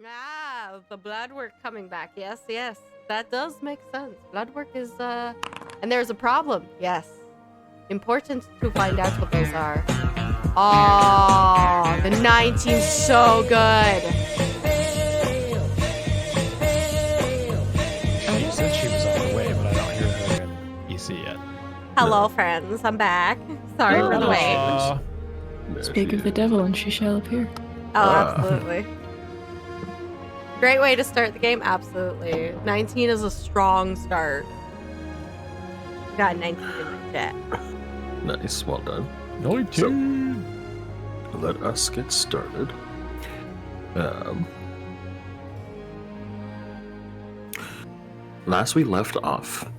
Ah, the blood work coming back. Yes, yes. That does make sense. Blood work is, and there's a problem. Yes. Important to find out what those are. Oh, the 19's so good. She said she was on the way, but I don't hear her in EC yet. Hello, friends. I'm back. Sorry for the wait. Speak of the devil and she shall appear. Oh, absolutely. Great way to start the game. Absolutely. 19 is a strong start. Got 19 in the chat. Nice, well done. 19. So, let us get started. Last we left off,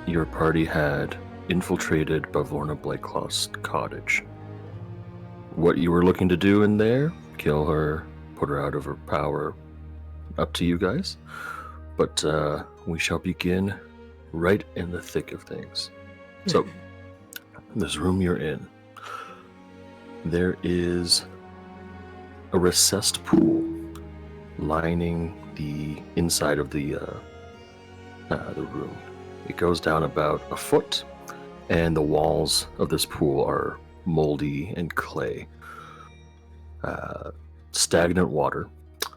your party had infiltrated Bavorna Blakeclaw's cottage. What you were looking to do in there, kill her, put her out of her power, up to you guys. But we shall begin right in the thick of things. So, this room you're in, there is a recessed pool lining the inside of the room. It goes down about a foot, and the walls of this pool are moldy and clay. Stagnant water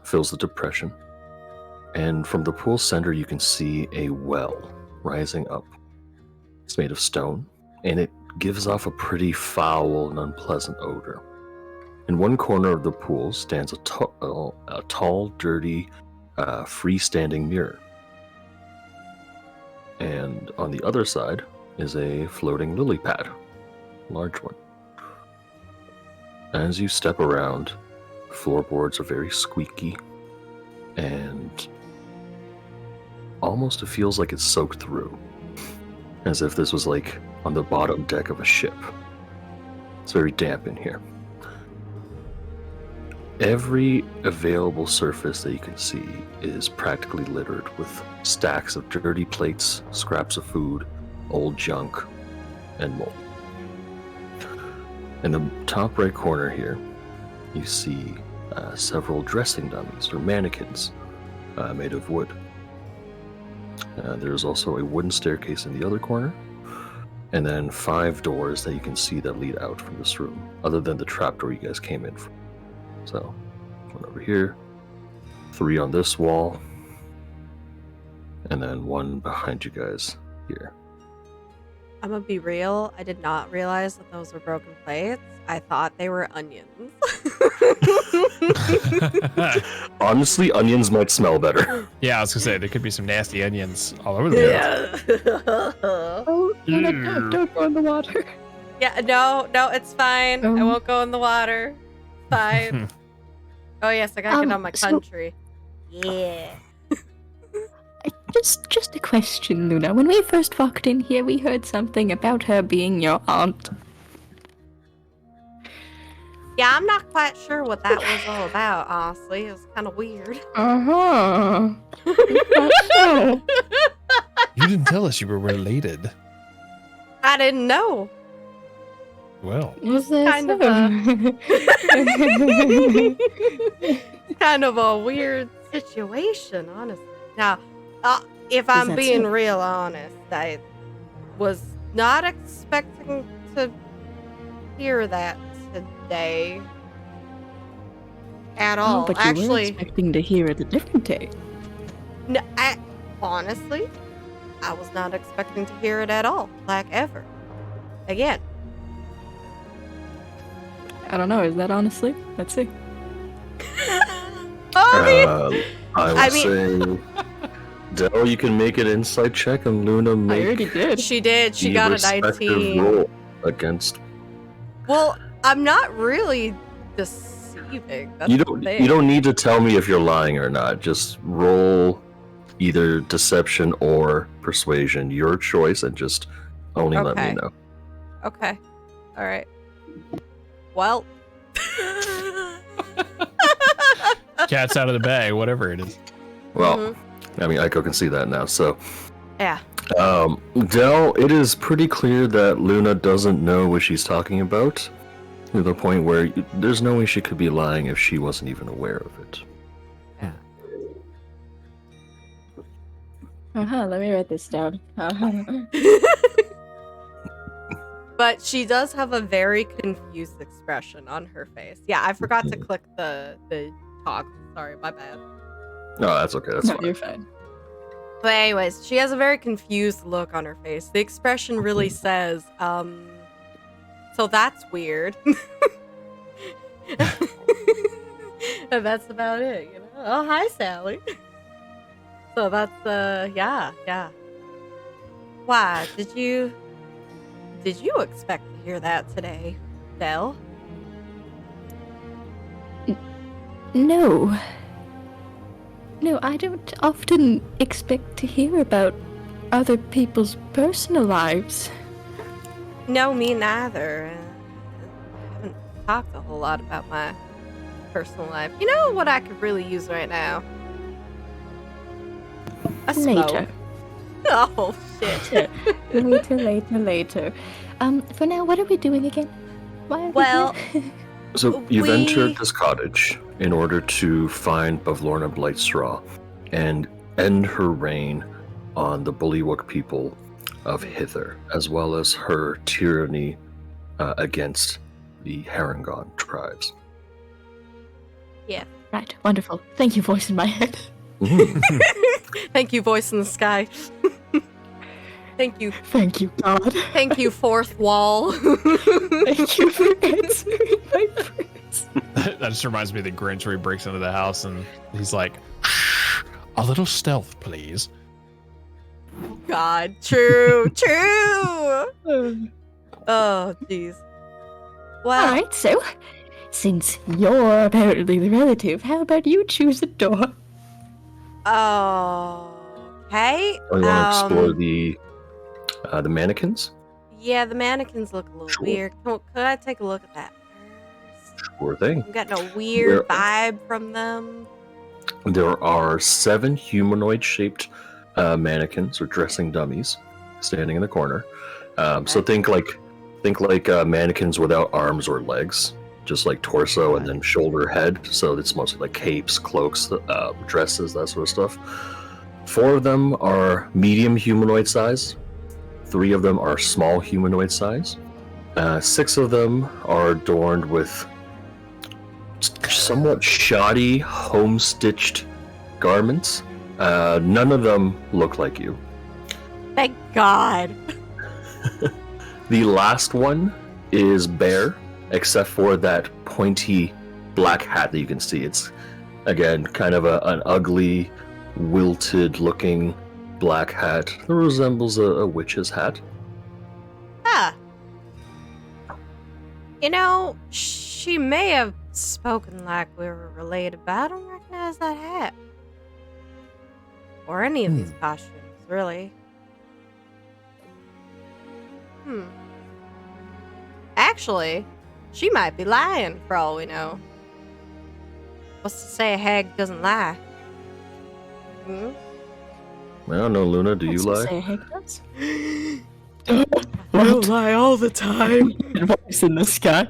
fills the depression, and from the pool center you can see a well rising up. It's made of stone, and it gives off a pretty foul and unpleasant odor. In one corner of the pool stands a tall, dirty, freestanding mirror. And on the other side is a floating lily pad, large one. As you step around, floorboards are very squeaky, and almost it feels like it's soaked through, as if this was like on the bottom deck of a ship. It's very damp in here. Every available surface that you can see is practically littered with stacks of dirty plates, scraps of food, old junk, and mold. In the top right corner here, you see several dressing dummies or mannequins made of wood. There's also a wooden staircase in the other corner, and then 5 doors that you can see that lead out from this room, other than the trapdoor you guys came in from. So, one over here, 3 on this wall, and then 1 behind you guys here. I'm gonna be real. I did not realize that those were broken plates. I thought they were onions. Honestly, onions might smell better. Yeah, I was gonna say there could be some nasty onions all over the place. Oh, no, don't go in the water. Yeah, no, it's fine. I won't go in the water. Fine. Oh yes, I gotta get on my country. Yeah. Just a question, Luna. When we first walked in here, we heard something about her being your aunt. Yeah, I'm not quite sure what that was all about, honestly. It was kind of weird. Uh-huh. You didn't tell us you were related. I didn't know. Well, Was there Kind of kind of a weird situation, honestly. Now, if I'm that being so? real honest, I was not expecting to hear that today at all. but you were Actually, expecting to hear it a different day. no, honestly, I was not expecting to hear it at all, like ever. Again. I don't know, is that honestly? Let's see. I would say, Del, you can make an insight check, and Luna I make already did. She did. She the got a respective 19. roll against. Well, I'm not really deceiving. That's You the don't. thing. You don't need to tell me if you're lying or not. Just roll either deception or persuasion, your choice, and just only let me Okay. know. Okay. All right. Well. cat's out of the bag, whatever it is. Well, Mhm. I mean, Aiko can see that now. So, Yeah. Del, it is pretty clear that Luna doesn't know what she's talking about, to the point where there's no way she could be lying if she wasn't even aware of it. Let me write this down. But she does have a very confused expression on her face. Yeah, I forgot to click the talk. Sorry, my bad. No, that's okay. That's No, fine. you're fine. But anyways, she has a very confused look on her face. The expression really says, so that's weird. And that's about it, you know? Oh, hi, Sally. So that's, yeah. Why, did you expect to hear that today, Del? No. No, I don't often expect to hear about other people's personal lives. No, me neither. I haven't talked a whole lot about my personal life. You know what I could really use right now? A smoke. Later. Oh, shit. Later. For now, what are we doing again? Why are we Well, here? So you've We- entered this cottage in order to find Bavlorna Blightstraw and end her reign on the Bullywug people of Hither, as well as her tyranny against the Harangon tribes. yeah. Right, wonderful. Thank you, voice in my head. Mhm. Thank you, voice in the sky. Thank you. Thank you, God. Thank you, fourth wall. Thank you for answering my prayers. That just reminds me of the Grinch where he breaks into the house and he's like, "Shh, a little stealth, please." God, true. Oh, jeez. Well, Alright, so, since you're apparently the relative, how about you choose a door? okay. Oh, you want to explore the mannequins? Yeah, the mannequins look a little Sure. weird. Could I take a look at that first? Sure thing. I'm getting a weird vibe from them. There are 7 humanoid-shaped mannequins or dressing dummies standing in the corner. So think like mannequins without arms or legs, just like torso and then shoulder, head. So it's mostly like capes, cloaks, dresses, that sort of stuff. 4 of them are medium humanoid size. 3 of them are small humanoid size. 6 of them are adorned with somewhat shoddy, home-stitched garments. None of them look like you. Thank God. The last one is bare, except for that pointy black hat that you can see. It's, again, kind of an ugly, wilted-looking black hat that resembles a witch's hat. Ah. You know, she may have spoken like we were related, but I don't recognize that hat. Or any of these costumes, really. Actually, she might be lying for all we know. What's to say a hag doesn't lie? Hmm? I don't know, Luna, do you What's lie? to say a hag does? I don't lie all the time. Voice in the sky.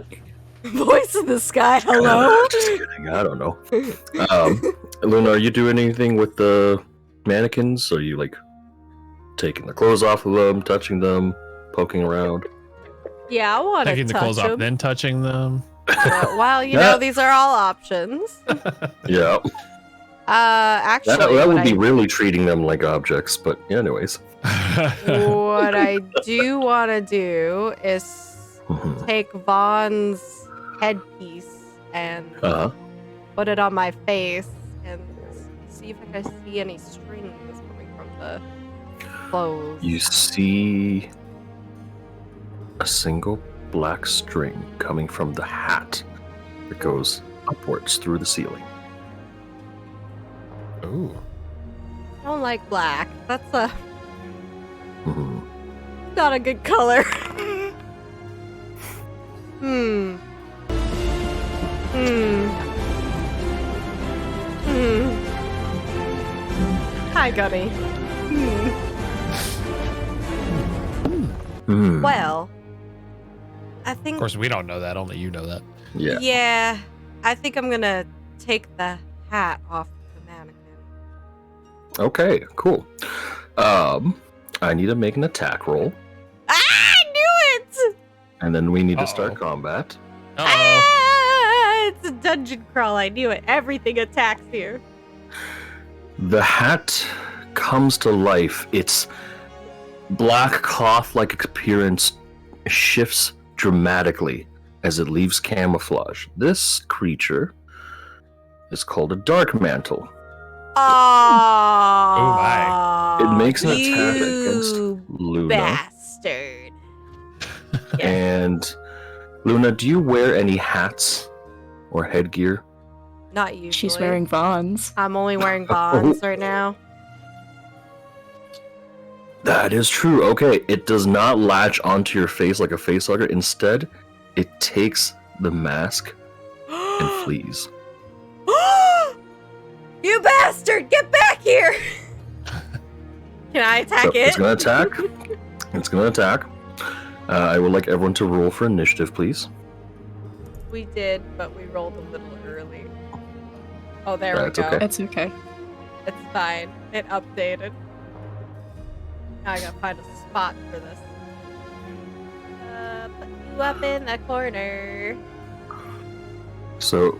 Voice in the sky, hello? Just kidding, I don't know. Luna, are you doing anything with the mannequins? Are you, like, taking the clothes off of them, touching them, poking around? Yeah, I want to Taking the touch clothes off, them. then touching them. Well, you know, these are all options. Yeah. Actually, That what would be I- really treating them like objects, but anyways. what I do want to do is Mhm. take Vaughn's headpiece and Uh-huh. put it on my face and see if I can see any strings coming from the clothes. You see a single black string coming from the hat that goes upwards through the ceiling. Ooh. I don't like black. That's Mhm. not a good color. Hmm. Hi, Gunny. Hmm. Well, I think. Of course, we don't know that. Only you know that. Yeah. Yeah, I think I'm gonna take the hat off the mannequin. Okay, cool. I need to make an attack roll, I knew it! and then we need to Uh-oh. start combat. It's a dungeon crawl. I knew it. Everything attacks here. The hat comes to life. Its black cloth-like appearance shifts dramatically as it leaves camouflage. This creature is called a dark mantle. Oh, It makes an attack against Luna. bastard. And Luna, do you wear any hats or headgear? Not usually. She's wearing Vons. I'm only wearing bonds right now. That is true. Okay, it does not latch onto your face like a facehugger. Instead, it takes the mask and flees. You bastard! Get back here! Can I attack So it? it's gonna attack. It's gonna attack. I would like everyone to roll for initiative, please. We did, but we rolled a little early. Oh, there That's we go. okay. It's okay. It's fine. It updated. Now I gotta find a spot for this. Put you up in the corner. So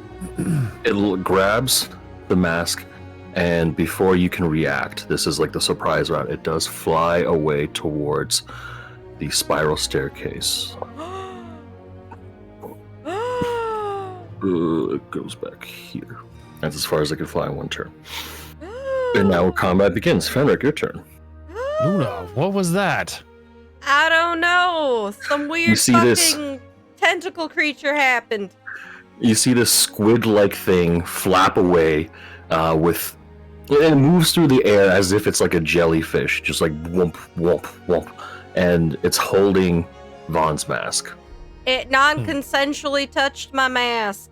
it grabs the mask, and before you can react, this is like the surprise round. It does fly away towards the spiral staircase. It goes back here. That's as far as it can fly in one turn. And now combat begins. Fenric, your turn. Luna, what was that? I don't know. Some weird see fucking this? tentacle creature happened. You see this squid-like thing flap away with... It moves through the air as if it's like a jellyfish, just like whoomp, whoomp, whoomp. And it's holding Vaughn's mask. It non-consensually touched my mask.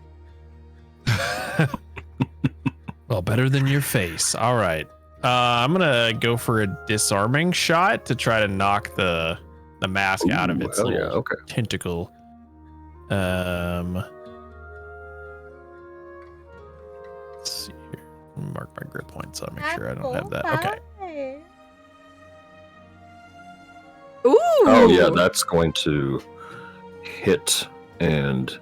Well, better than your face. All right. I'm gonna go for a disarming shot to try to knock the mask out of Ooh, its hell little yeah, okay. tentacle. Let's see here. Mark my grid points so I make sure I don't have that. Okay. Ooh. Oh yeah, that's going to hit and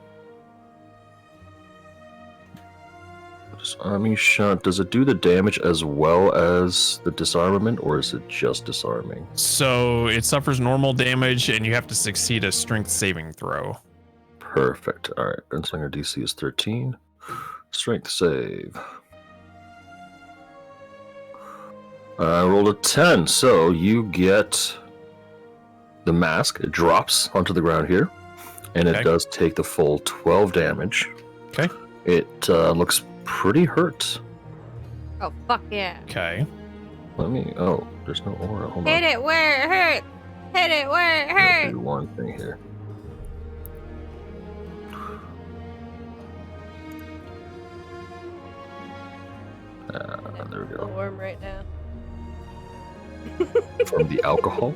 disarming shot. Does it do the damage as well as the disarmament, or is it just disarming? So it suffers normal damage, and you have to succeed a strength saving throw. Perfect. All right, Gunslinger DC is 13. Strength save. I rolled a 10, so you get the mask. It drops onto the ground here, and Okay. it does take the full 12 damage. Okay. It looks pretty hurt. Oh, fuck yeah. Okay. Let me. Oh, there's no aura. Hold Hit on. it where it hurts. Hit it where it Let me hurts. do one thing here. There we go. Warm right now. From the alcohol.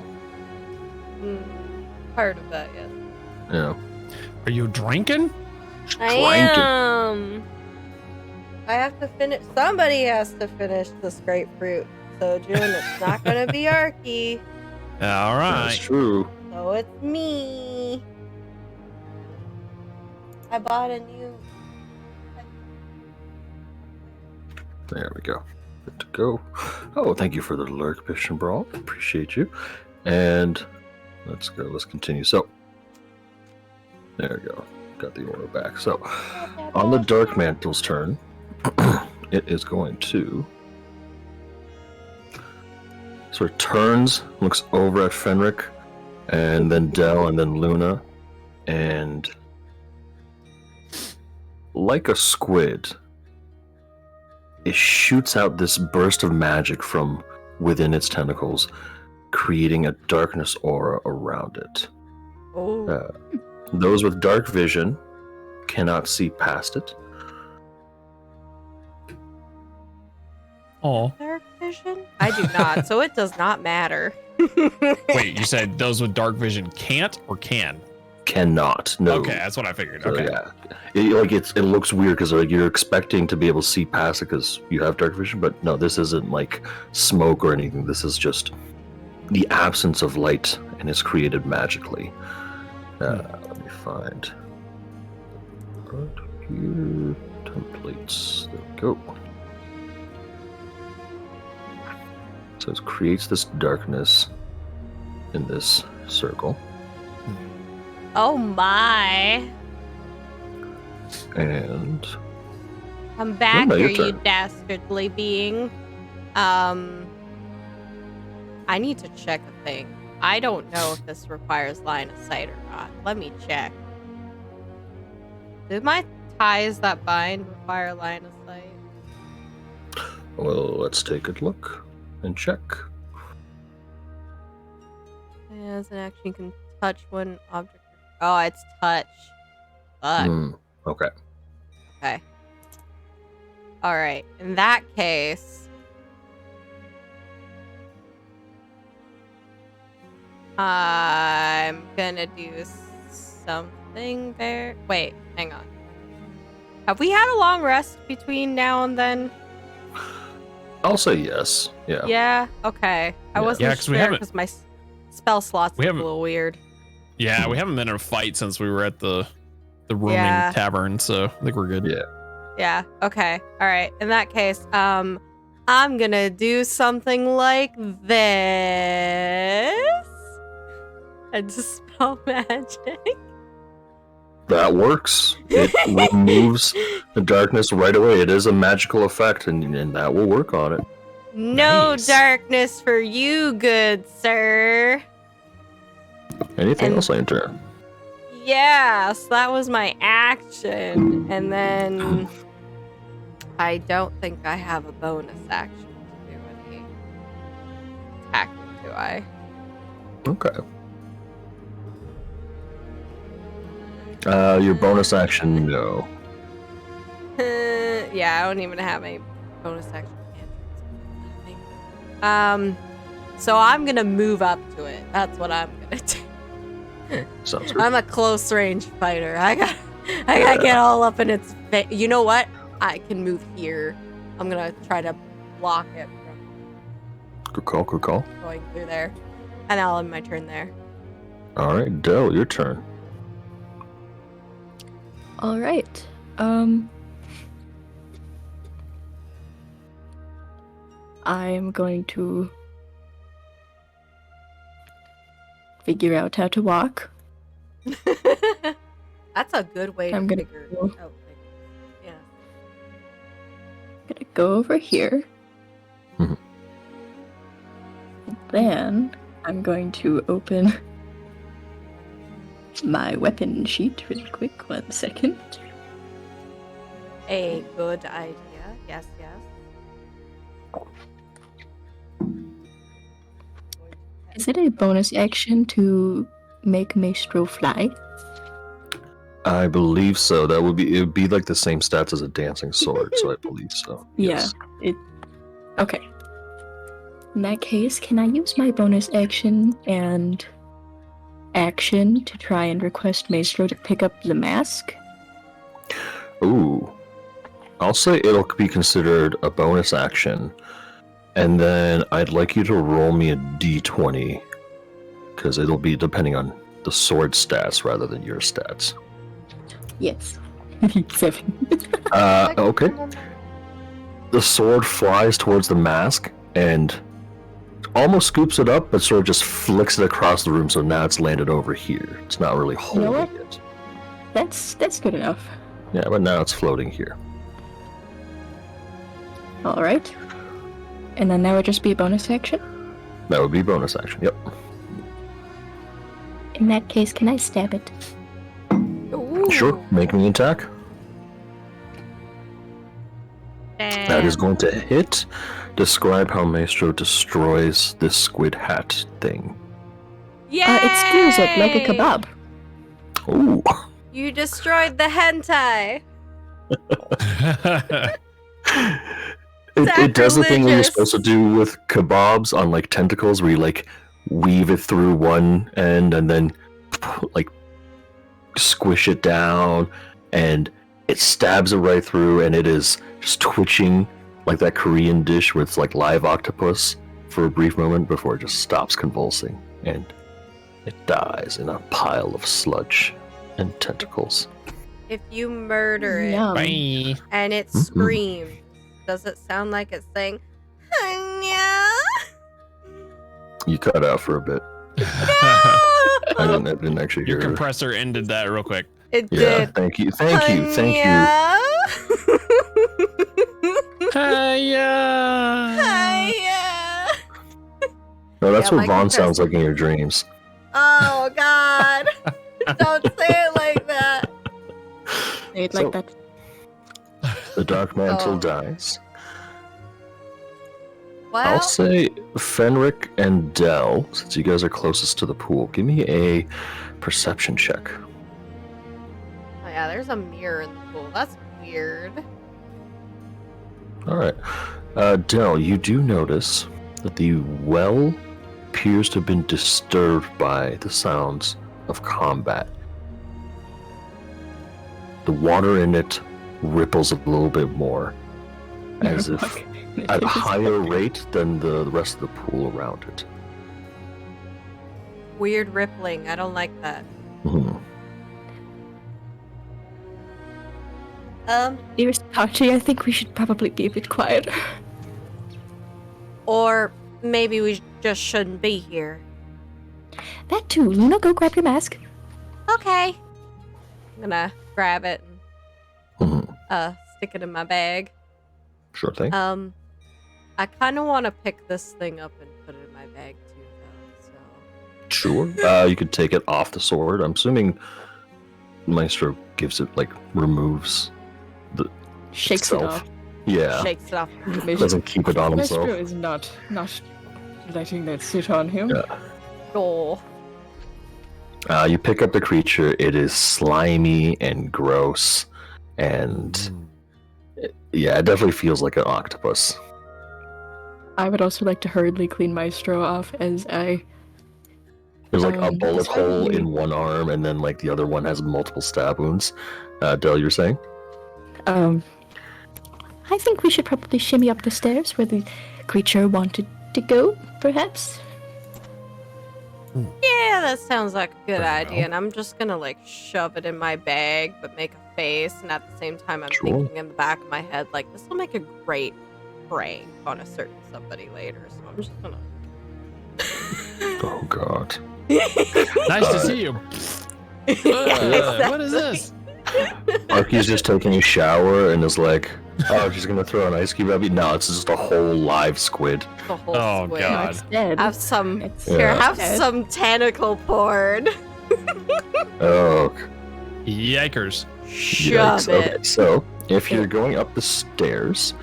Part of that, yes. Yeah. Are you drinking? I Cranking. am. I have to finish. Somebody has to finish this grapefruit. So, June, it's not going to be Arky. All That's right. true. So, it's me. I bought a new. There we go. Good to go. Oh, thank you for the lurk, Bish and Brawl. Appreciate you. And let's go. Let's continue. So, there we go. Got the aura back. So, on the Dark Mantle's turn, it is going to sort of turns, looks over at Fenric, and then Del, and then Luna, and like a squid, it shoots out this burst of magic from within its tentacles, creating a darkness aura around it. Oh. Those with dark vision cannot see past it. Oh. Dark vision? I do not, so it does not matter. Wait, you said those with dark vision can't or can? cannot. No. Okay, that's what I figured. So, Okay. yeah, it looks weird because like you're expecting to be able to see past it because you have dark vision, but no, this isn't like smoke or anything. This is just the absence of light, and it's created magically. Let me find here templates. There we go. So it creates this darkness in this circle. Oh my. And Come back no, here, your you turn. dastardly being. I need to check a thing. I don't know if this requires line of sight or not. Let me check. Did my ties that bind require line of sight? well, let's take a look and check. As an action, you can touch one object. Oh, it's touch. Fuck. Okay. Okay. All right. In that case, I'm gonna do something there. Wait, hang on. Have we had a long rest between now and then? I'll say yes. Yeah. Yeah. Okay. I Yeah. wasn't Yeah, 'cause we sure haven't- because my spell slots We are a haven't- little weird. Yeah, we haven't been in a fight since we were at the rooming Yeah. tavern, so I think we're good. Yeah. Yeah. Okay. All right. In that case, I'm gonna do something like this and dispel magic. That works. It removes the darkness right away. It is a magical effect, and that will work on it. No Nice. darkness for you, good sir. Anything And- else, Enter? Yeah, so that was my action. And then I don't think I have a bonus action to do any attacking, do I? Okay. Your bonus action, no. Yeah, I don't even have any bonus action. So I'm gonna move up to it. That's what I'm gonna do. Sounds good. I'm a close range fighter. I gotta get all up in its face. You know what? I can move here. I'm gonna try to block it from Good call, good call. going through there. And I'll end my turn there. All right, Del, your turn. All right. I'm going to figure out how to walk. That's a good way I'm to gonna figure go. out things. Yeah. I'm gonna go over here. Mhm. Then I'm going to open my weapon sheet really quick. 1 second. A good idea. Yes, yes. Is it a bonus action to make Maestro fly? I believe so. It would be like the same stats as a dancing sword, so I believe so. Yes. Okay. In that case, can I use my bonus action and action to try and request Maestro to pick up the mask? Ooh. I'll say it'll be considered a bonus action. And then I'd like you to roll me a d20. Because it'll be depending on the sword stats rather than your stats. Yes. 7. Okay. The sword flies towards the mask and almost scoops it up, but sort of just flicks it across the room, so now it's landed over here. It's not really holding what? it. That's good enough. Yeah, but now it's floating here. All right. And then that would just be a bonus action. That would be bonus action. Yep. In that case, can I stab it? Ooh. Sure. Make me an attack. That is going to hit. Describe how Maestro destroys this squid hat thing. Yeah. It skews it like a kebab. Ooh. You destroyed the hentai. It does the thing where you're Sacrilegious. supposed to do with kebabs on like tentacles, where you like weave it through one end and then like squish it down, and it stabs it right through, and it is just twitching like that Korean dish where it's like live octopus for a brief moment before it just stops convulsing, and it dies in a pile of sludge and tentacles. If you murder it Yum. Bye. and it screams, does it sound like it's saying, "Hanya"? You cut out for a bit. I didn't actually Your hear. compressor ended that real quick. It Yeah, did. thank you. Thank Hiya. Hanya. No, that's Yeah, what my Vaughn sounds compressor. like in your dreams. Oh God! Don't say it like that. Say it So- like that. The Dark Mantle Oh. dies. Well, I'll say Fenric and Dell, since you guys are closest to the pool, give me a perception check. oh yeah, there's a mirror in the pool. That's weird. All right. Dell, you do notice that the well appears to have been disturbed by the sounds of combat. The water in it ripples a little bit more, as if at a higher rate than the rest of the pool around it. Weird rippling. I don't like that. Mhm. Dearest Hachi, I think we should probably be a bit quieter. Or maybe we just shouldn't be here. That too. Luna, go grab your mask. Okay. I'm gonna grab it and Mhm. stick it in my bag. Sure thing. I kind of want to pick this thing up and put it in my bag too, though. So Sure. You could take it off the sword. I'm assuming Maestro gives it, like, removes the Shakes itself. it off. Yeah. shakes it off. Doesn't keep it on himself. Maestro is not letting that sit on him. Yeah. Oh, You pick up the creature. It is slimy and gross, and yeah, it definitely feels like an octopus. I would also like to hurriedly clean Maestro off as I There's like a Um, bullet despite hole you- in one arm, and then like the other one has multiple stab wounds. Del, you're saying? I think we should probably shimmy up the stairs where the creature wanted to go, perhaps. yeah, that sounds like a good Fair idea. enough. And I'm just gonna like shove it in my bag, but make a face. And at the same time, I'm Sure. thinking in the back of my head, like this will make a great prank on a certain somebody later. So I'm just gonna. Oh God. Nice to see you. What is this? Arky's just taking a shower and is like, "Oh, she's gonna throw an ice cube at me." No, it's just a whole live squid. The whole Oh, squid. God. It's dead. Have some It's Yeah. here. Have dead. some tentacle porn. Oh, Yikers. Shove yikes. it. Okay, so if you're going up the stairs,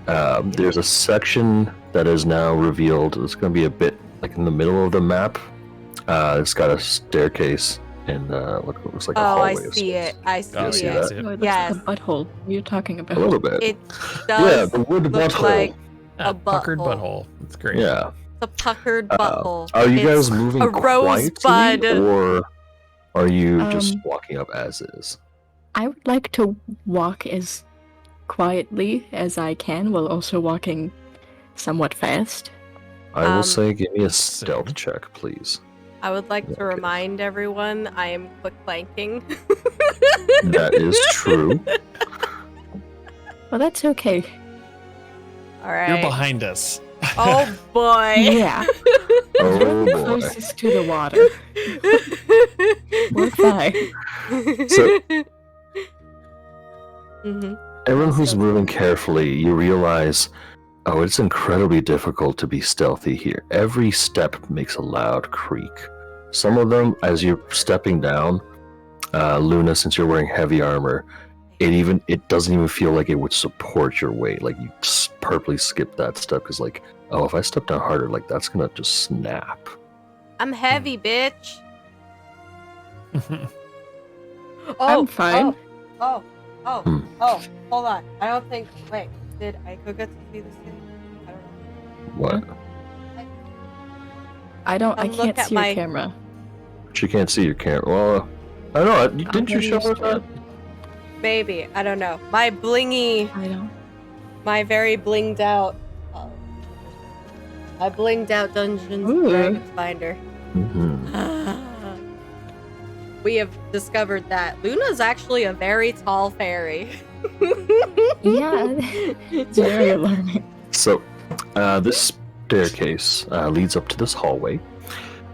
there's a section that is now revealed. It's going to be a bit like in the middle of the map. It's got a staircase and looks like a Oh, hallway. I of see sorts. it. I see Oh, see it. that? see it. Oh, it looks Yes. like a butthole. What are you talking about? A little bit. It Yeah, does the wood look butthole. like A puckered butthole. butthole. That's great. Yeah. a puckered butthole. Are you It's guys moving a quietly, rosebud. or are you just Um, walking up as is? I would like to walk as quietly as I can while also walking somewhat fast. I will um, say, give me a stealth check, please. I would like to Okay. remind everyone I am quick planking. That is true. Well, that's okay. All right. You're behind us. Oh boy. Yeah. Oh boy. Closest to the water. We're fine. So- Mhm. Everyone who's moving carefully, you realize, oh, it's incredibly difficult to be stealthy here. Every step makes a loud creak. Some of them, as you're stepping down, Luna, since you're wearing heavy armor, it doesn't even feel like it would support your weight. Like you purposely skip that step because, like, oh, if I step down harder, like that's gonna just snap. I'm heavy, bitch. Oh, I'm fine. Oh, oh, Hmm. oh, hold on. I don't think. Wait, did I go get to see this thing? I don't know. What? I Look can't at see my- your camera. She can't see your camera. Well, I know. Didn't you show us that? Maybe. I don't know. My blingy, I don't. my very blinged out. Oh, my blinged out Dungeons Ooh. and Dragons finder. Mm-hmm. We have discovered that Luna's actually a very tall fairy. Yeah, it's very alarming. So, this staircase leads up to this hallway.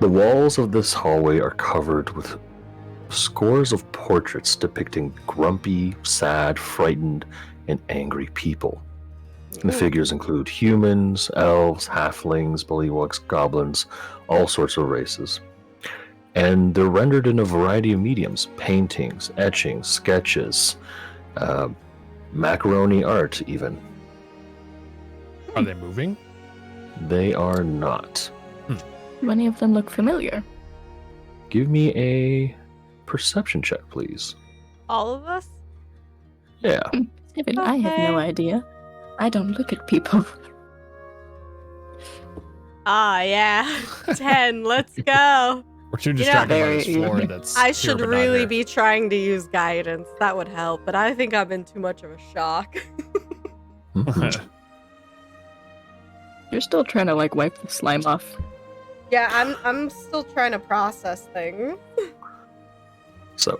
The walls of this hallway are covered with scores of portraits depicting grumpy, sad, frightened, and angry people. And the figures include humans, elves, halflings, bullywugs, goblins, all sorts of races. And they're rendered in a variety of mediums: paintings, etchings, sketches, macaroni art, even. Are they moving? They are not. Many of them look familiar. Give me a perception check, please. All of us? Yeah. Even I have no Okay. idea. I don't look at people. Ah, yeah. 10. Let's go. We're too You know- distracted by this Very- floor that's I here should but not really here. be trying to use guidance. That would help, but I think I'm in too much of a shock. Mhm. You're still trying to like wipe the slime off. Yeah, I'm still trying to process things. So,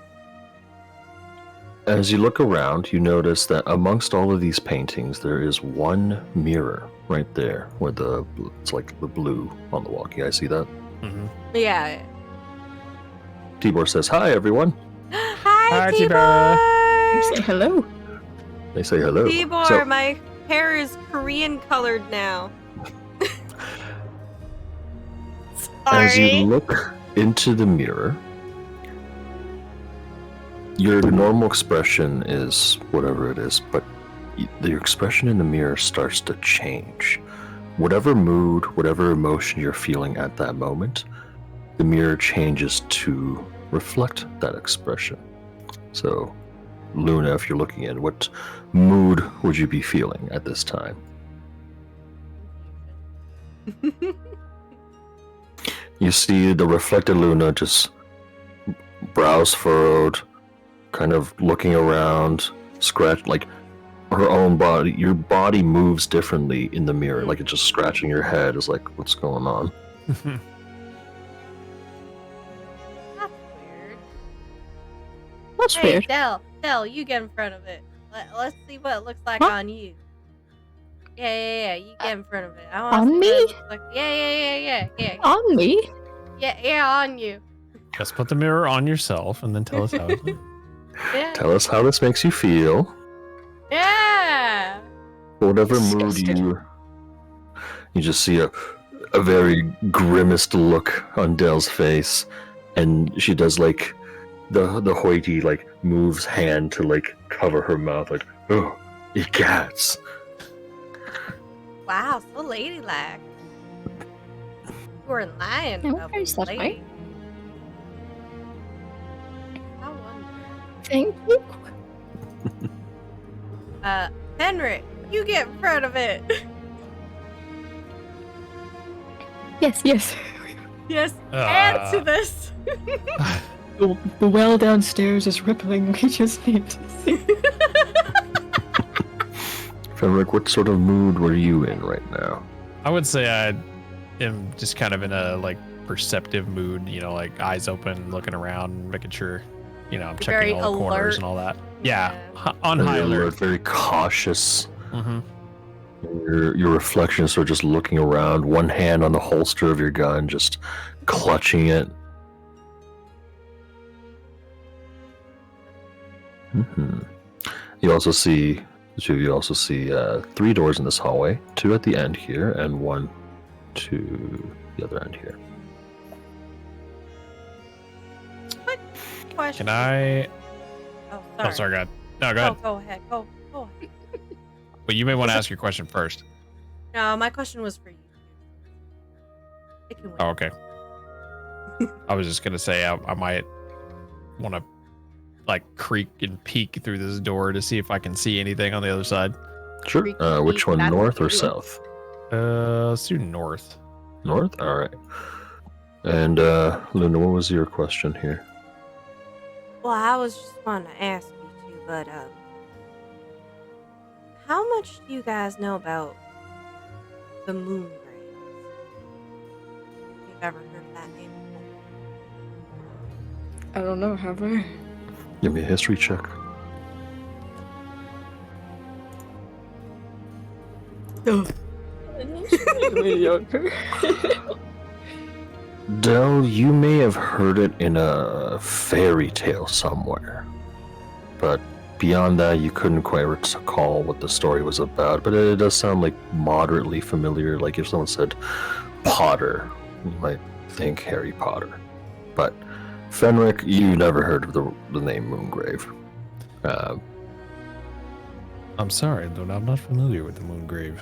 as you look around, you notice that amongst all of these paintings, there is one mirror right there, where it's like the blue on the wall. Can you guys see that? Mhm. Yeah. Tibor says, "Hi, everyone." Hi, Hi, Tibor. Say hello. They say hello. Tibor, So, my hair is Korean colored now. as you Sorry. look into the mirror, your normal expression is whatever it is, but your expression in the mirror starts to change. Whatever mood, whatever emotion you're feeling at that moment, the mirror changes to reflect that expression. So, Luna, if you're looking in, what mood would you be feeling at this time? You see the reflected Luna just brows furrowed, kind of looking around, scratch like her own body. Your body moves differently in the mirror, like it's just scratching your head. It's like, what's going on? That's weird. That's Hey, weird. Del, you get in front of it. Let's see what it looks like Huh? on you. Yeah. You get in front of it. I On wanna see me? what it looks like. Yeah. On me? Yeah, on you. Just put the mirror on yourself and then tell us how it looks. Yeah. Tell us how this makes you feel. Yeah. Whatever mood Disgusting. you just see a very grimaced look on Dell's face, and she does like the hoity like moves hand to like cover her mouth, like, oh, it cats. Wow, so ladylike. You weren't lying. Yeah, about very being soft, right? lady. I wonder. Thank you. Henrik, you get in front of it. Yes. Yes, add to this. The well downstairs is rippling. We just need to see. Fenric, what sort of mood were you in right now? I would say I am just kind of in a like perceptive mood, you know, like eyes open, looking around, making sure, you know, I'm Very checking all the corners alert. and all that. Yeah, on Very high alert. alert, very cautious. Mm-hmm. Your reflection is sort of just looking around, one hand on the holster of your gun, just clutching it. You also see, the two of you also see 3 doors in this hallway, 2 at the end here, and 1 to the other end here. Question. Can I? Oh, Oh, sorry, go ahead. No, go ahead. Go ahead. Go ahead. But you may want to ask your question first. No, my question was for you. It can wait. Oh, okay. I was just gonna say I might want to like creak and peek through this door to see if I can see anything on the other side. Sure. Freaky Which deaky, one, that's north what or you do. south? Let's do north. North? Alright. And Luna, what was your question here? Well, I was just wanting to ask you two, but how much do you guys know about the moon graves? If you've ever heard of that name before? I don't know, have I? Give me a history check. Mediocre. Dell, you may have heard it in a fairy tale somewhere, but beyond that, you couldn't quite recall what the story was about. But it does sound like moderately familiar. Like if someone said Potter, you might think Harry Potter. But Fenric, you never heard of the name Moongrave. I'm sorry, though I'm not familiar with the Moongrave.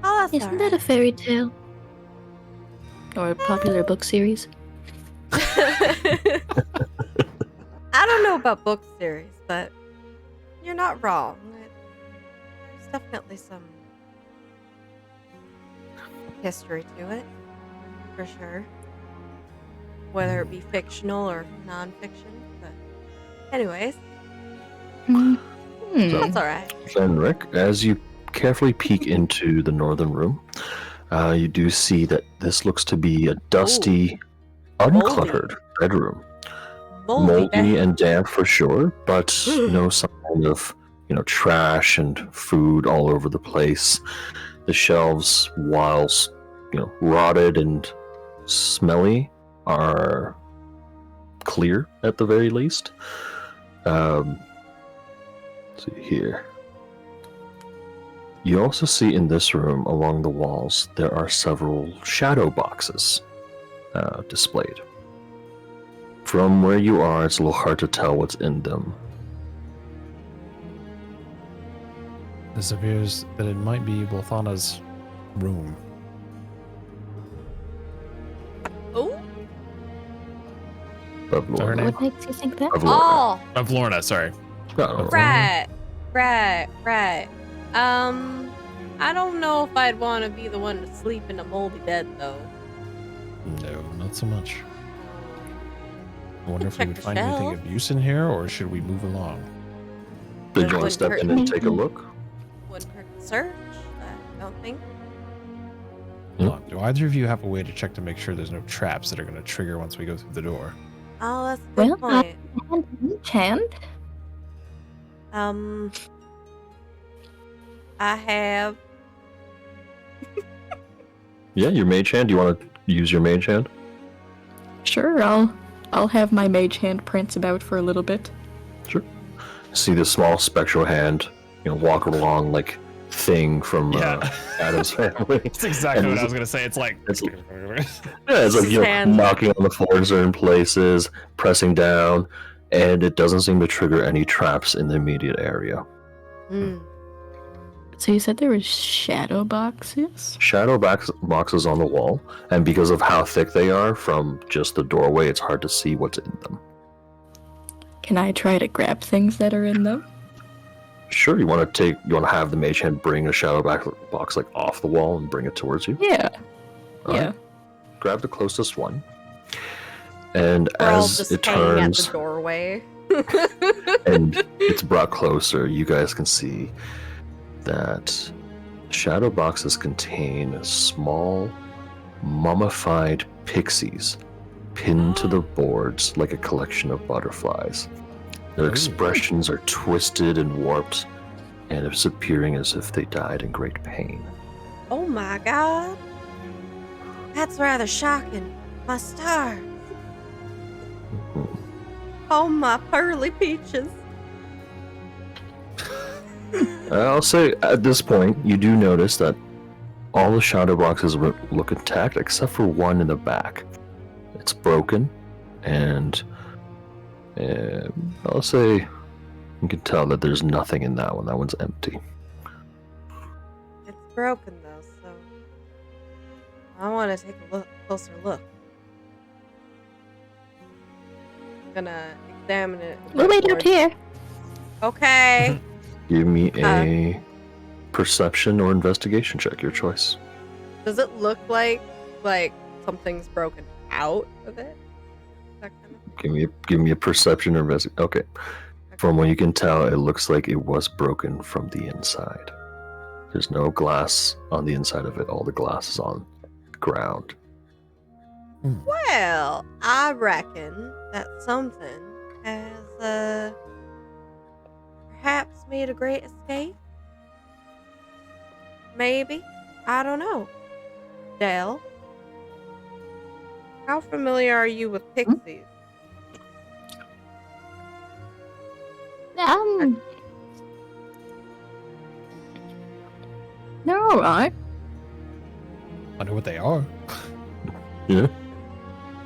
Oh, that's Isn't that a fairy tale? Or a popular book series? I don't know about book series, but you're not wrong. There's definitely some history to it, for sure. Whether it be fictional or non-fiction, but anyways, that's all right. Fenric, as you carefully peek into the northern room, you do see that this looks to be a dusty, uncluttered bedroom. Moldy bed. and damp for sure, but no sign of, trash and food all over the place. The shelves, whilst, rotted and smelly, are clear at the very least. Let's see here. You also see in this room, along the walls, there are several shadow boxes displayed. From where you are, it's a little hard to tell what's in them. This appears that it might be Bothana's room. Oh, Of Is that her Lorna. name? What makes you think that? Of Lorna. oh, Of Lorna, sorry. Oh, right. I don't know if I'd want to be the one to sleep in a moldy bed, though. No, not so much. I wonder if we Check would the find anything shelf. of use in here, or should we move along? Did you Wouldn't want to step hurt. in and take a look? Wouldn't hurt to search, I don't think. Hold on. Do either of you have a way to check to make sure there's no traps that are going to trigger once we go through the door? Oh, that's a good Well, point. Hand? I have. Yeah, your mage hand. Do you want to use your mage hand? Sure, I'll have my mage hand prance about for a little bit. See this small spectral hand, walk along like Thing from Yeah. Adam's family. That's exactly And what it's- I was going to say. It's like... it's- Yeah, it's like His hand. knocking on the floor in certain places, pressing down, and it doesn't seem to trigger any traps in the immediate area. Hmm. So you said there were shadow boxes? Shadow boxes on the wall, and because of how thick they are from just the doorway, it's hard to see what's in them. Can I try to grab things that are in them? Sure, you want to have the mage hand bring a shadow box like off the wall and bring it towards you. Yeah. All Yeah. right. Grab the closest one, and We're all as just it hanging turns at the doorway. and it's brought closer, you guys can see that shadow boxes contain small, mummified pixies pinned to the boards like a collection of butterflies. Their Ooh. expressions are twisted and warped, and it's appearing as if they died in great pain. Oh my god. That's rather shocking. My stars. Oh my pearly peaches. I'll say at this point, you do notice that all the shadow boxes look intact except for one in the back. It's broken, and I'll say you can tell that there's nothing in that one. That one's empty. It's broken though, so I want to take a closer look. I'm gonna examine it. We'll wait out here. Okay. Give me a perception or investigation check, your choice. Does it look like something's broken out of it? That kind of thing? Give me a perception or investigation. Okay. From what you can tell, it looks like it was broken from the inside. There's no glass on the inside of it. All the glass is on the ground. Well, I reckon that something has perhaps made a great escape. Maybe. I don't know. Dell, how familiar are you with pixies? They're alright. Wonder what they are. Yeah.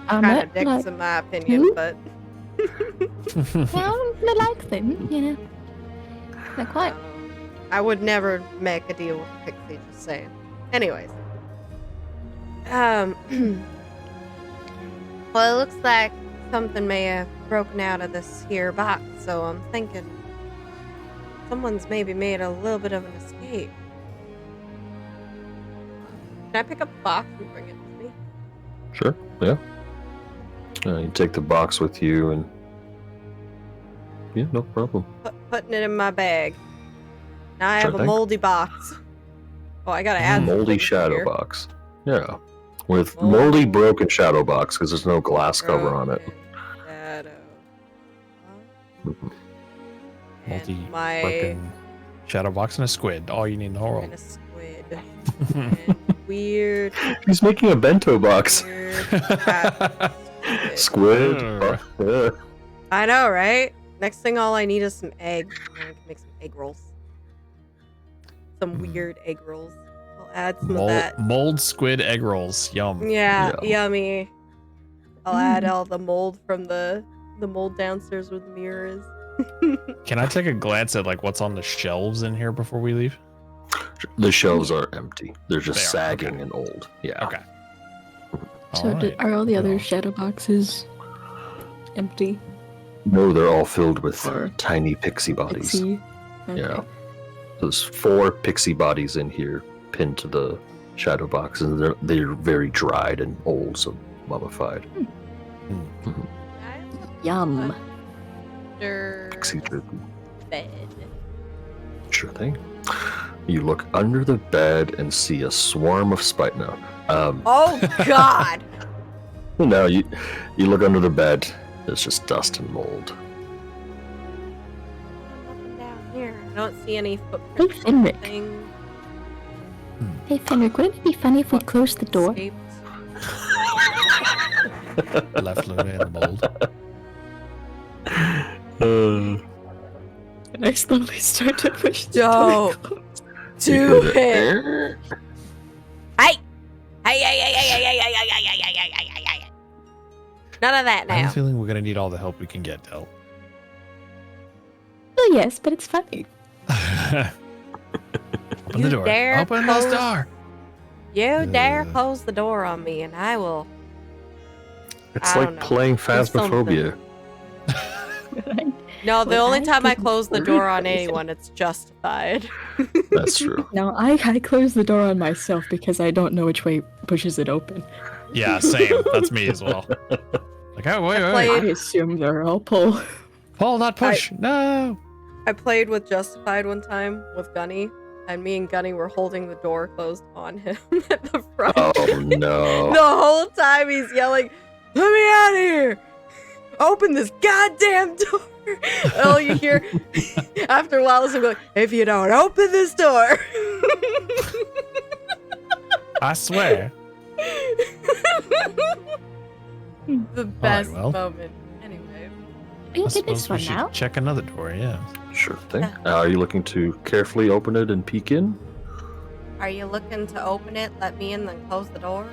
I Kind met, of dicks like, in my opinion, who? but well, I like them, you know. They're quite. I would never make a deal with a pixie, just saying. Anyways. Well, it looks like something may have broken out of this here box, so I'm thinking someone's maybe made a little bit of an escape. Can I pick up the box and bring it with me? Sure. Yeah. You take the box with you, and yeah, no problem. Putting it in my bag. Now I Sure have a thing. moldy box. Oh, I gotta add some Moldy things shadow here. box. Yeah. With Moldy. moldy broken shadow box because there's no glass cover on it. Broken shadow. Mhm. Multi And my broken shadow box and a squid. All you need in the whole and world. a squid. And weird. He's making a bento box. Weird cat Squid. Ugh. Yeah. I know, right? Next thing, all I need is some eggs. And I can make some egg rolls. Some weird egg rolls. I'll add some of that. Mold squid egg rolls. Yum. Yeah, Yeah. yummy. I'll add all the mold from the mold downstairs where the mirror is. Can I take a glance at like what's on the shelves in here before we leave? The shelves are empty. They're just They are, sagging okay. and old. Yeah. Okay. So Alright. are all the other Cool. shadow boxes empty? No, they're all filled with Or tiny pixie bodies. Pixie? Okay. Yeah. There's 4 pixie bodies in here pinned to the shadow box, and they're very dried and old, so mummified. Yum. Under Pixie jerky. bed. Sure thing. You look under the bed and see a swarm of spiders. No. Oh God! No, you look under the bed. There's just dust and mold. Nothing down here. I don't see any footprints. Hey, Fenric. Thing Hey, Fenric, wouldn't it be funny if we closed the door? escaped. Left Luna in the mold. And I slowly start to push the Don't. door closed. Do it. Hey! Hey! None of that I have now. a feeling we're gonna need all the help we can get, Del. Oh, yes, but it's funny. Open the You door. dare Open this close- door. You dare Ugh. close the door on me, and I will. It's I like don't know. playing something. Phasmophobia. No, the Well, only I time I can close the door on realize it. anyone, it's justified. That's true. No, I close the door on myself because I don't know which way pushes it open. Yeah, same. That's me as well. Like, oh, wait, I wait. played- I assume they're all pull. Pull, not push. No. I played with Justified one time with Gunny, and me and Gunny were holding the door closed on him at the front. Oh no. The whole time he's yelling, "Let me out of here! Open this goddamn door!" And all you hear after a while is him going, "If you don't open this door." I swear. The best well. moment. Anyway. You I did this suppose we one should now. check another door, yeah. Sure thing. Are you looking to carefully open it and peek in? Are you looking to open it, let me in, then close the door?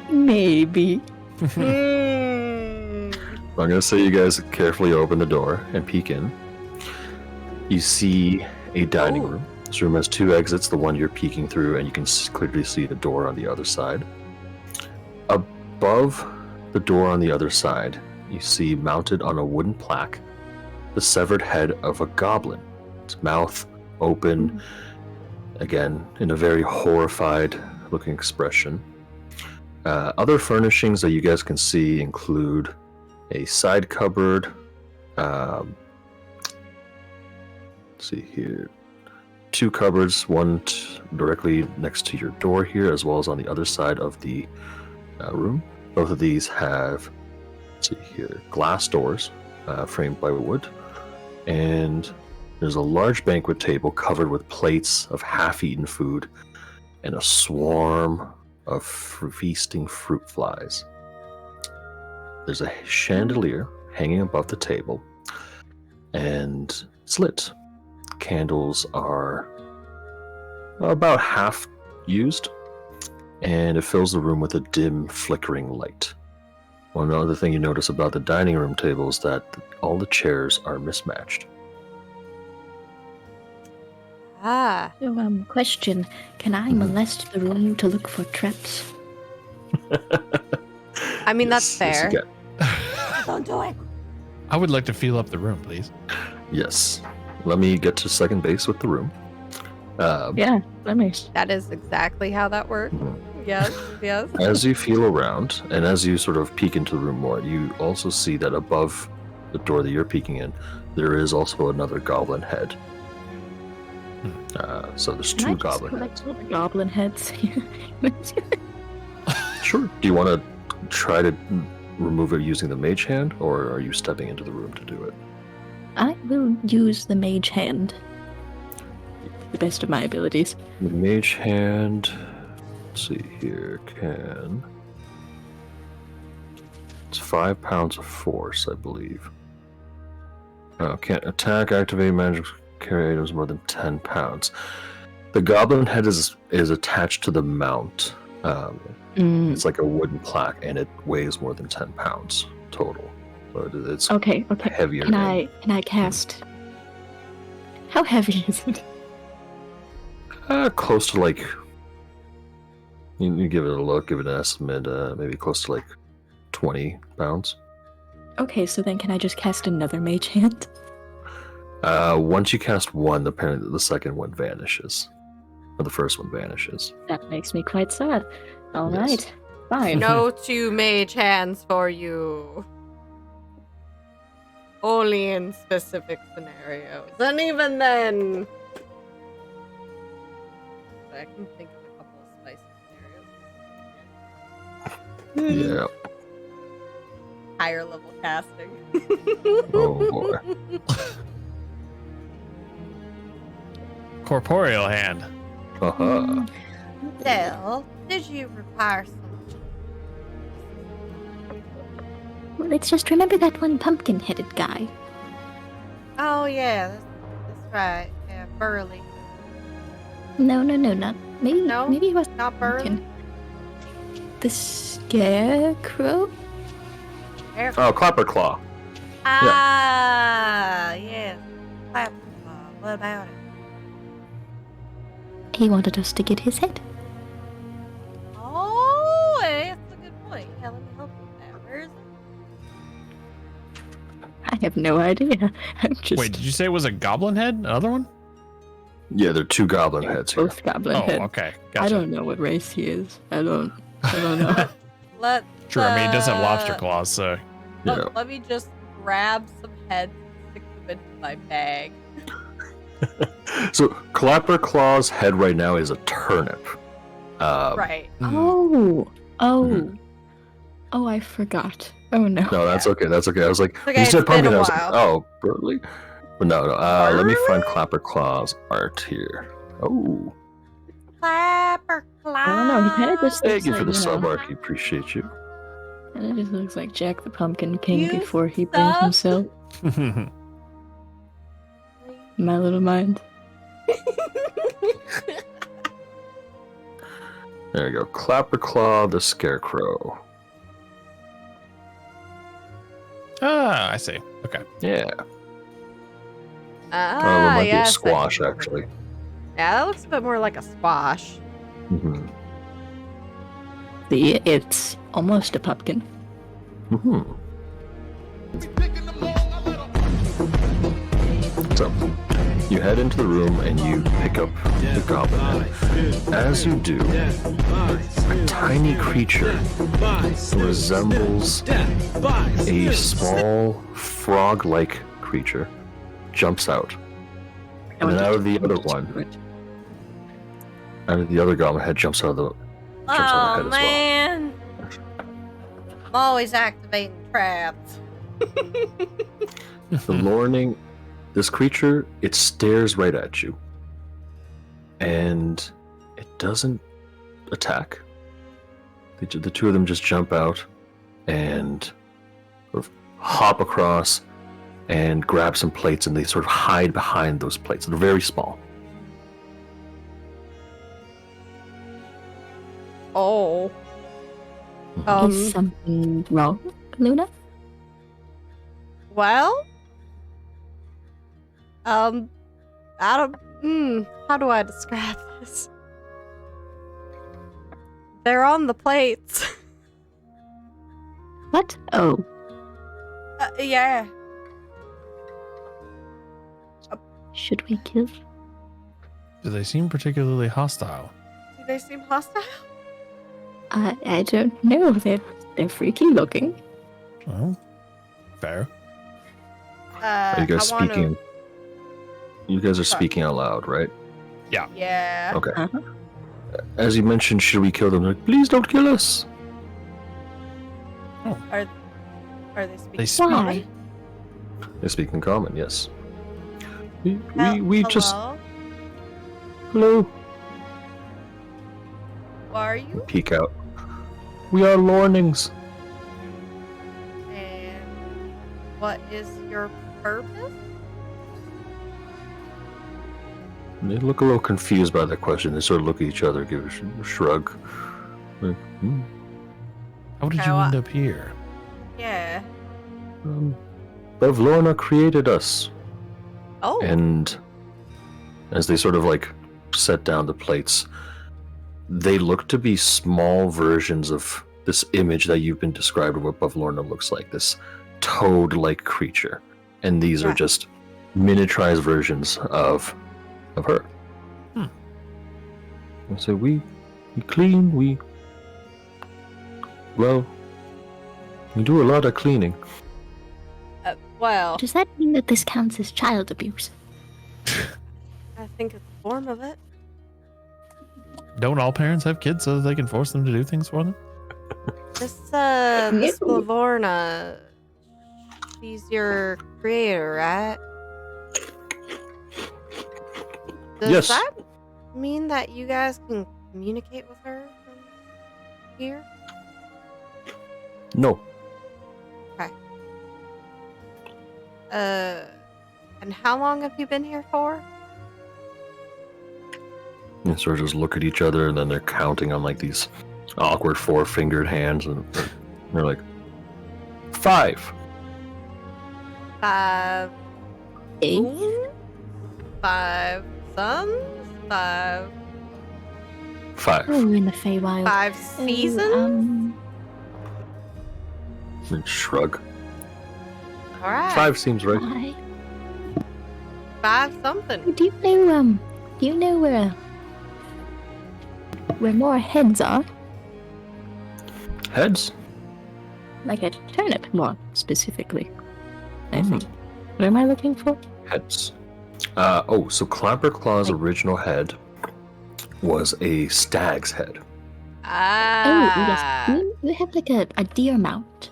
Maybe. Hmm. I'm gonna say you guys carefully open the door and peek in. You see a dining Ooh. room. This room has 2 exits, the one you're peeking through, and you can clearly see the door on the other side. Above the door on the other side, you see mounted on a wooden plaque the severed head of a goblin. Its mouth open, again, in a very horrified looking expression. Other furnishings that you guys can see include a side cupboard. Let's see here. 2 cupboards, one directly next to your door here, as well as on the other side of the room. Both of these have, let's see here, glass doors framed by wood. And there's a large banquet table covered with plates of half-eaten food and a swarm of feasting fruit flies. There's a chandelier hanging above the table, and it's lit. Candles are about half used, and it fills the room with a dim, flickering light. One other thing you notice about the dining room table is that all the chairs are mismatched. Ah. So, question. Can I molest the room to look for traps? I mean, that's fair. you Don't do it. I would like to feel up the room, please. yes. Let me get to second base with the room. Yeah, let me. That is exactly how that works. Yes, yes. As you feel around, and as you sort of peek into the room more, you also see that above the door that you're peeking in, there is also another goblin head. So there's Can I 2 just goblin collect heads. all the goblin heads here? Sure. Do you want to try to remove it using the mage hand, or are you stepping into the room to do it? I will use the mage hand. The best of my abilities. The mage hand, let's see here, can... It's 5 pounds of force, I believe. Can't attack, activate magic, carry items more than 10 pounds. The goblin head is attached to the mount. It's like a wooden plaque, and it weighs more than 10 pounds total. So it's Okay. heavier. Can I cast? How heavy is it? Close to like... You give it a look, give it an estimate, maybe close to like 20 pounds. Okay, so then can I just cast another mage hand? Once you cast one, apparently the second one vanishes. Or the first one vanishes. That makes me quite sad. All Yes. right, fine. No 2 mage hands for you. Only in specific scenarios. And even then... I can think of a couple of spicy scenarios. Yeah. Higher level casting. Oh boy. Corporeal hand. Haha. Dale, did you require some? Let's just remember that one pumpkin-headed guy. Oh yeah, that's right. Yeah, Burley. No, not. Maybe, No? maybe he was Not Burley? pumpkin. The scarecrow? Oh, Clapperclaw. Ah, yes. Clapperclaw. What about it? He wanted us to get his head. Oh, that's a good point. Yeah, let me help you with that. Where is it? I have no idea. I'm just Wait, did you say it was a goblin head? Another one? Yeah, there are 2 goblin heads here. both goblin Oh, heads. okay. Gotcha. I don't know what race he is. I don't know. Let Sure, I mean, he does have lobster claws, so... Yeah. let me just grab some heads and stick them into my bag. So Clapperclaw's head right now is a turnip. Right. Oh, Mhm. I forgot. Oh no. No, that's okay. That's okay. I was like, Okay, you said it's been pumpkin. a I was like, while. oh, Burley. But no. Let me find Burley? Clapperclaw's art here. Oh, Clapperclaw. I don't know. He kind of just thank looks you for like, the you know, sub art. I appreciate you. kind of just looks like Jack the Pumpkin King You before he brings suck. himself. My little mind. There you go. Clapperclaw the Scarecrow. Ah, I see. Okay. Yeah. Ah, it might be a yes, I squash, think- actually. Yeah, that looks a bit more like a squash. Mm-hmm. See, it's almost a pumpkin. Mm-hmm. So, You head into the room and you pick up the goblin. And as you do, a tiny creature resembles a small frog-like creature jumps out. And then out of the other goblin head jumps out of the head as well. Man. I'm always activating traps. The Lorning, this creature, it stares right at you. And it doesn't attack. The two of them just jump out and sort of hop across and grab some plates, and they sort of hide behind those plates. They're very small. Oh. Is something wrong, Luna? Well, how do I describe this? They're on the plates. What? Oh, Yeah. should we kill? Do they seem particularly hostile? Do they seem hostile? I don't know. They're freaky looking. Well, fair. Are you guys I wanna- speaking? You guys are Sorry. speaking out loud, right? Yeah. Okay. Uh-huh. As you mentioned, should we kill them? They're like, please don't kill us. Are they speaking? They speak. Why? They speak in common, yes. We Hello? just hello. Who are you? Peek out. We are Lornings. And what is your purpose? And they look a little confused by that question. They sort of look at each other, give a shrug. Like, How did you How I- end up here? Yeah. Bavlorna created us. Oh. And as they sort of like set down the plates, they look to be small versions of this image that you've been described of what Bavlorna looks like, this toad-like creature. And these are Right. just miniaturized versions of her. And so we clean, we do a lot of cleaning. Well, Does that mean that this counts as child abuse? I think it's a form of it. Don't all parents have kids so that they can force them to do things for them? This No. Lavorna, she's your creator, right? Does Yes. that mean that you guys can communicate with her from here? No. And how long have you been here for? And sort of just look at each other, and then they're counting on like these awkward four-fingered hands, and they're like, 5. 5 Eh? moons? 5 suns? 5 5. Oh, we're in the Feywild. 5 Oh, seasons? And shrug. All right. 5 seems right. Why? 5 something. Do you know where more heads are? Heads? Like a turnip, more specifically. I think. What am I looking for? Heads. So Clapperclaw's original head was a stag's head. Ah. Oh, yes. You have like a deer mount.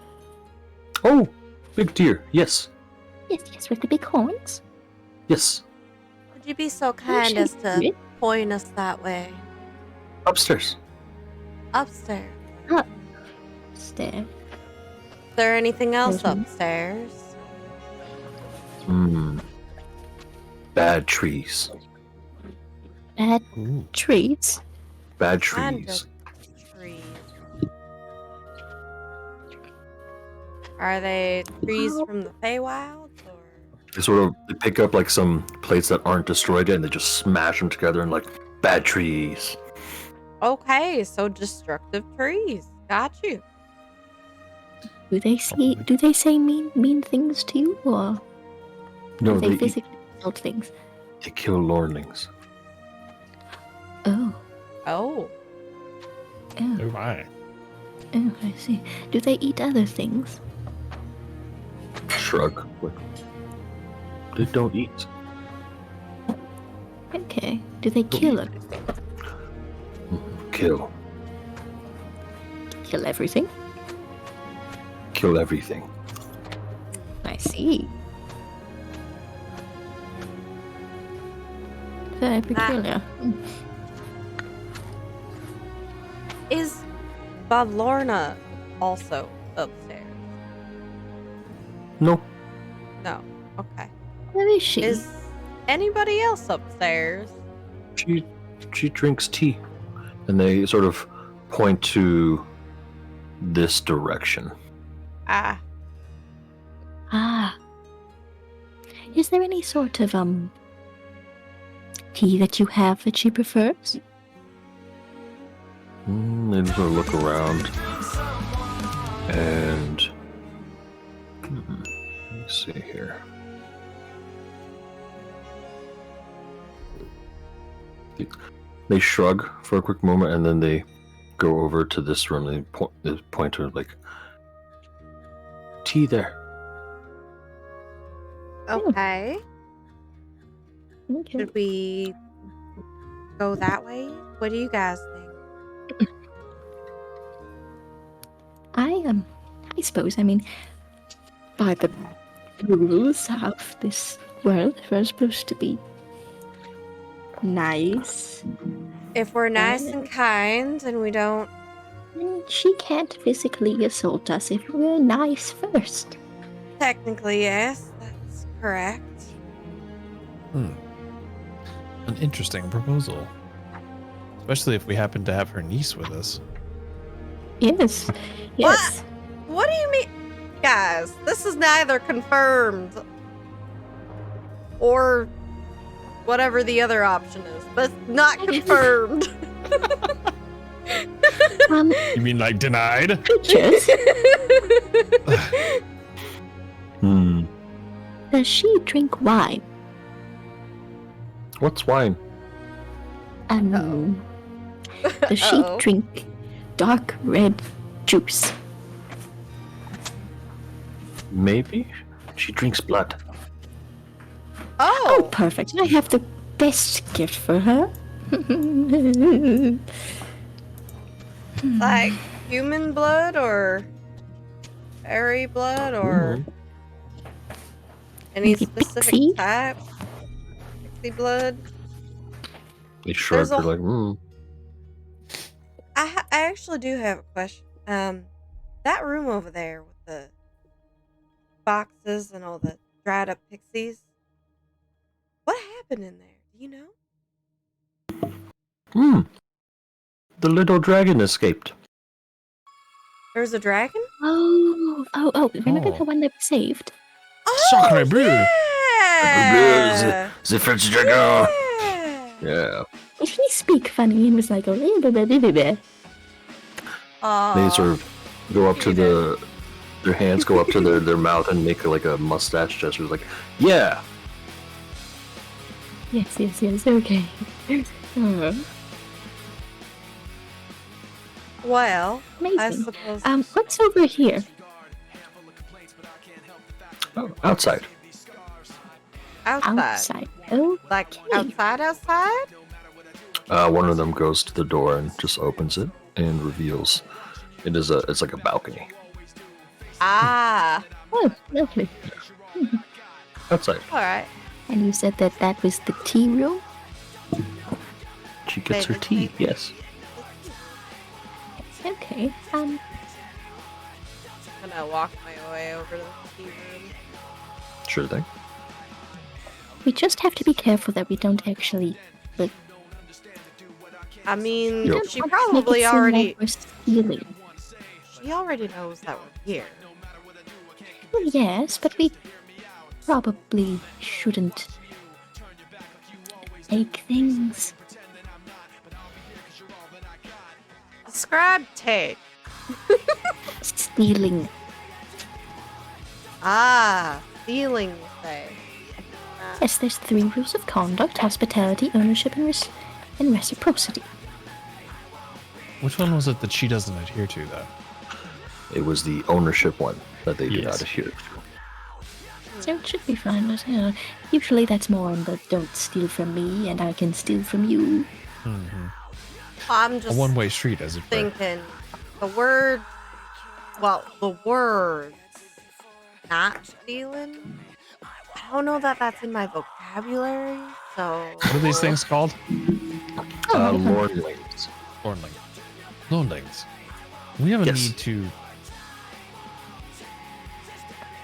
Oh, big deer. Yes. Yes, with the big horns. Yes. Would you be so kind should as we to do it? point us that way? Upstairs. Upstairs. Stare. Is there anything else Mhm. upstairs? Bad trees. Bad Ooh. trees. Bad And trees. trees. Are they trees from the Feywilds, or? They pick up like some plates that aren't destroyed yet, and they just smash them together and like bad trees. Okay, so destructive trees. Got you. Do they say mean things to you, or No, do they they physically insult things? They kill lornlings. Oh. Oh. Oh. Oh my. Oh, I see. Do they eat other things? Shrug. Like, they don't eat. Okay. Do they kill it? Kill. Kill everything? Kill everything. I see. Very peculiar. Is Bavlorna also upstairs? No. No. Okay. Where is she? Is anybody else upstairs? She drinks tea. And they sort of point to this direction. Ah. Ah. Is there any sort of, tea that you have that she prefers? They just sort of look around. And... let me see here. They shrug for a quick moment, and then they go over to this room. They point to, like, tea there. Okay. Okay. Should we go that way? What do you guys think? I suppose, I mean, by the rules of this world, we're supposed to be nice. If we're nice and kind and we don't... And she can't physically assault us if we're nice first. Technically, yes. That's correct. An interesting proposal. Especially if we happen to have her niece with us. Yes. Yes. What do you mean? Guys, this is neither confirmed or whatever the other option is, but not confirmed. You mean like denied? Creatures. Does she drink wine? What's wine? Does she drink dark red juice? Maybe? She drinks blood. Oh, Oh, perfect. I have the best gift for her. like human blood or fairy blood or any Maybe specific pixie? type? Pixie blood? They shrug. There's a- They're like, I actually do have a question. That room over there with the boxes and all the dried up pixies. What happened in there? Do you know? The little dragon escaped. There's a dragon? Oh, remember the one that we saved? Oh, Sacre bleu. yeah! The French dragon. Yeah. Yeah. If he speak funny and was like, oh, blah, blah, blah, blah, blah. They sort of go up to their hands go up to their mouth and make like a mustache gesture. Like, yeah. Yes, okay. Well, I Amazing. suppose. What's over here? Oh, outside. Outside. Oh, Like outside? One of them goes to the door and just opens it and reveals it's like a balcony Ah, oh, lovely. outside. alright. And you said that was the tea room? She gets her tea. Yes. Okay. I'm gonna walk my way over to the tea room. Sure thing. We just have to be careful that we don't actually, like, I mean, Yep. she make probably it seem already. like we're stealing. She already knows that we're here. Well, yes, but we probably shouldn't take things. Describe take. Stealing. Ah, stealing, you say. Yes, there's 3 rules of conduct: hospitality, ownership, and reciprocity. Which one was it that she doesn't adhere to, though? It was the ownership one that they do not Yes. adhere to. So it should be fine. But, usually that's more on the don't steal from me and I can steal from you. Mm-hmm. I'm A just one-way street, as it were. thinking the word, the words not stealing. I don't know that that's in my vocabulary, so. What are these things called? Lordlings. Lordling. Lordlings. We have a Yes. need to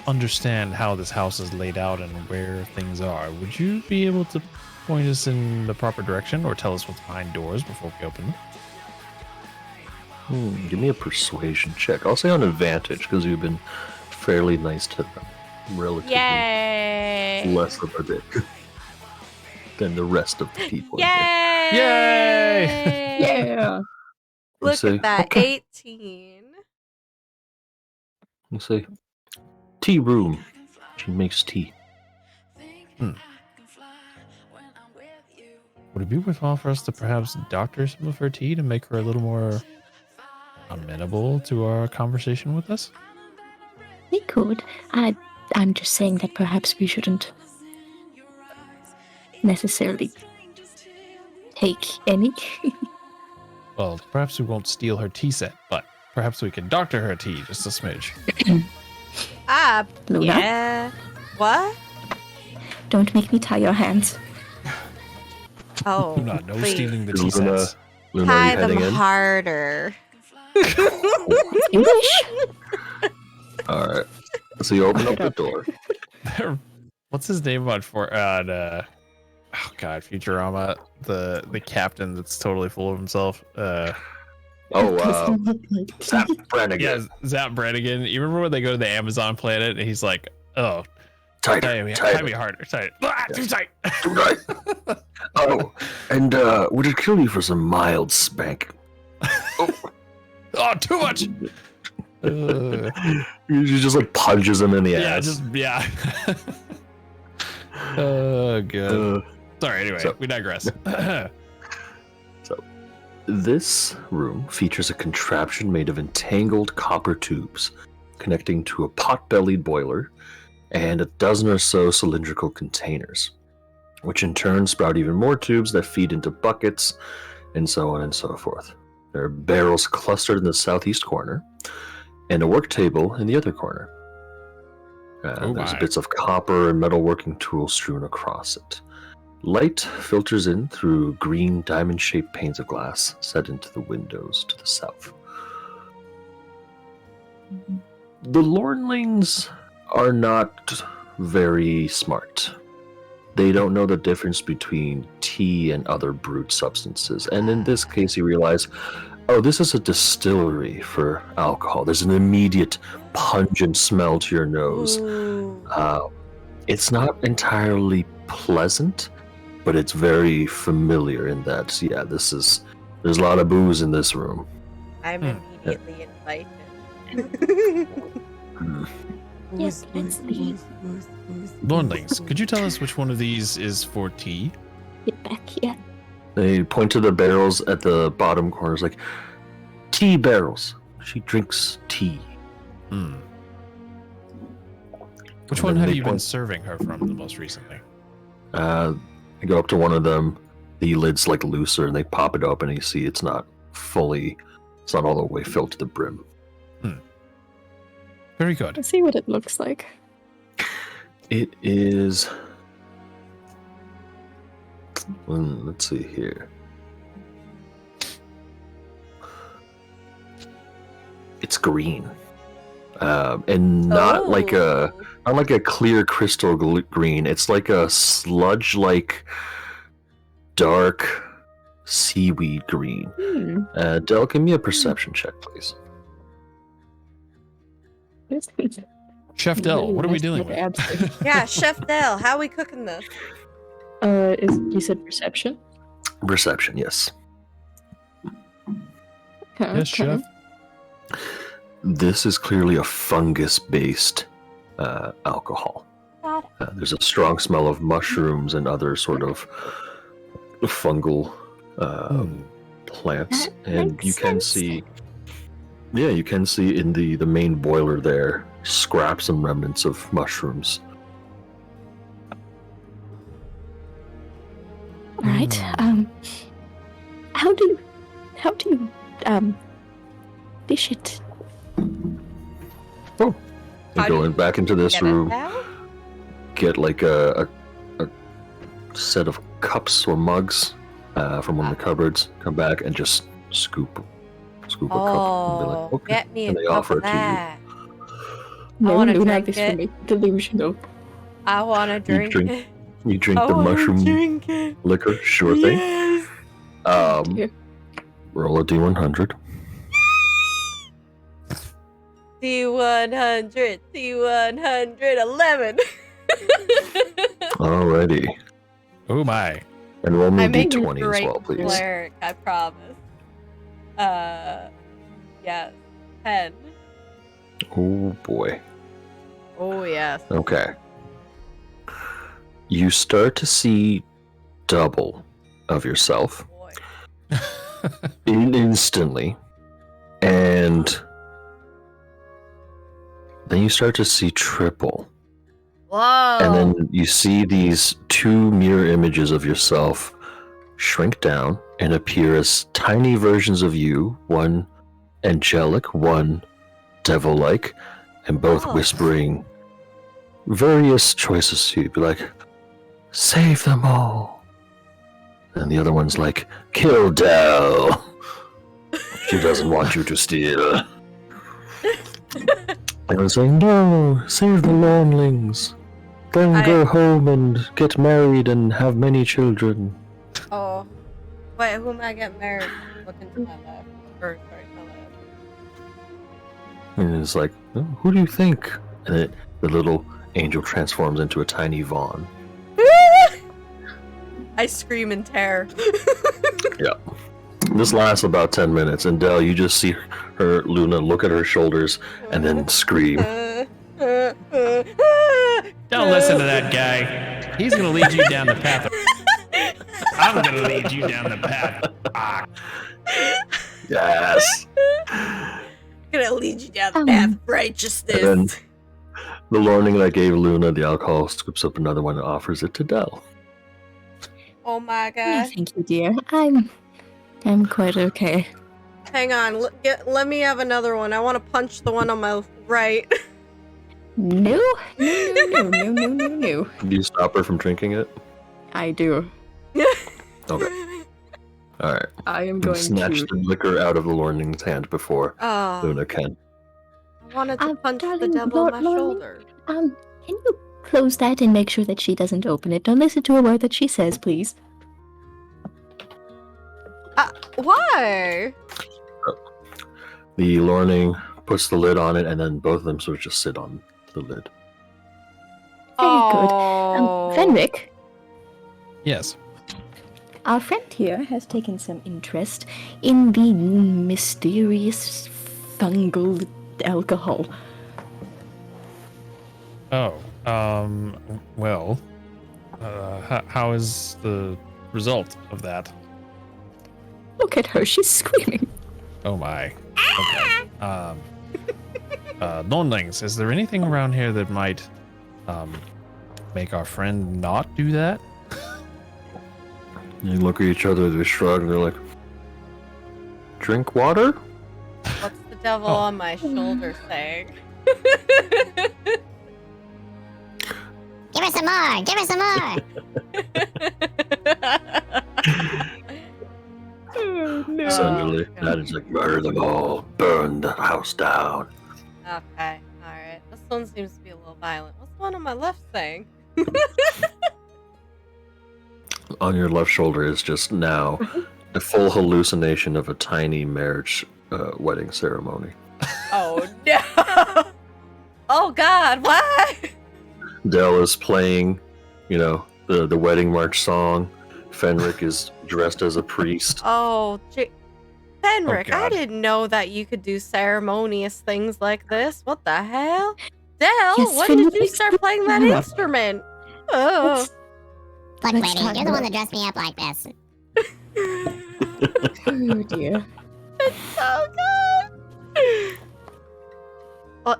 understand how this house is laid out and where things are. Would you be able to point us in the proper direction or tell us what's behind doors before we open them? Give me a persuasion check. I'll say on advantage because you've been fairly nice to them. Relatively Yay! less of a dick than the rest of the people. in Yay! Yay! Yeah. Look Say, at that, okay. 18. You say, tea room. She makes tea. Would it be worthwhile for us to perhaps doctor some of her tea to make her a little more amenable to our conversation with us? We could. I'm just saying that perhaps we shouldn't necessarily take any. Well, perhaps we won't steal her tea set, but perhaps we can doctor her tea just a smidge. Luna? Yeah. What? Don't make me tie your hands. Oh, No, no please. stealing the tea Luna, sets. Luna, are Tie you them heading in? harder. English? All right. So you open up the door. What's his name on oh god, Futurama, the captain that's totally full of himself. Zap Brannigan. Yeah, Zap Brannigan. You remember when they go to the Amazon planet and he's like, "Oh, tie me harder, tie it. Ah, too tight." Too tight. Oh, and would it kill you for some mild spank? Oh, too much. She just like punches him in the Yeah, ass. yeah. Oh, good. Sorry. Anyway, so- we digress. This room features a contraption made of entangled copper tubes connecting to a pot-bellied boiler and a dozen or so cylindrical containers, which in turn sprout even more tubes that feed into buckets and so on and so forth. There are barrels clustered in the southeast corner and a work table in the other corner. There's my. bits of copper and metalworking tools strewn across it. Light filters in through green diamond-shaped panes of glass set into the windows to the south. The Lornlings are not very smart. They don't know the difference between tea and other brewed substances, and in this case you realize, oh, this is a distillery for alcohol. There's an immediate pungent smell to your nose. Ooh. It's not entirely pleasant, but it's very familiar in that, yeah, there's a lot of booze in this room. I'm immediately invited. Yes, let's leave. Lordlings, could you tell us which one of these is for tea? Get back here. They point to the barrels at the bottom corners, like, tea barrels. She drinks tea. Which And one then have they you been point- serving her from the most recently? I go up to one of them, the lid's like looser, and they pop it open, and you see it's not all the way filled to the brim. Very good. Let's see what it looks like. It is. Let's see here. It's green, and not like a clear crystal green. It's like a sludge-like dark seaweed green. Del, give me a perception check, please. Chef Dell, what are we dealing with? Yeah, Chef Dell, how are we cooking this? You said perception? Perception, yes. Okay, Yes, chef. This is clearly a fungus-based alcohol. What? God. There's a strong smell of mushrooms and other sort of fungal plants, That and makes you can sense. see, yeah, you can see in the main boiler there scraps and remnants of mushrooms. All right. How do you fish it? You How go do in you back into this Get it room, out? get like a set of cups or mugs from one of the cupboards, come back and just scoop a cup and be like, Oh, okay. get me a And they cup offer of it to you. that. No, wanna Luna, drink this it. will make you delusional. I want to drink drink it. You drink I the wanna mushroom drink it. liquor, sure thing. Yes. Dear. Roll a d100. T100, T100, 11. Alrighty. Oh my. And roll me I a make a d20 as great well, please. cleric, I promise. Yes, 10. Oh boy. Oh yes. Okay. You start to see double of yourself Boy. instantly, and then you start to see triple. Whoa. And then you see these two mirror images of yourself shrink down and appear as tiny versions of you, one angelic, one devil-like, and both Oh. whispering various choices to you. Be like, save them all. And the other one's like, kill Dell. She doesn't want you to steal. And I'm saying, no, save the Lawnlings. Then go home and get married and have many children. Oh. Wait, who am I getting married? Looking to my left. Or, sorry, my left. And it's like, oh, who do you think? And the little angel transforms into a tiny Vaughn. I scream in terror. Yeah. This lasts about 10 minutes, and Dell, you just see her, Luna, look at her shoulders and then scream. Don't listen to that guy. He's gonna lead you down the path. I'm gonna lead you down the path. Yes. Gonna lead you down the path of righteousness. And then the Lorning that gave Luna the alcohol scoops up another one and offers it to Dell. Oh my Yeah, god. thank you, dear. I'm quite okay. Hang on, let me have another one. I want to punch the one on my right. No. Do you stop her from drinking it? I do. Okay. Alright. I am You going snatch to. the liquor out of the Lorning's hand before Oh, Luna can. I wanted to punch the darling, devil on my Lorning, shoulder. Can you close that and make sure that she doesn't open it? Don't listen to a word that she says, please. Why? The Lorning puts the lid on it, and then both of them sort of just sit on the lid. Very good. Oh. Fenric, Yes. our friend here has taken some interest in the mysterious fungal alcohol. Oh. Well. How is the result of that? Look at her, she's screaming. Oh my. Okay. Lonelings, is there anything around here that might make our friend not do that? You look at each other, they shrug, and they're like, drink water? What's the devil Oh. on my shoulder saying? Give us some more! Give us some more! Oh, no. Essentially, that is like, murder them all, burn the house down. Okay, alright. This one seems to be a little violent. What's the one on my left saying? On your left shoulder is just now a full hallucination of a tiny marriage wedding ceremony. Oh no! Oh god, why? Dell is playing, the wedding march song. Fenric is dressed as a priest. Oh, Fenric, I God. didn't know that you could do ceremonious things like this. What the hell? Dell, Yes, when from did the you start playing that Yeah. instrument? Oh. Let's- Look, Let's lady, talk you're the one about- that dressed me up like this. Oh dear. So good.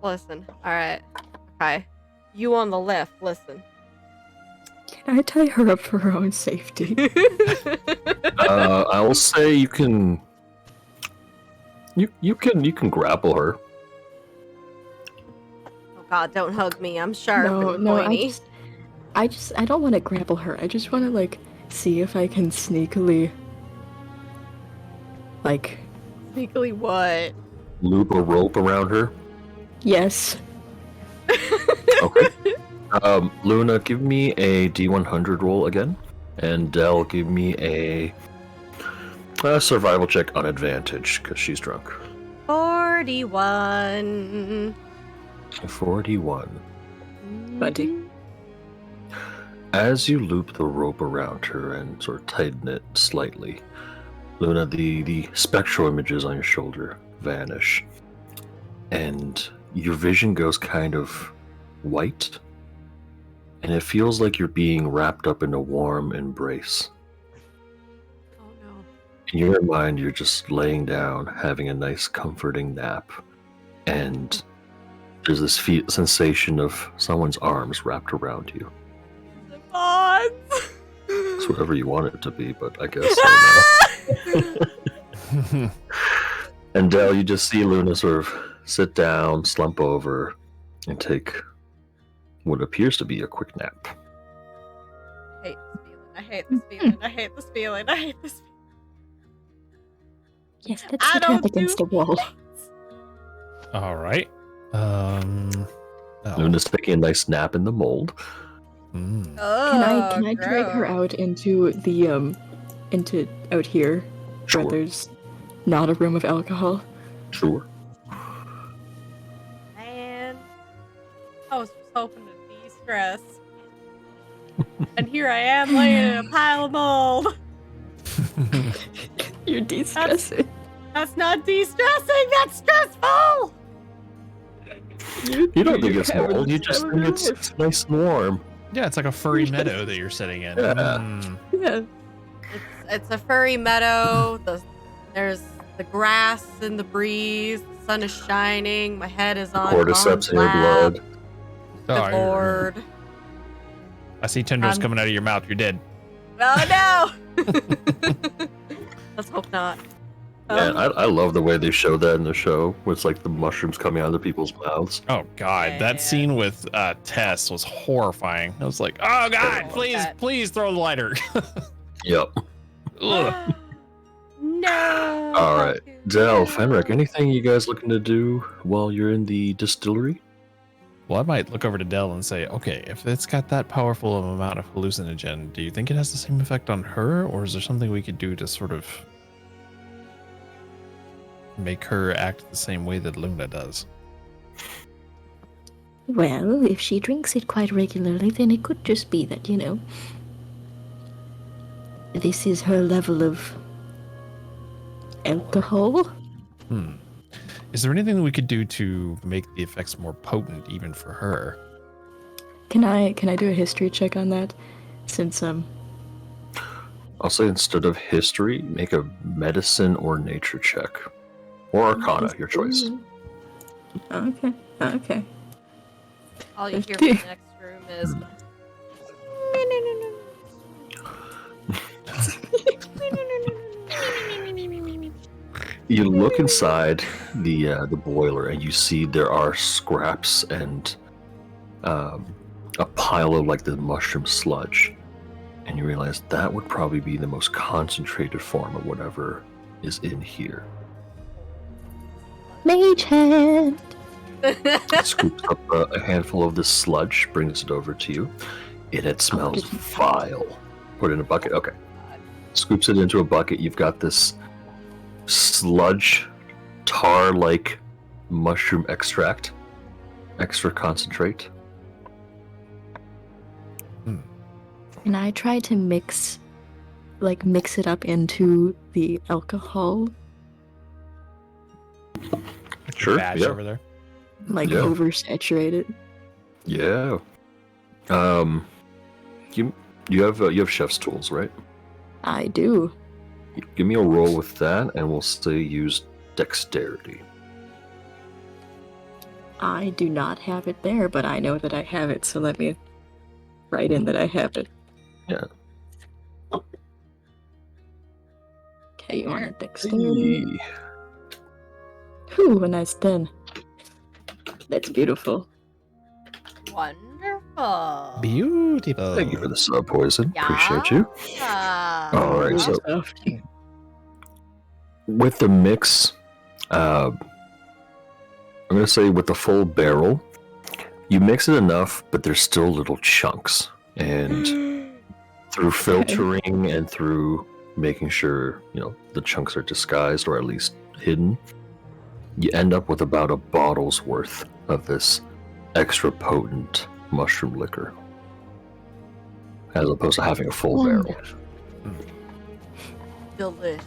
Listen. All right. Okay. You on the left. Listen. Can I tie her up for her own safety? I will say you can. You can grapple her. Oh God! Don't hug me. I'm sharp No, and no, pointy. I don't want to grapple her. I just want to like see if I can sneakily, like, Sneakily what? Loop a rope around her. yes. Okay. Luna, give me a D100 roll again, and Dell, give me a survival check on advantage because she's drunk. 41. 41. Buddy. As you loop the rope around her and sort of tighten it slightly, Luna, the spectral images on your shoulder vanish, and your vision goes kind of white, and it feels like you're being wrapped up in a warm embrace. Oh no. In your mind, you're just laying down, having a nice, comforting nap, and there's this sensation of someone's arms wrapped around you. The bonds. It's whatever you want it to be, but I guess I know. And Dell, you just see Luna sort of sit down, slump over, and take what appears to be a quick nap. I hate this feeling. I hate this feeling. I hate this feeling. Yes, let's I put her up don't against do the wall. All right. Oh. Luna's taking a nice nap in the mold. Mm. Can I drag her out into the into out here Sure. where there's not a room of alcohol? Sure. Man, I was just hoping to de-stress. And here I am laying in a pile of mold. You're de-stressing. That's not de-stressing, that's stressful! You don't think it's having mold, you the just time think of it's your life. nice and warm. Yeah, it's like a furry meadow that you're sitting in. Yeah. Mm. Yeah. It's a furry meadow. There's the grass and the breeze. The sun is shining. My head is on Cordyceps Mom's in your lap. blood. Oh, The you're- board. I see tendrils coming out of your mouth. You're dead. Oh no! Let's hope not. Man, I love the way they show that in the show, where it's like the mushrooms coming out of people's mouths. Oh God, Yeah. that scene with Tess was horrifying. I was like, oh God, please throw the lighter. Yep. Ugh. No. All right. Dell, No. Fenric, anything you guys looking to do while you're in the distillery? Well, I might look over to Dell and say, okay, if it's got that powerful of amount of hallucinogen, do you think it has the same effect on her, or is there something we could do to sort of make her act the same way that Luna does? Well, if she drinks it quite regularly, then it could just be that, this is her level of alcohol. Is there anything that we could do to make the effects more potent, even for her? Can I do a history check on that? Since I'll say instead of history, make a medicine or nature check. Or arcana, your choice. Okay. All you hear from the next room is. You look inside the boiler and you see there are scraps and a pile of like the mushroom sludge, and you realize that would probably be the most concentrated form of whatever is in here. Mage hand! Scoops up a handful of this sludge, brings it over to you. It smells vile. Put it in a bucket. Okay. Scoops it into a bucket. You've got this sludge, tar-like mushroom extract, extra concentrate. And I try to mix it up into the alcohol. Like Sure, the batch yeah. over there. Like Yeah. oversaturated. Yeah. You have chef's tools, right? I do. Give me a roll with that, and we'll say use dexterity. I do not have it there, but I know that I have it, so let me write in that I have it. Yeah. Okay, you want a dexterity? Hey. Ooh, a nice 10. That's beautiful. Wonderful. Beautiful. Thank you for the sub poison. Appreciate you. Yeah. All right, so with the mix, I'm gonna say with the full barrel, you mix it enough, but there's still little chunks, and through filtering and through making sure the chunks are disguised or at least hidden, you end up with about a bottle's worth of this extra potent mushroom liquor, as opposed to having a full barrel. Delicious.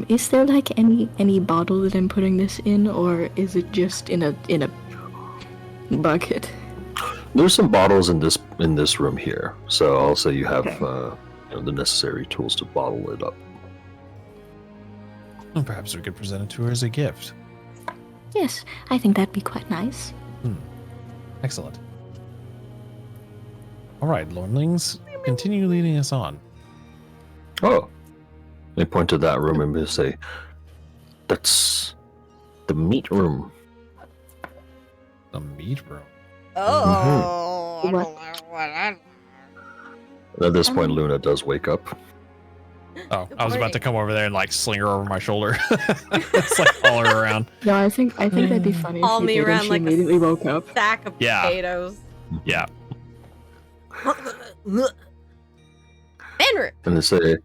Is there like any bottle that I'm putting this in, or is it just in a bucket? There's some bottles in this room here, so I'll say you have the necessary tools to bottle it up. Well, perhaps we could present it to her as a gift. Yes, I think that'd be quite nice. Excellent. All right, Lordlings, continue leading us on. Oh, they point to that room and they say, "That's the meat room." The meat room. Oh. I What? don't know what I- At this point, Luna does wake up. Oh, Good I was about to morning. come over there and like sling her over my shoulder. It's like haul her around. No, I think that'd be funny Haul if you me did and around she like a immediately woke up. Sack of Yeah. potatoes. Yeah. Benrick. And they say,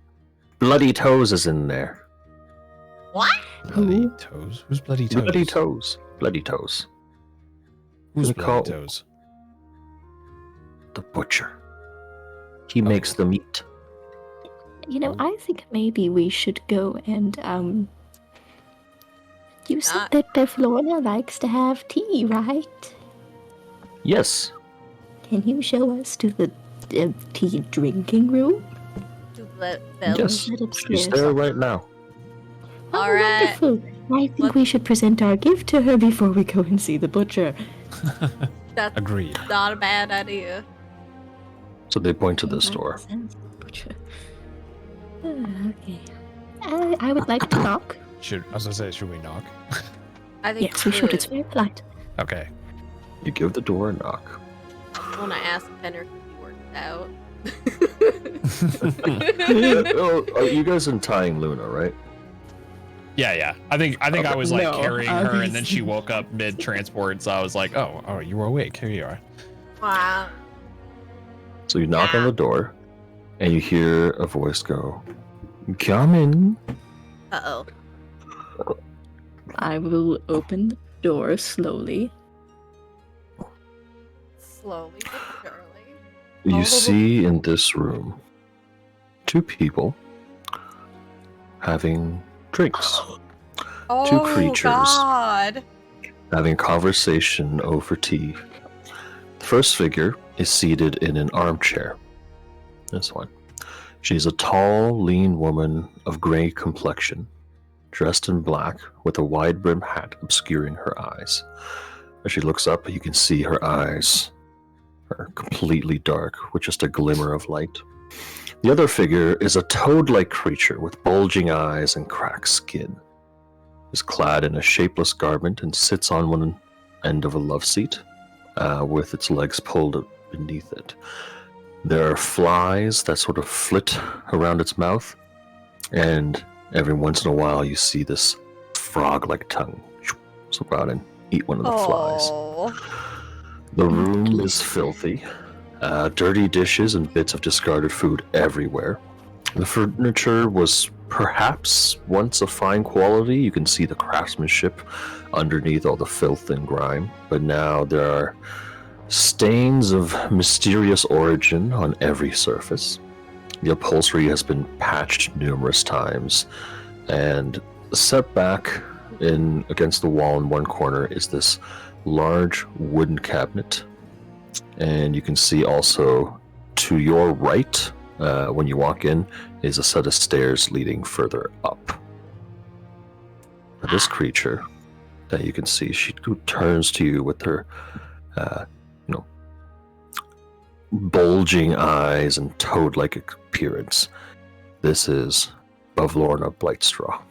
"Bloody Toes is in there." What? Bloody Who? toes. Who's bloody toes? Bloody Toes. Bloody Toes. Who's We bloody call- toes? The butcher. He makes the meat. You know, I think maybe we should go and, you said Not- that Beflorna likes to have tea, right? Yes. Can you show us to the tea drinking room? To the bell. Yes. Right She's upstairs. there right now. Oh, All right. wonderful. I think What- we should present our gift to her before we go and see the butcher. That's Agreed. not a bad idea. So they point to this door. Sounds like butcher. Okay. I would like to knock. I was gonna say, should we knock? I think Yes, we should. It's very polite. Okay. You give the door a knock. I want to ask Benrick if he worked out. Oh, you guys untying Luna, right? Yeah. I think Okay. I was like No, carrying her, and then she obviously. woke up mid transport, so I was like, oh, you were awake. Here you are. Wow. So you knock on the door, and you hear a voice go, "Come in." Uh-oh. I will open the door slowly. Slowly but surely. You Oh. see in this room 2 people having drinks, Oh, creatures. God. having conversation over tea. The first figure is seated in an armchair. This one. She's a tall, lean woman of gray complexion, dressed in black with a wide brim hat obscuring her eyes. As she looks up, you can see her eyes are completely dark with just a glimmer of light. The other figure is a toad-like creature with bulging eyes and cracked skin. Is clad in a shapeless garment and sits on one end of a love seat, with its legs pulled up beneath it. There are flies that sort of flit around its mouth, and every once in a while you see this frog-like tongue slip out and eat one of the flies. Oh. The room is filthy. Dirty dishes and bits of discarded food everywhere. The furniture was perhaps once of fine quality. You can see the craftsmanship underneath all the filth and grime, but now there are stains of mysterious origin on every surface. The upholstery has been patched numerous times, and set back in against the wall in one corner is this large wooden cabinet, and you can see also to your right, when you walk in, is a set of stairs leading further up. This creature that you can see, she turns to you with her, bulging eyes and toad-like appearance. This is Bavlorna Blightstraw.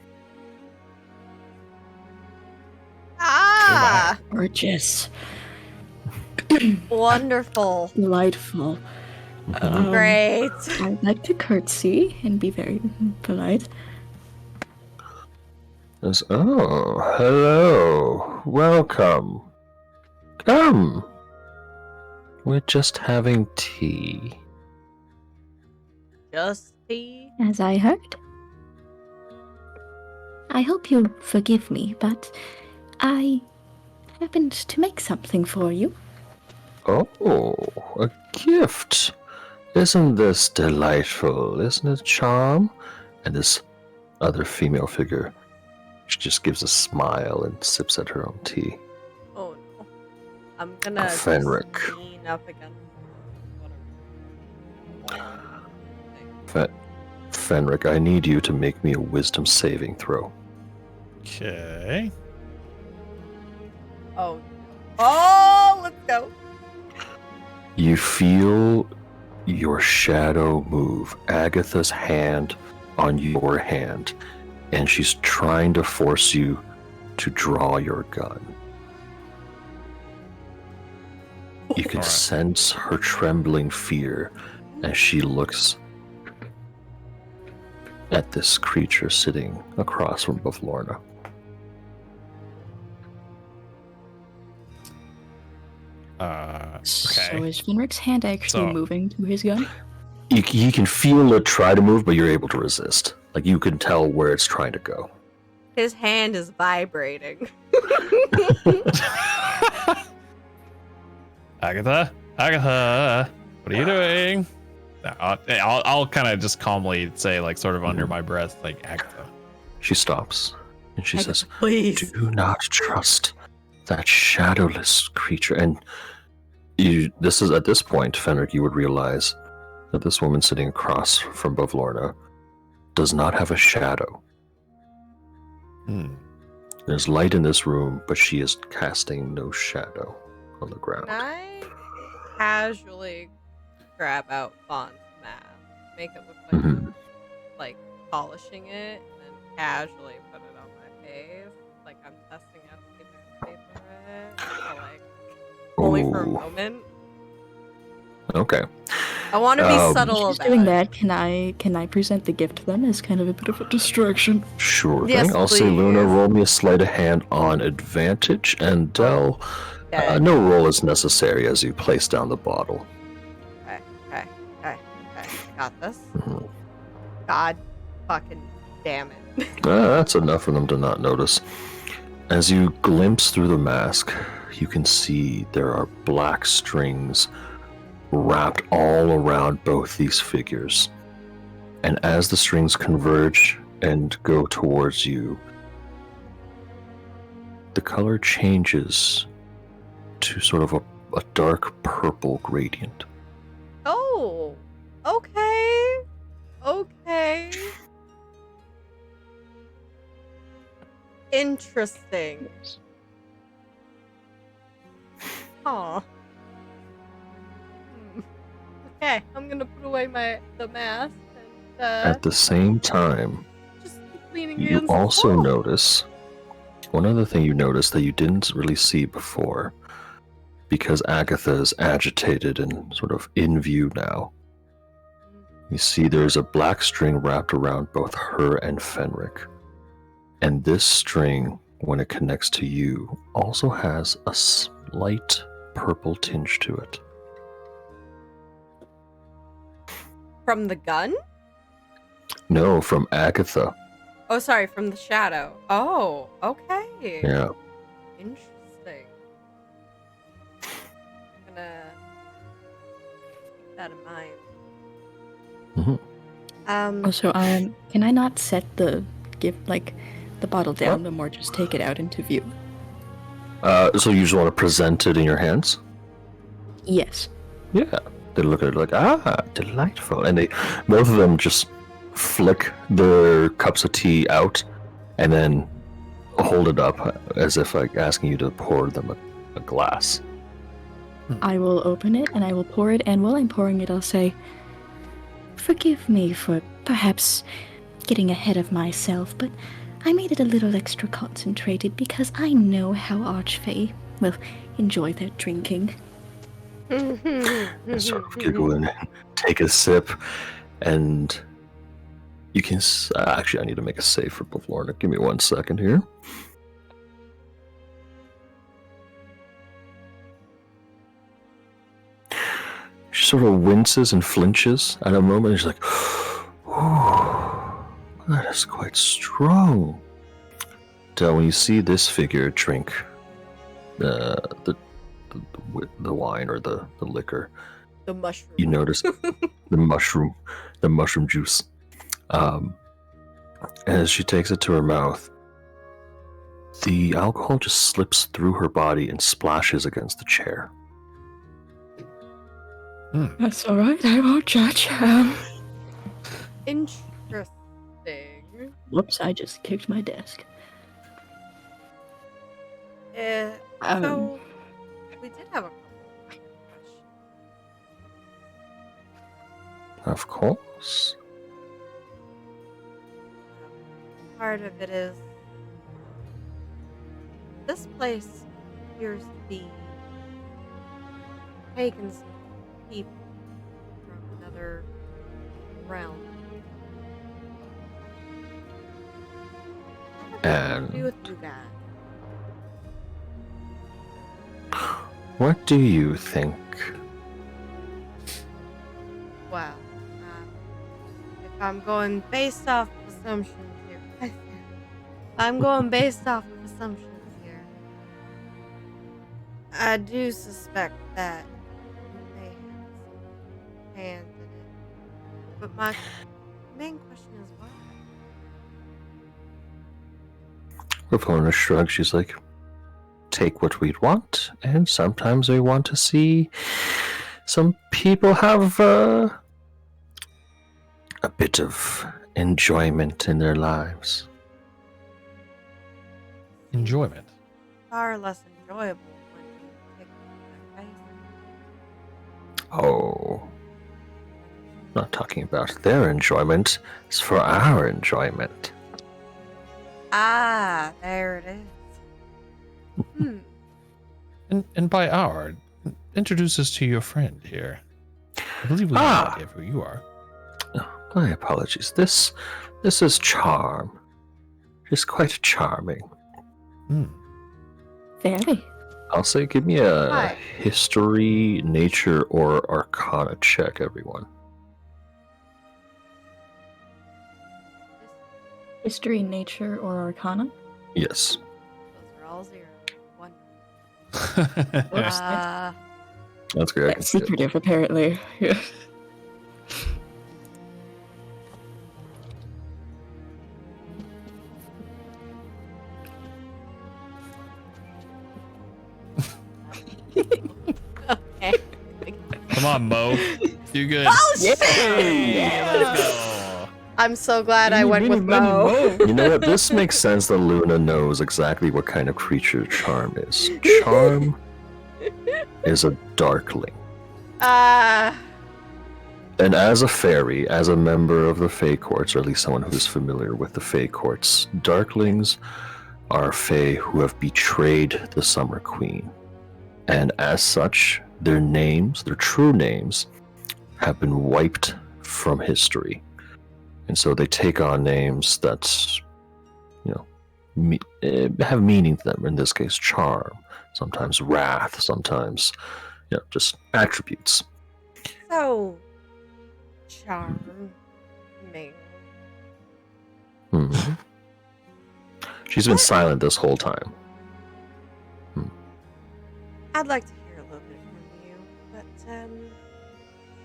Ah, Gorgeous. wonderful. Delightful. Great. I'd like to curtsy and be very polite. Oh, hello. Welcome. Come. We're just having tea. Just tea. As I heard. I hope you'll forgive me, but I happened to make something for you. Oh, a gift. Isn't this delightful? Isn't it charm? And this other female figure, she just gives a smile and sips at her own tea. Oh no. I'm gonna just Fenric. lean up against Fenric, I need you to make me a wisdom saving throw. Okay. Oh. Oh, let's go. You feel your shadow move, Agatha's hand on your hand, and she's trying to force you to draw your gun. You can Alright. sense her trembling fear as she looks at this creature sitting across from Bavlorna. Okay. So is Fenric's hand actually So- moving to his gun? You can feel it try to move, but you're able to resist. Like, you can tell where it's trying to go. His hand is vibrating. Agatha, what are you doing? No, I'll kind of just calmly say, like, sort of under my breath, like, Agatha. She stops and she says, Please. "Do not trust that shadowless creature." And this is at this point, Fenric, you would realize that this woman sitting across from Bavlorna does not have a shadow. Hmm. There's light in this room, but she is casting no shadow on the ground. Can I casually grab out Fawn's mask, make it look like Mhm. like polishing it, and then casually put it on my face, like I'm testing out to see if I can for it, so, like only for a Ooh. moment. Okay. I want to be subtle She's about doing it. that. Can I present the gift then as kind of a bit of a distraction? Sure Yes, thing. I'll say, Luna, please. roll me a sleight of hand on advantage, and Dell, Okay. no roll is necessary as you place down the bottle. Okay. Got this. Mhm. God fucking damn it. That's enough for them to not notice. As you glimpse through the mask, you can see there are black strings wrapped all around both these figures. And as the strings converge and go towards you, the color changes to sort of a dark purple gradient. Oh, okay. Interesting. Aw. Okay, I'm gonna put away the mask and At the same time, just keep leaning you against the also wall. notice one other thing you notice that you didn't really see before, because Agatha is agitated and sort of in view now. You see there's a black string wrapped around both her and Fenric. And this string, when it connects to you, also has a slight purple tinge to it. From the gun? No, from Agatha. Oh, sorry, from the shadow. Oh, okay. Yeah. Interesting. I'm gonna keep that in mind. Mhm. Also, can I not set the gift, like, the bottle down, but more just take it out into view. So you just want to present it in your hands? Yes. Yeah. They look at it like, delightful. And both of them just flick their cups of tea out and then hold it up as if like asking you to pour them a glass. I will open it and I will pour it, and while I'm pouring it, I'll say, "Forgive me for perhaps getting ahead of myself, but I made it a little extra concentrated because I know how Archfey will enjoy their drinking." And sort of giggle and take a sip, and you can. Actually, I need to make a save for Bavlorna. Give me 1 second here. She sort of winces and flinches at a moment. And she's like, "Oh, that is quite strong." So when you see this figure drink the wine or the liquor, The mushroom. you notice the mushroom juice. As she takes it to her mouth, the alcohol just slips through her body and splashes against the chair. That's alright, I won't judge. Interesting. Whoops, I just kicked my desk. So we did have a couple of questions. Of course. Part of it is this place appears to be taking some people from another realm. What does it do with you guys? What do you think? Well, if I'm going based off of assumptions here, I'm going based off of assumptions here. I do suspect that you may have some hand in it, but my main question is why? Ravona shrugs. She's like, take what we'd want, and sometimes we want to see some people have a bit of enjoyment in their lives. Enjoyment. Far less enjoyable when you take my face. Oh, not talking about their enjoyment, it's for our enjoyment. Ah, there it is. And by our, introduce us to your friend here. I believe we have no idea of who you are. Oh, my apologies. This is Charm. She's quite charming. Very. I'll say, give me a Hi. history, nature, or arcana check, everyone. History, nature, or arcana? Yes. Those are all 0. 1. Whoops, That's great. I can that's see it. secretive, apparently. Yeah. Okay. Come on, Mo. You good? Oh, shit! Hey, let's go. I'm so glad I went with Mo. You know what? This makes sense that Luna knows exactly what kind of creature Charm is. Charm is a darkling. And as a fairy, as a member of the Fae Courts, or at least someone who's familiar with the Fae Courts, darklings are Fae who have betrayed the Summer Queen. And as such, their names, their true names, have been wiped from history. And so they take on names that, have meaning to them. In this case, charm, sometimes wrath, sometimes, just attributes. So, charming. Mhm. She's been silent this whole time. I'd like to hear a little bit from you, but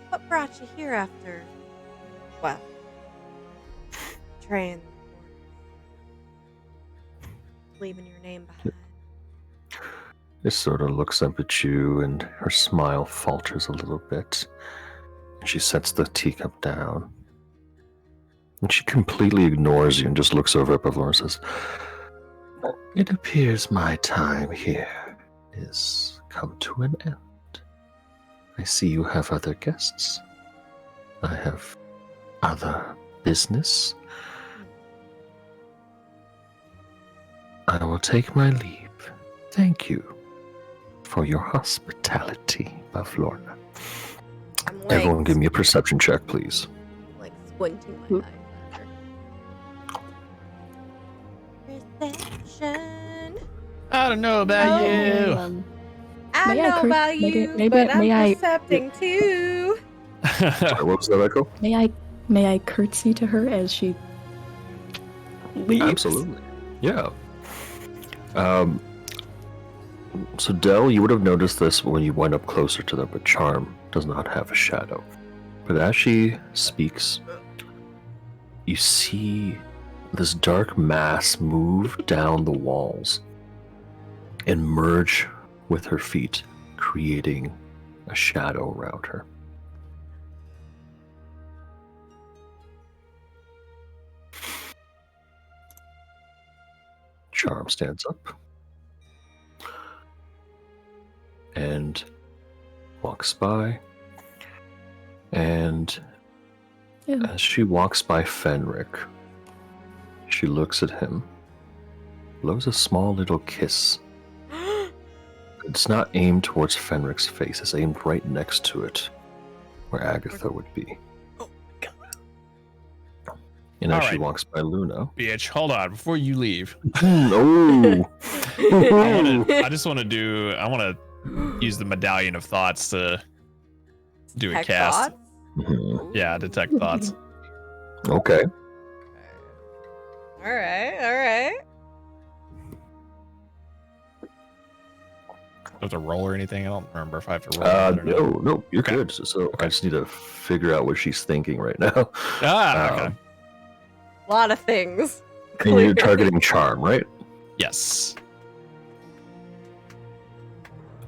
what brought you here after, well, betraying the leaving your name behind. Just sort of looks up at you, and her smile falters a little bit. And she sets the teacup down. And she completely ignores you and just looks over at Bavlor and says, "It appears my time here is come to an end. I see you have other guests. I have other business. I will take my leave. Thank you for your hospitality, Bavlorna." I'm like, Everyone give me a perception check, please. like squinting my eyes at her. Perception. I don't know about Oh. you. I May I know cur- about maybe- you, maybe- but I'm may I- percepting too. Sorry, what was that, Echo? May I curtsy to her as she leaves? Absolutely. Yeah. So Dell, you would have noticed this when you went up closer to them, but Charm does not have a shadow. But as she speaks, you see this dark mass move down the walls and merge with her feet, creating a shadow around her. Charm stands up and walks by, and Ew. as she walks by Fenric, she looks at him, blows a small little kiss. It's not aimed towards Fenric's face, it's aimed right next to it, where Agatha would be. Oh my god. And as All she right. walks by Luna, Bitch, hold on before you leave. oh, I just want to I want to use the medallion of thoughts to do a Heck cast. thoughts? Mhm. Yeah, detect thoughts. Okay. Alright. Do I have to roll or anything? I don't remember if I have to roll. that or not. No, you're Okay. good. So Okay. I just need to figure out what she's thinking right now. Ah, okay. A lot of things. And you're Clearly. targeting Charm, right? Yes.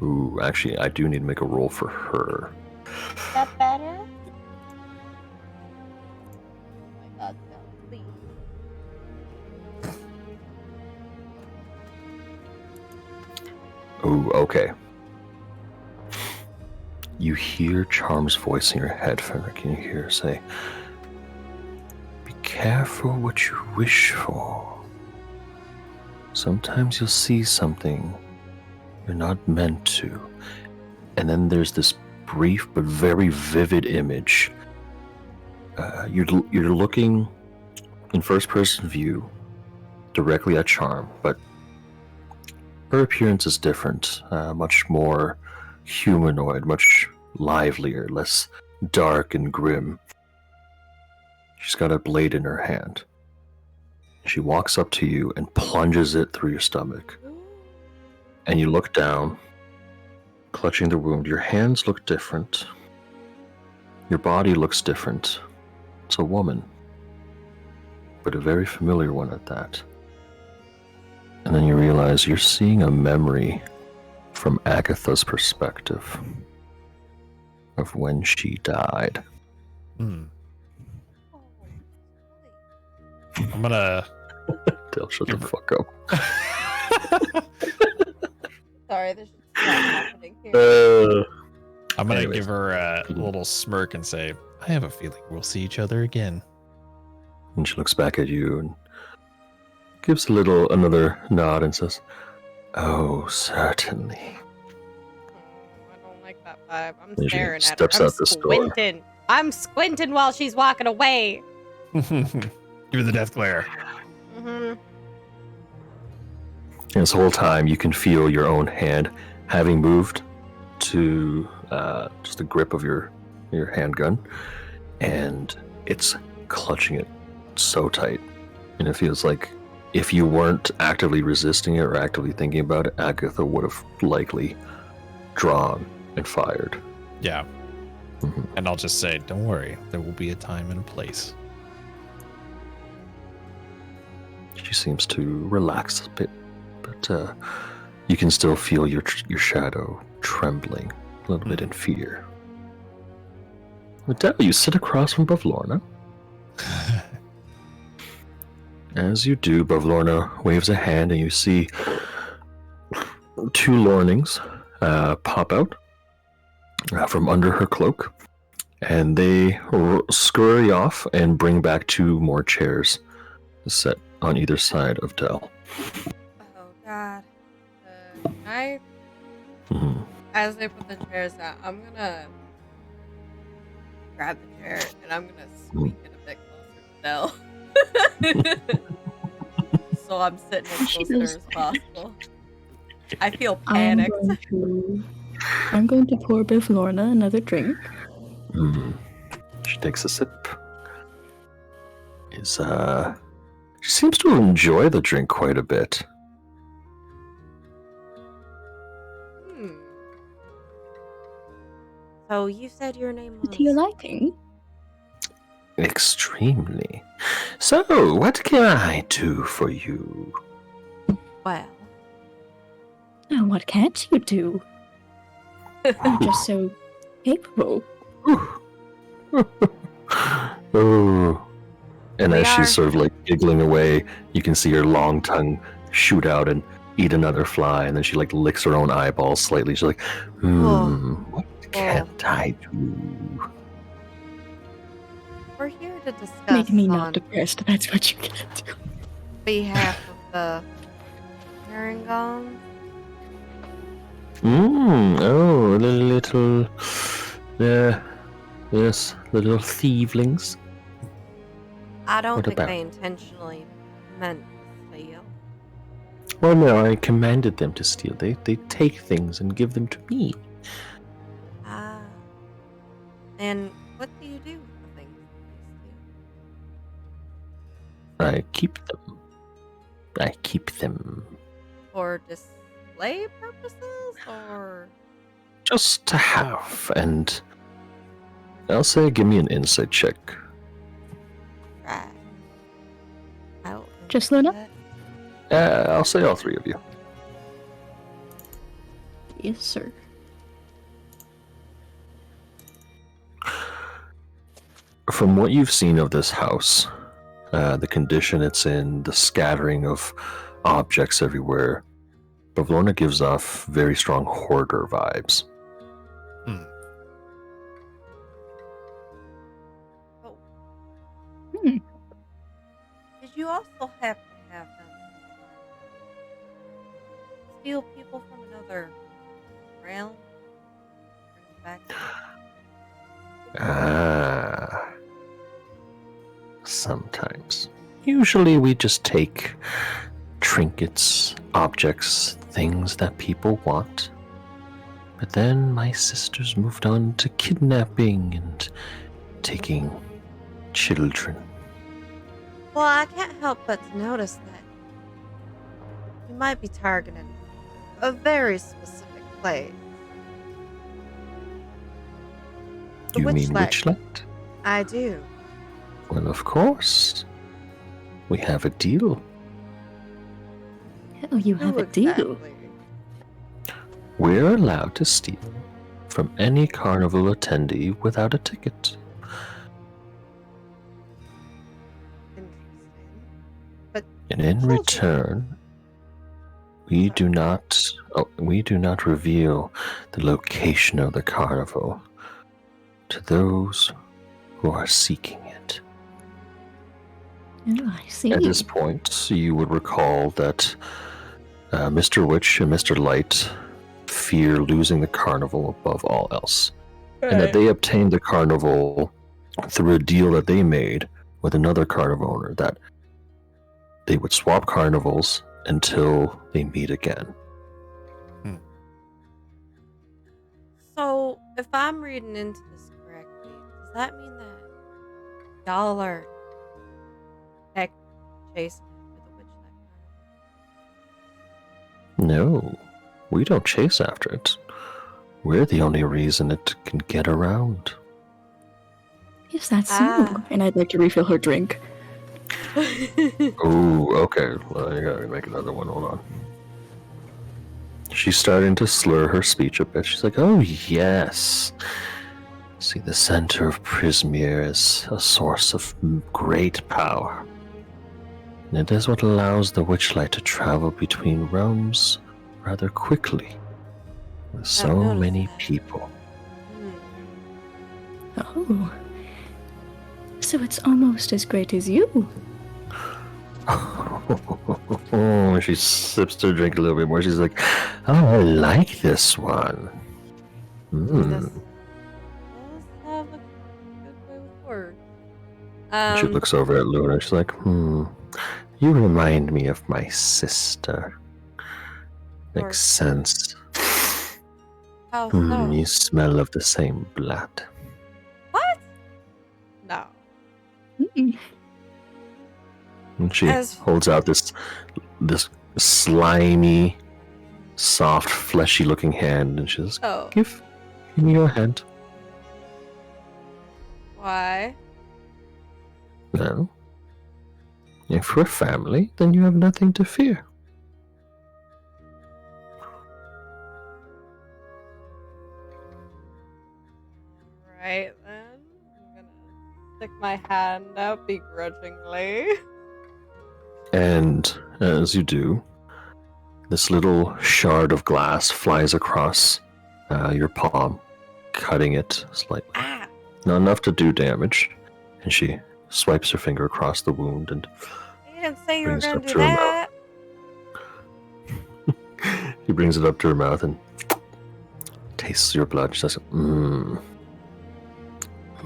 Ooh, actually, I do need to make a roll for her. Is that better? Oh my god, no, please. Ooh, okay. You hear Charm's voice in your head, Fenric, and you hear her say, "Be careful what you wish for. Sometimes you'll see something you're not meant to." And then there's this brief but very vivid image. You're looking in first-person view directly at Charm, but her appearance is different, much more humanoid, much livelier, less dark and grim. She's got a blade in her hand. She walks up to you and plunges it through your stomach. And you look down, clutching the wound. Your hands look different. Your body looks different. It's a woman, but a very familiar one at that. And then you realize you're seeing a memory from Agatha's perspective of when she died. Hmm. I'm gonna. Dale, shut Give the her- fuck up. Sorry, there's just a lot happening here. I'm gonna Anyways. give her a little smirk and say, "I have a feeling we'll see each other again." And she looks back at you and gives another nod and says, "Oh, certainly." I don't like that vibe. I'm And she staring at her. steps I'm out this door. squinting. I'm squinting while she's walking away. Give her the death glare. Mm-hmm. And this whole time, you can feel your own hand having moved to just the grip of your handgun, and it's clutching it so tight. And it feels like if you weren't actively resisting it or actively thinking about it, Agatha would have likely drawn and fired. Yeah. Mhm. And I'll just say, don't worry, there will be a time and a place. She seems to relax a bit but you can still feel your shadow trembling a little bit in fear. Adele, you sit across from Bavlorna. As you do, Bavlorna waves a hand, and you see two Lornings pop out from under her cloak, and they scurry off and bring back two more chairs set on either side of Del. Oh God. Mhm. As they put the chairs out, I'm gonna grab the chair and I'm gonna squeak it a bit closer to Del. So I'm sitting as close to her as possible. I feel panicked. I'm going to pour Bavlorna another drink. She takes a sip. She seems to enjoy the drink quite a bit. So you said your name was... To your liking? Extremely. So, what can I do for you? Well... Oh, what can't you do? I'm just so capable. Oh. And We as are- she's sort of like giggling away, you can see her long tongue shoot out and eat another fly, and then she like licks her own eyeballs slightly. She's like, what can't I do? We're here to discuss Make me on not depressed, that's what you get to do. behalf of the Herringons. Oh, the little, yes, the little thievelings. I don't What think about? they intentionally meant to steal. Well, no, I commanded them to steal. They take things and give them to me. Ah. And what do you do with the things that I keep them. I keep them. they steal? For display purposes, or... Just to have, and I'll say give me an insight check. Right. I'll Just Luna? that. I'll say all three of you. Yes, sir. From what you've seen of this house, the condition it's in, the scattering of objects everywhere, Bavlorna gives off very strong hoarder vibes. Oh. Hmm. Did you also happen to have them steal people from another realm? Bring them back? Ah. Sometimes. Usually we just take trinkets, objects, things that people want. But then my sisters moved on to kidnapping and taking children. Well, I can't help but to notice that you might be targeting a very specific place. The You mean Witchlight. Witchlight? I do. Well, of course. We have a deal. Oh, you have Who a deal. exactly? We're allowed to steal from any carnival attendee without a ticket. Interesting. But And in Told you. return, we do not reveal the location of the carnival to those who are seeking it. Oh, I see. At this point, you would recall that Mr. Witch and Mr. Light fear losing the carnival above all else, and that they obtained the carnival through a deal that they made with another carnival owner, that they would swap carnivals until they meet again. So, if I'm reading into this correctly, does that mean that y'all are chasing after the Witchlight? No, we don't chase after it. We're the only reason it can get around. Yes, that's so. Ah. And I'd like to refill her drink. Oh, okay. Well, I gotta make another one. Hold on. She's starting to slur her speech a bit. She's like, oh, yes. See, the center of Prismere is a source of great power. And it is what allows the Witchlight to travel between realms rather quickly. With so noticed many that. people. Oh. So it's almost as great as you. She sips her drink a little bit more. She's like, oh, I like this one. This Mm. does have a good way with words. She looks over at Luna. She's like, you remind me of my sister. Makes sense. How so? You smell of the same blood. What? No. And she As- holds out this slimy, soft, fleshy-looking hand, and she says, Oh. Give me your hand. Why? Well, if we're family, then you have nothing to fear. Right then. I'm gonna stick my hand out begrudgingly. And as you do, this little shard of glass flies across your palm, cutting it slightly. Ah! Not enough to do damage. And she swipes her finger across the wound and You didn't say you were Brings it gonna up do to her mouth. that. he brings it up to her mouth and tastes your blood. She says,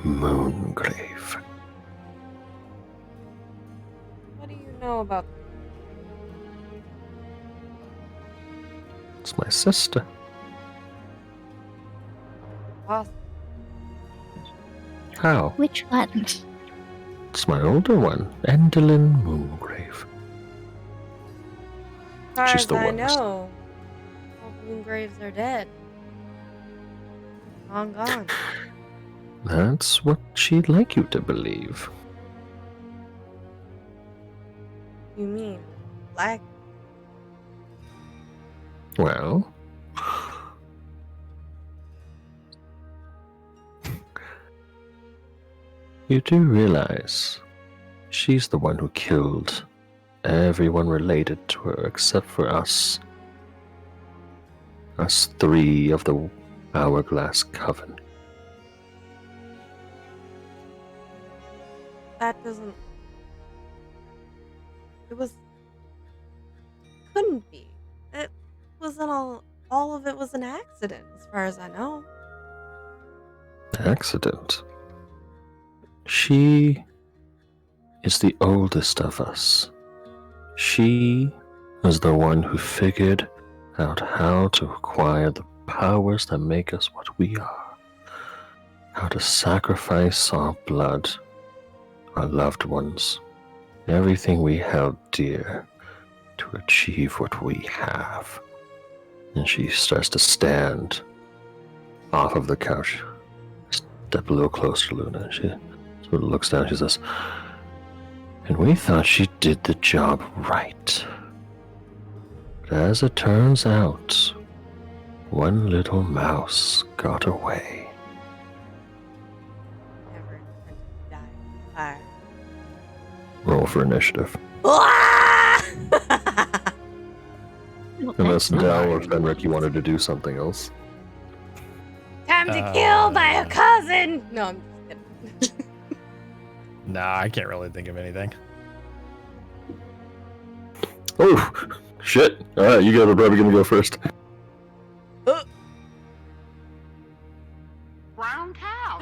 Moongrave. What do you know about It's my sister. Awesome. How? Which one? It's my older one, Endolin Moongrave. As far She's as the I one. know, all Moongraves are dead. Long gone. That's what she'd like you to believe. You mean black? Well, you do realize she's the one who killed everyone related to her except for us. Us three of the Hourglass Coven. That doesn't. It was. Couldn't be. It wasn't all. All of it was an accident, as far as I know. Accident. She is the oldest of us. She is the one who figured out how to acquire the powers that make us what we are. How to sacrifice our blood, our loved ones, everything we held dear to achieve what we have. And she starts to stand off of the couch. Step a little closer, Luna. She sort of looks down. She says, and we thought she did the job right. But as it turns out, one little mouse got away. Never intended to die in fire. Roll for initiative. Ah! Unless Dell or Fenric, you wanted to do something else. Time to kill my cousin! No, I'm just kidding. Nah, I can't really think of anything. Oh, shit. Alright, you guys are probably going to go first. Brown cow.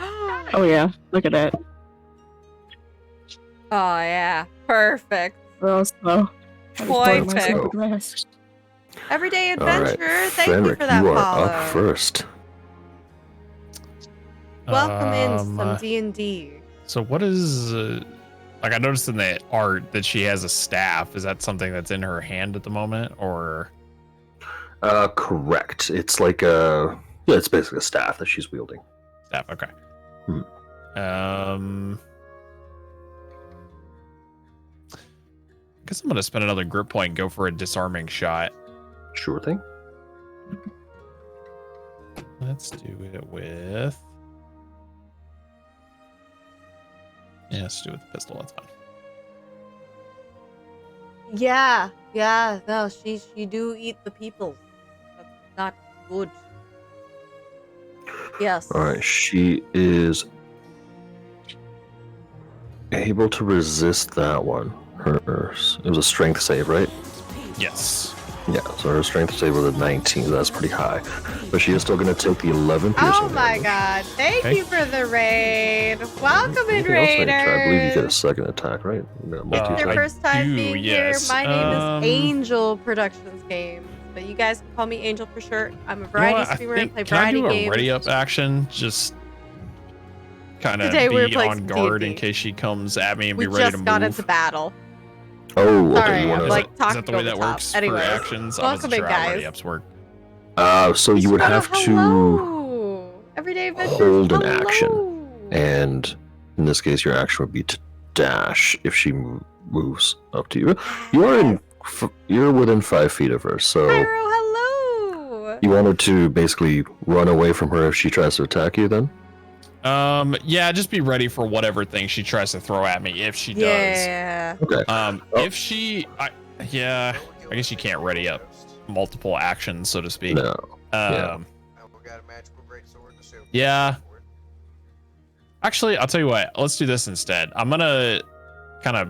Oh yeah, look at that. Oh, yeah. Perfect. Real slow. I was bored of myself Perfect. with the rest. Everyday Alright, adventure. Thank you Fenric, for that you are follow. up first. Welcome in some Um, D&D. So what is like I noticed in the art that she has a staff. Is that something that's in her hand at the moment, or Correct. It's like a... Yeah, it's basically a staff that she's wielding. staff? Okay. Hmm. Guess I'm gonna spend another grip point and go for a disarming shot. Sure thing. Let's do it with. Yeah, let's do it with the pistol. That's fine. Yeah, no, she do eat the people. That's not good. Yes. All right, she is able to resist that one. It was a strength save, right? Yes. Yeah, so her strength save was a 19. So that's pretty high, but she is still going to take the 11 piercing Oh my damage. god. Thank Okay. you for the raid. Welcome in, Anything else on your turn? I believe you get a Raiders. second attack, right? You got a It's multi-attack. your I first time do, being yes. here. My name Um, is Angel Productions Games, but you guys can call me Angel for short. I'm a You know variety what? streamer. I I think, play can I variety do a games. ready up action? Just kind of Today we were be playing on some guard in D&D. case she comes at me and We be ready to just move. got into battle. Oh, okay. Sorry, You I'm want like is talking that the way over that the top. works Anyways, for actions? I welcome wasn't in, sure how guys. ready ups work. So you would have to Hello. Everyday adventures. hold an Hello. action, and in this case, your action would be to dash if she moves up to you. You are you're within 5 feet of her, so Pyro, hello. you wanted to basically run away from her if she tries to attack you. Then Yeah, just be ready for whatever thing she tries to throw at me if she does. Yeah. okay. If she, I guess you can't ready up multiple actions, so to speak. No. Yeah. Yeah. Actually, I'll tell you what. Let's do this instead. I'm gonna kind of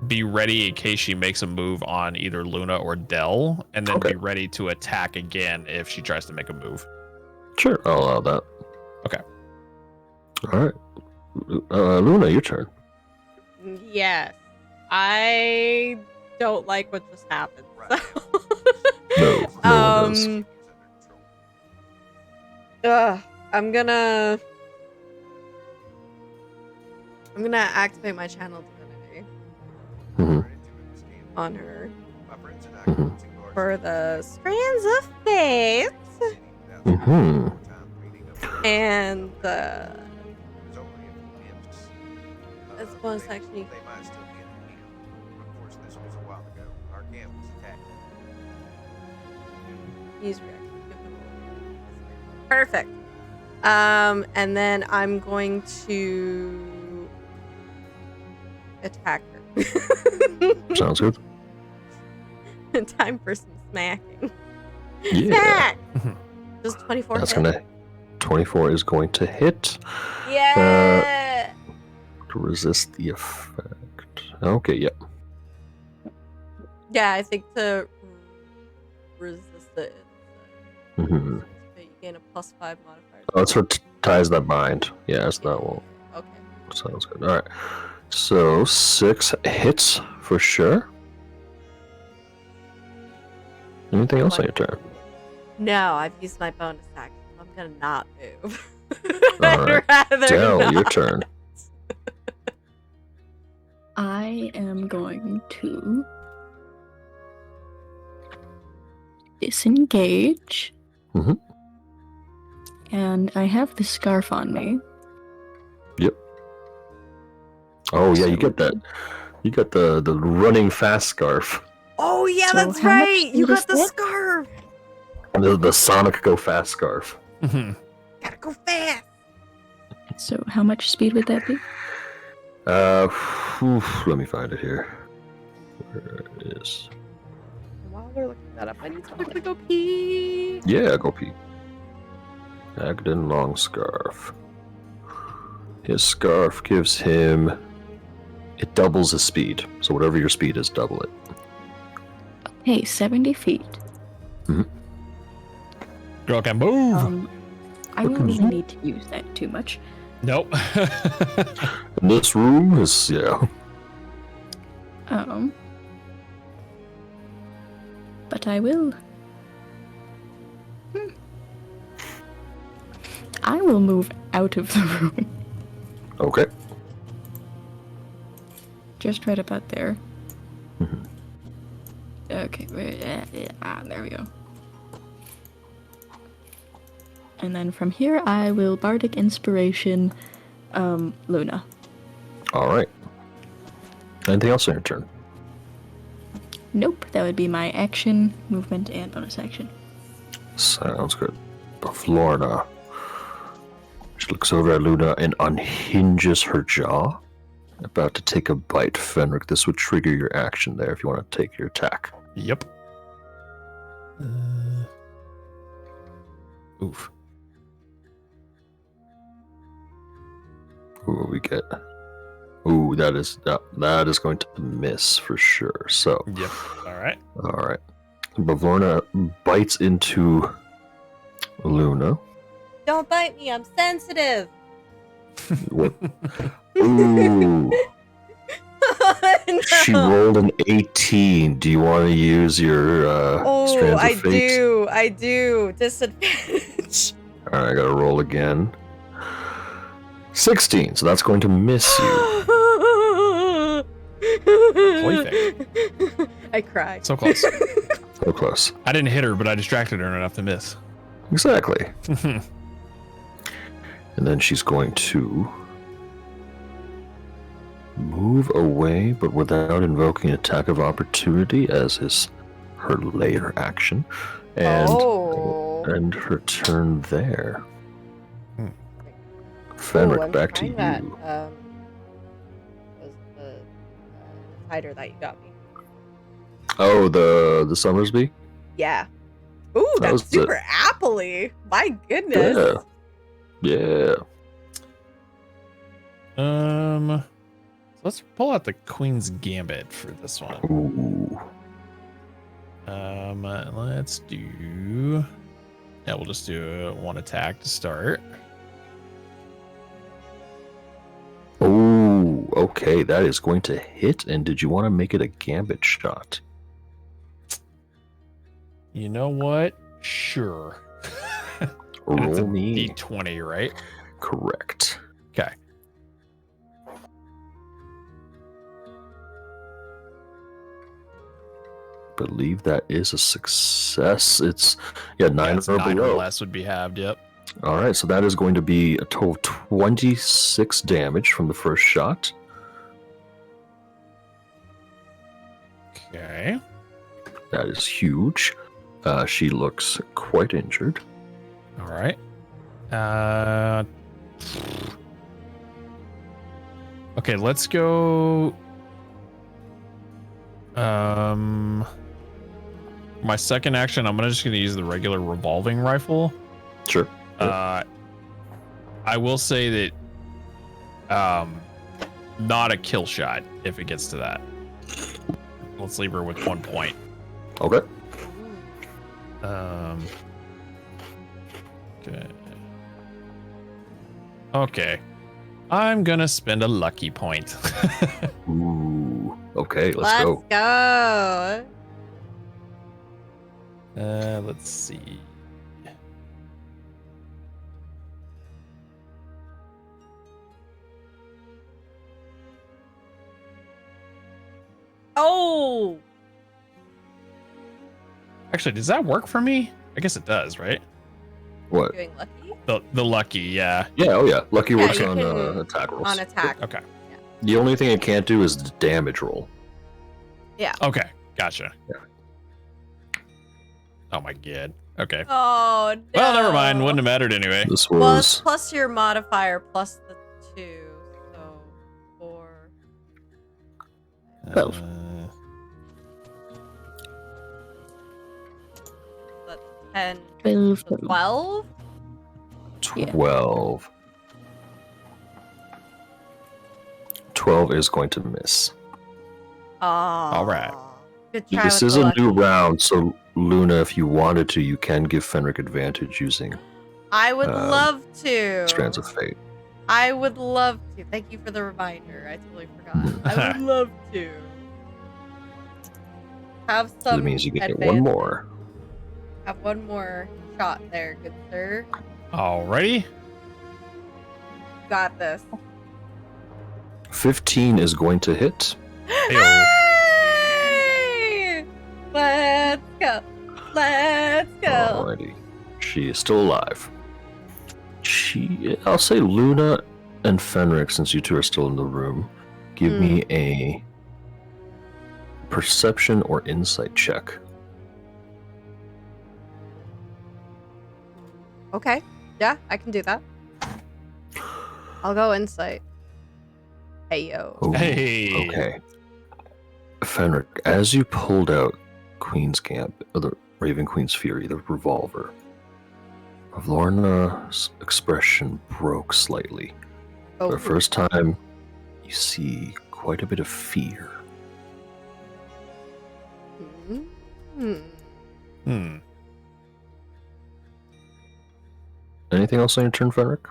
be ready in case she makes a move on either Luna or Dell, and then Okay. be ready to attack again if she tries to make a move. Sure, I'll allow that. Okay. All right. Luna, your turn. Yes. I don't like what just happened. No, no one does. I'm gonna activate my channel divinity Mhm. on her Mhm. for the strands of fate Mhm. and it's bonus action. Use reaction. Perfect. And then I'm going to attack her. Sounds good. Time for some smacking. Yeah. Smack! Just 24 That's hit. gonna. 24 is going to hit Yeah! to resist the effect. Okay, yep. Yeah, I think to resist it, Mm-hmm. you gain a +5 modifier. Oh, that's what ties that bind. Yeah, that's that one. Okay. Sounds good. All right. So 6 hits for sure. Anything else on your turn? No, I've used my bonus action. I'm gonna not move. All I'd right. rather Dell, not. your turn. I am going to disengage. Mhm. And I have the scarf on me. Oh yeah, you get that. You got the running fast scarf. Oh yeah, So that's how much right. You speed is got the that? scarf. The Sonic Go Fast scarf. Mhm. Gotta go fast. So how much speed would that be? Let me find it here. Where it is? While we're looking that up, I need to quickly go pee. Yeah, go pee. Agden long scarf. His scarf gives him. It doubles his speed. So whatever your speed is, double it. Hey, 70 feet. Girl can move. I won't really need to use that too much. Nope. And this room is But I will. I will move out of the room. Okay. Just right about there. Mhm. Okay, there we go. And then from here, I will Bardic Inspiration, Luna. All right. Anything else on your turn? Nope, that would be my action, movement, and bonus action. Sounds good. Florina. She looks over at Luna and unhinges her jaw. About to take a bite, Fenric. This would trigger your action there if you want to take your attack. Yep. Oof. Who will we get? Ooh, that is going to miss for sure. So. Yep. All right. All right. Bavlorna bites into Luna. Don't bite me. I'm sensitive. What? Ooh. No. She rolled an 18. Do you want to use your strands of fate? I do. Disadvantage. All right, I gotta roll again. 16. So that's going to miss you. I cried. So close. So close. I didn't hit her, but I distracted her enough to miss. Exactly. And then she's going to move away, but without invoking an attack of opportunity, as is her later action, and her turn there. Fenric, back to you. That, was the cider that you got me. Oh, the Summersby? Yeah. Ooh, That was that's super appley. My goodness. Yeah. Let's pull out the Queen's Gambit for this one. Ooh. Let's do. Yeah, we'll just do one attack to start. Oh, okay. That is going to hit. And did you want to make it a Gambit shot? You know what? Sure. Roll It's a me. D20, right? Correct. Okay. Believe that is a success. It's 9 Yes, or 9 below. or less would be halved. Yep. All right, so that is going to be a total of 26 damage from the first shot. Okay. That is huge. She looks quite injured. All right. Okay, let's go. My second action, I'm just gonna use the regular revolving rifle. Sure. I will say that, not a kill shot if it gets to that. Let's leave her with 1 point. Okay. Okay. Okay. I'm gonna spend a lucky point. Ooh. Okay, let's go. go. Let's see. Oh. Actually, does that work for me? I guess it does, right? What? Doing lucky The lucky, yeah. Yeah, oh yeah. Lucky Yeah, works you on can- attack rolls. on attack. Okay. The only thing it can't do is the damage roll. Okay. Gotcha. Yeah. Oh my god. Okay. Oh no. Well, never mind. Wouldn't have mattered anyway. This Well, it's was plus your modifier plus the 2, so 4. 12. That's 10. 12. So 12. 12. 12 is going to miss. All right. Good try. This with is the a new lucky. round, so Luna, if you wanted to, you can give Fenric advantage using I would love to. Strands of Fate. I would love to. Thank you for the reminder. I totally forgot. I would love to. Have some. That means you can get one advantage. more. Have one more shot there, good sir. Alrighty. Got this. 15 is going to hit. Heyo. Hey! Let's go. Let's go. Alrighty. She is still alive. I'll say Luna and Fenric, since you two are still in the room, give me a perception or insight check. Okay. Yeah, I can do that. I'll go insight. Hey, yo. Ooh, Hey. Okay. Fenric, as you pulled out Queen's Gambit, or the Raven Queen's Fury, the revolver, Lorna's expression broke slightly. Oh, For the first time, you see quite a bit of fear. Hmm. Anything else on your turn, Fenric?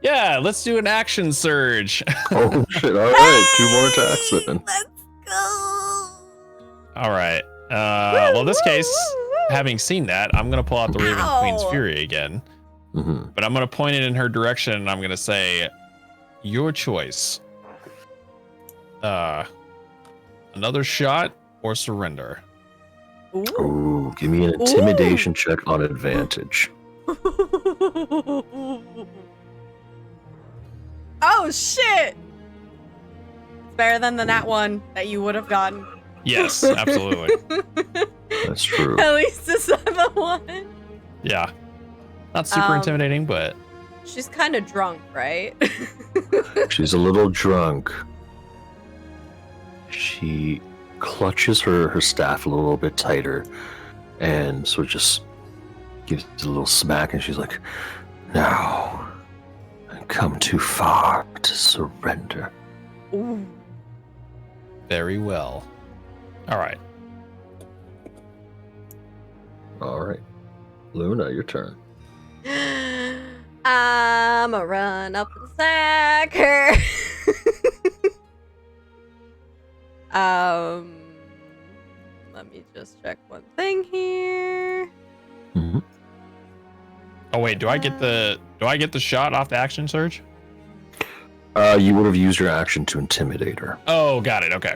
Yeah, let's do an action surge. Oh shit! All right, 2 more attacks then. Let's go. All right. Well, in this case, having seen that, I'm gonna pull out the Raven Queen's Ow. Fury again, Mm-hmm. but I'm gonna point it in her direction, and I'm gonna say, "Your choice. Another shot or surrender." Ooh. Ooh, give me an intimidation check on advantage. Oh shit! It's better than the nat one that you would have gotten. Yes, absolutely. That's true. At least it's not the one. Yeah. Not super Um, intimidating, but She's kind of drunk, right? She's a little drunk. She clutches her staff a little bit tighter and sort of just gives it a little smack, and she's like, "Now, I've come too far to surrender." Ooh. very well. All right. All right. Luna, your turn. I'ma run up and sack her. Let me just check one thing here. Mm-hmm. Oh wait, do I get the shot off the action surge? You would have used your action to intimidate her. Oh, got it. Okay.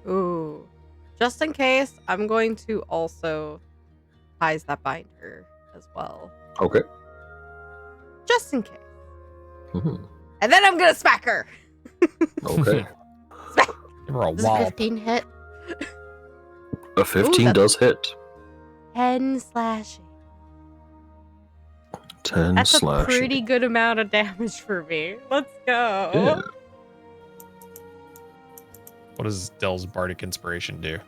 Ooh. Just in case, I'm going to also ties that bind her as well. Okay. Just in case. Mm-hmm. And then I'm gonna smack her. Okay. Smack. Give her a Does wallop. 15 hit? A 15 that's- does hit. 10 slashing. 10 That's slashing. a pretty good amount of damage for me. Let's go. Yeah. What does Dell's Bardic Inspiration do?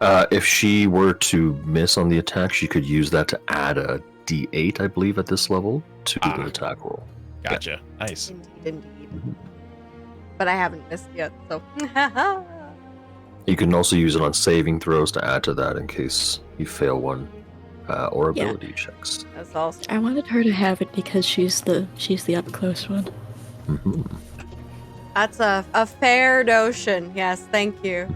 If she were to miss on the attack, she could use that to add a D8, I believe, at this level to the attack roll. Gotcha. Nice. Indeed. But I haven't missed yet, so. You can also use it on saving throws to add to that in case you fail one, or Yeah. ability checks. That's awesome. I wanted her to have it because she's the up close one. Mm-hmm. That's a fair notion. Yes, thank you.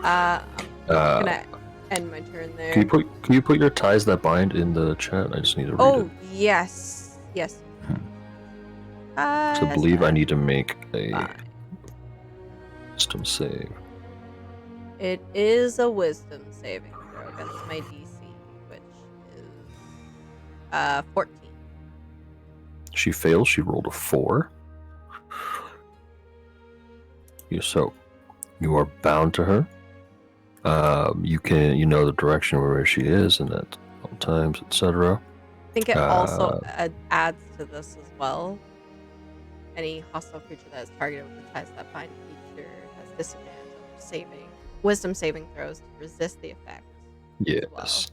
I'm gonna end my turn there. Can you put your ties that bind in the chat? I just need to read Oh, it. yes. Yes. So I believe I need to make a wisdom save. It is a wisdom saving throw against my DC, which is 14. She fails. She rolled a 4. So you are bound to her. You know the direction where she is and at all times, etc. I think it also adds to this as well. Any hostile creature that is targeted with the ties that bind creature has disadvantage on wisdom saving throws to resist the effect. Yes.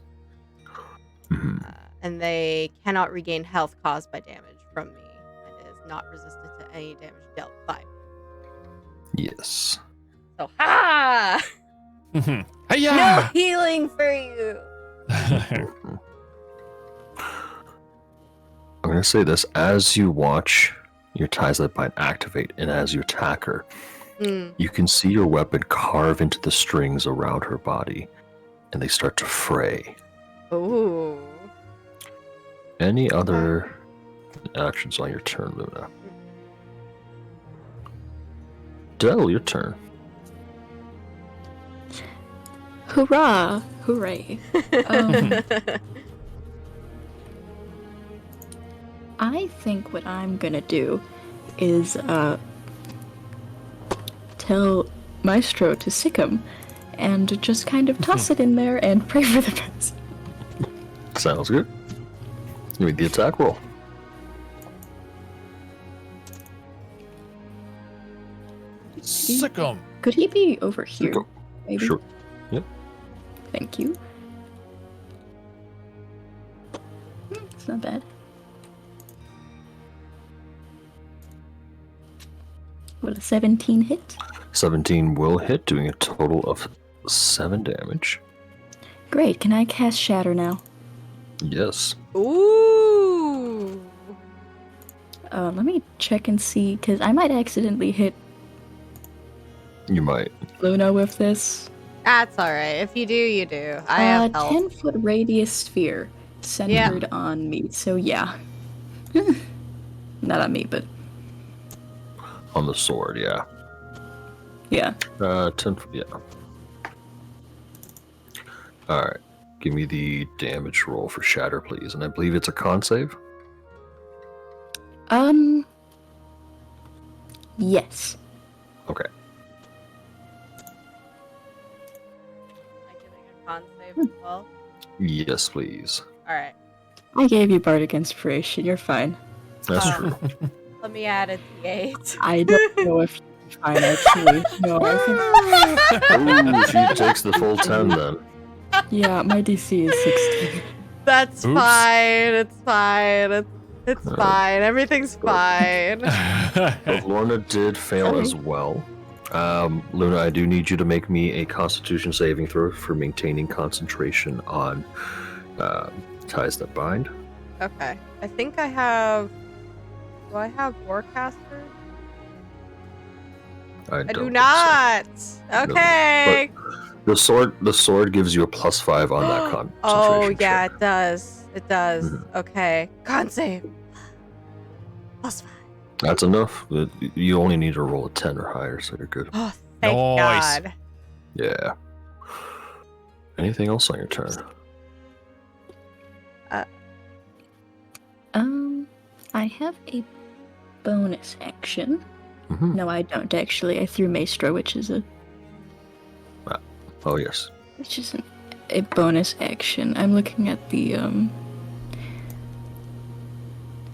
Mhm. And they cannot regain health caused by damage from me, and is not resistant to any damage dealt by me. Yes. So, ha! No Hiya! healing for you. I'm going to say this. As you watch your ties that bind activate, and as you attack her, you can see your weapon carve into the strings around her body, and they start to fray. Ooh. Any other actions on your turn, Luna? Dell, your turn. Hurrah! Hooray! I think what I'm gonna do is tell Maestro to sick him and just kind of toss it in there and pray for the best. Sounds good. Give me the attack roll. Sick 'em. Could he be over here? Sure. Maybe. Sure. Yep. Thank you. It's not bad. Will a 17 hit? 17 will hit, doing a total of 7 damage. Great. Can I cast Shatter now? Yes. Ooh. Let me check and see, because I might accidentally hit You might. Luna with this. That's all right. If you do, you do. I have help. 10-foot radius sphere centered on me, so yeah. Not on me, but On the sword, yeah. yeah. 10, yeah. Alright. Give me the damage roll for Shatter, please. And I believe it's a con save? Yes. Okay. Am I getting a con save as well? Yes, please. All right. I gave you Bardic Inspiration, you're fine. That's Oh. true. Let me add a d8. I don't know if you're fine, actually. No, I think... Ooh, she takes the full 10 then. Yeah, my DC is 16. That's Oops. fine. It's fine. It's fine. Everything's fine. But Lorna did fail as well. Luna, I do need you to make me a Constitution saving throw for maintaining concentration on ties that bind. Okay. I think I have. Do I have Warcaster? I I don't do think not. so. Okay. But the sword gives you a +5 on that concentration. Oh yeah, check. it does. It does. Mhm. Okay. Con save. +5. That's enough. You only need to roll a 10 or higher, so you're good. Oh, thank Nice. God. Yeah. Anything else on your turn? I have a bonus action. Mm-hmm. No, I don't actually. I threw Maestro, which is Oh, yes. a bonus action. I'm looking at the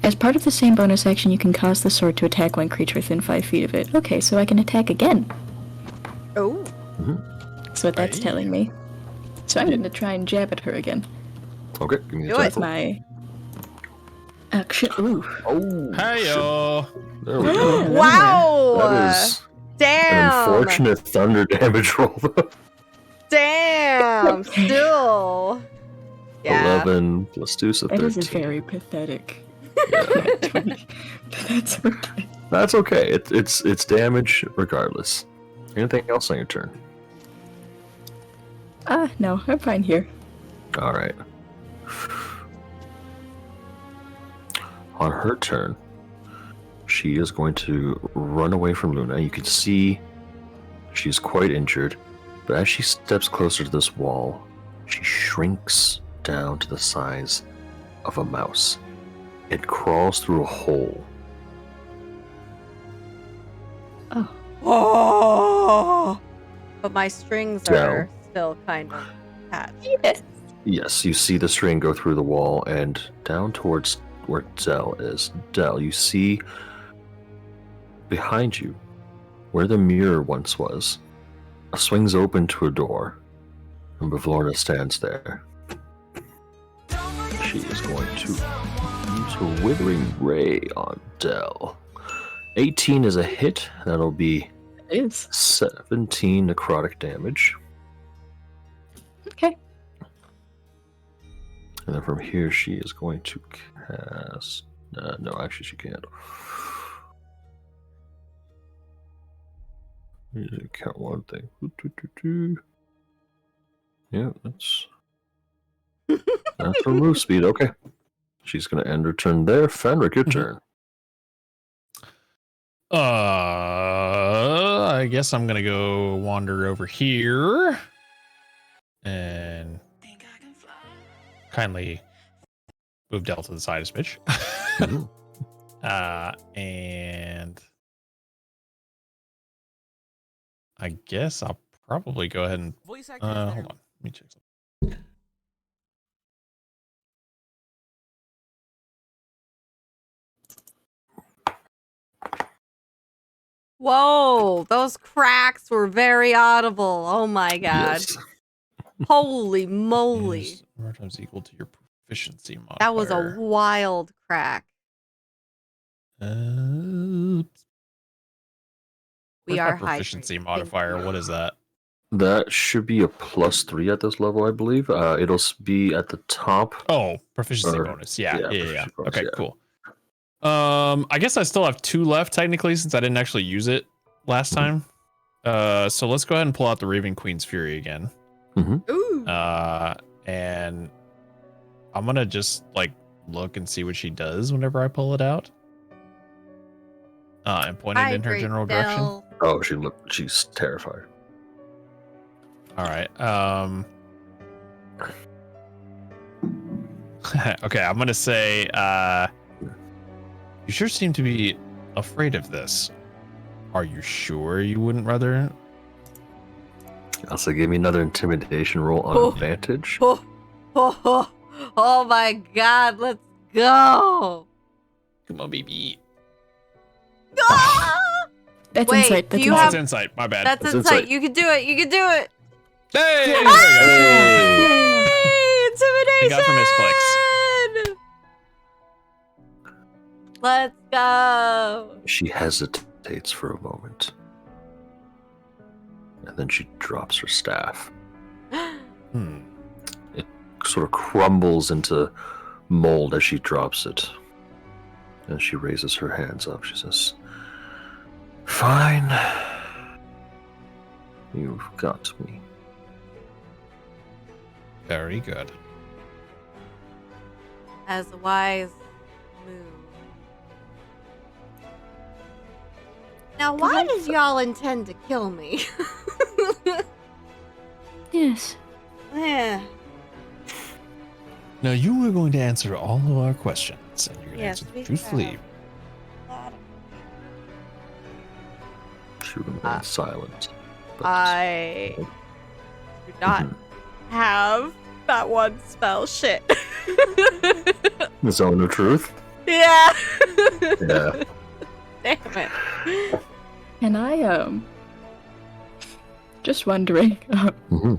As part of the same bonus action, you can cause the sword to attack one creature within 5 feet of it. Okay, so I can attack again. Oh. That's what that's Aye. telling me. So I'm going to try and jab at her again. Okay, give me the Do attack it. With my action. Ooh. Oh, Hey-o. shit. There we go. Wow. That is an Damn. unfortunate thunder damage roll. Damn. Still. Yeah. 11 plus 2, so That 13. is a very pathetic. Yeah. 20. That's okay. That's okay. It's damage regardless. Anything else on your turn? No, I'm fine here. All right. On her turn, she is going to run away from Luna. You can see she's quite injured, but as she steps closer to this wall, she shrinks down to the size of a mouse. It crawls through a hole. Oh. Oh. But my strings Yeah. are still kind of attached. Yes. Yes, you see the string go through the wall and down towards where Dell is. Dell, you see behind you, where the mirror once was, swings open to a door, and Bavlorna stands there. She is going to use a Withering Ray on Dell. 18 is a hit. That'll be It is. 17 necrotic damage. Okay. And then from here, she is going to cast. No, actually, she can't. Count one thing. Yeah, that's her move speed. Okay, she's gonna end her turn there. Fenric, your turn. I guess I'm gonna go wander over here and kindly move Del to the side a smidge. Mhm. And I guess I'll probably go ahead and Voice actor. hold on. Let me check something. Whoa, those cracks were very audible. Oh my god. Yes. Holy moly. Is more times equal to your proficiency modifier. That was a wild crack. Where's We my are proficiency hydrated. modifier. What is that? That should be a +3 at this level, I believe. It'll be at the top. Oh, proficiency Or- bonus. Yeah. proficiency bonus, Okay, yeah. cool. I guess I still have 2 left technically since I didn't actually use it last time. So let's go ahead and pull out the Raven Queen's Fury again. Ooh. And I'm gonna just like look and see what she does whenever I pull it out. And point it in her Hydrate, general direction. Del. Oh, she's terrified. All right. Okay, I'm gonna say, you sure seem to be afraid of this. Are you sure you wouldn't rather? Also, give me another intimidation roll on Oh. advantage. Oh my god, let's go. Come on, baby. Ah! That's Wait, insight. do That's you Oh, insight. it's insight. My bad. That's That's insight. insight. You can do it. You can do it. Hey! Hey! Hey, Thank God for intimidation. Let's go. She hesitates for a moment. And then she drops her staff. Hmm. Sort of crumbles into mold as she drops it. And she raises her hands up. She says, "Fine. You've got me." Very good. As a wise move. Now, why does y'all intend to kill me? Yes. Yeah. Now you are going to answer all of our questions, and you're going to Yes, answer we them truthfully. She remains silent. but- I do not Mhm. have that one spell. Shit. The zone of truth? Yeah. Yeah. Damn it. Can I, just wondering, Mhm.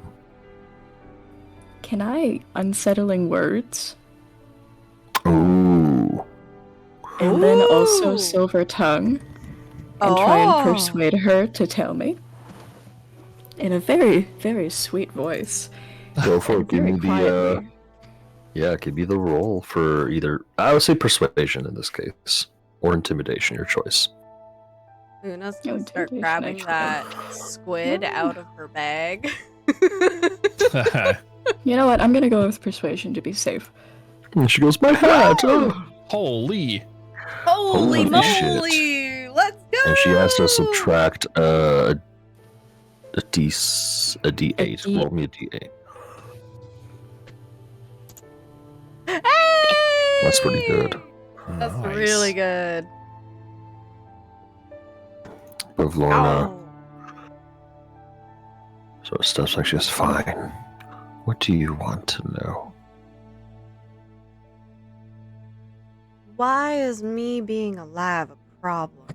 can I unsettling words Ooh. and then also Ooh. silver tongue and try and Oh. persuade her to tell me in a very, very sweet voice. Go for it. Give Very me the quietly. give me the roll for either, I would say persuasion in this case, or intimidation, your choice. Una's No gonna start intimidation, grabbing actually. that squid out of her bag. You know what? I'm gonna go with persuasion to be safe. And she goes, "My hat!" Oh. Holy. Holy Holy moly! shit. Let's go! And she has to subtract a d8. D- Roll me a d8. Hey! That's pretty good. That's Nice. really good. But Lorna Ow. sort of steps like she says, "Fine. What do you want to know?" Why is me being alive a problem?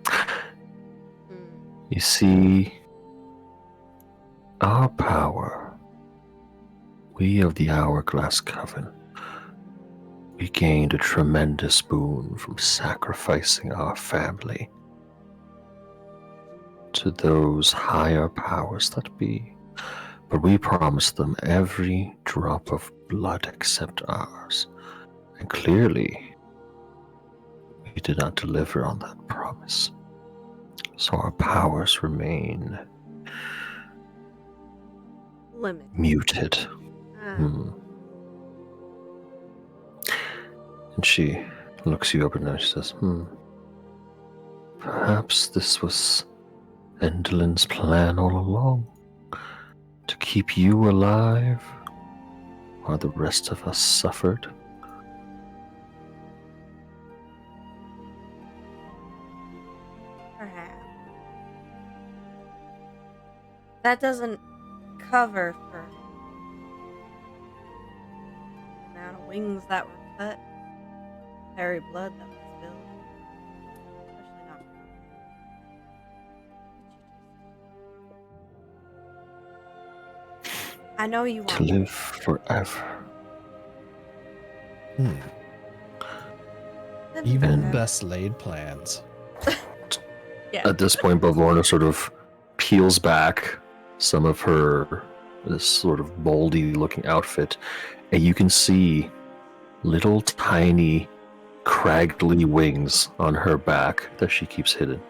Hmm. You see, our power, we of the Hourglass Coven, we gained a tremendous boon from sacrificing our family to those higher powers that be. But we promised them every drop of blood except ours. And clearly, we did not deliver on that promise. So our powers remain Limit. muted. Ah. And she looks you up and down. She says, perhaps this was Endelin's plan all along. To keep you alive while the rest of us suffered. That doesn't cover for the amount of wings that were cut, fairy blood that was spilled. Especially not. I know you To want live forever. Live Even the forever. best laid plans. Yeah. At this point, Bavlorna sort of peels back some of her this sort of moldy looking outfit, and you can see little tiny craggly wings on her back that she keeps hidden.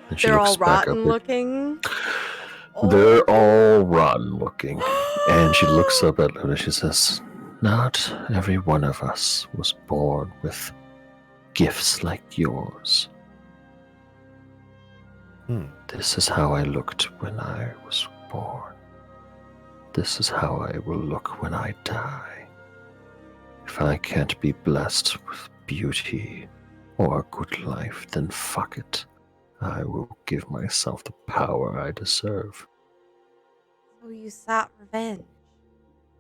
And she They're looks all back rotten up looking. They're Oh. all rotten looking. And she looks up at Luna. She says, "Not every one of us was born with gifts like yours. This is how I looked when I was born. This is how I will look when I die. If I can't be blessed with beauty or a good life, then fuck it. I will give myself the power I deserve." So you sought revenge.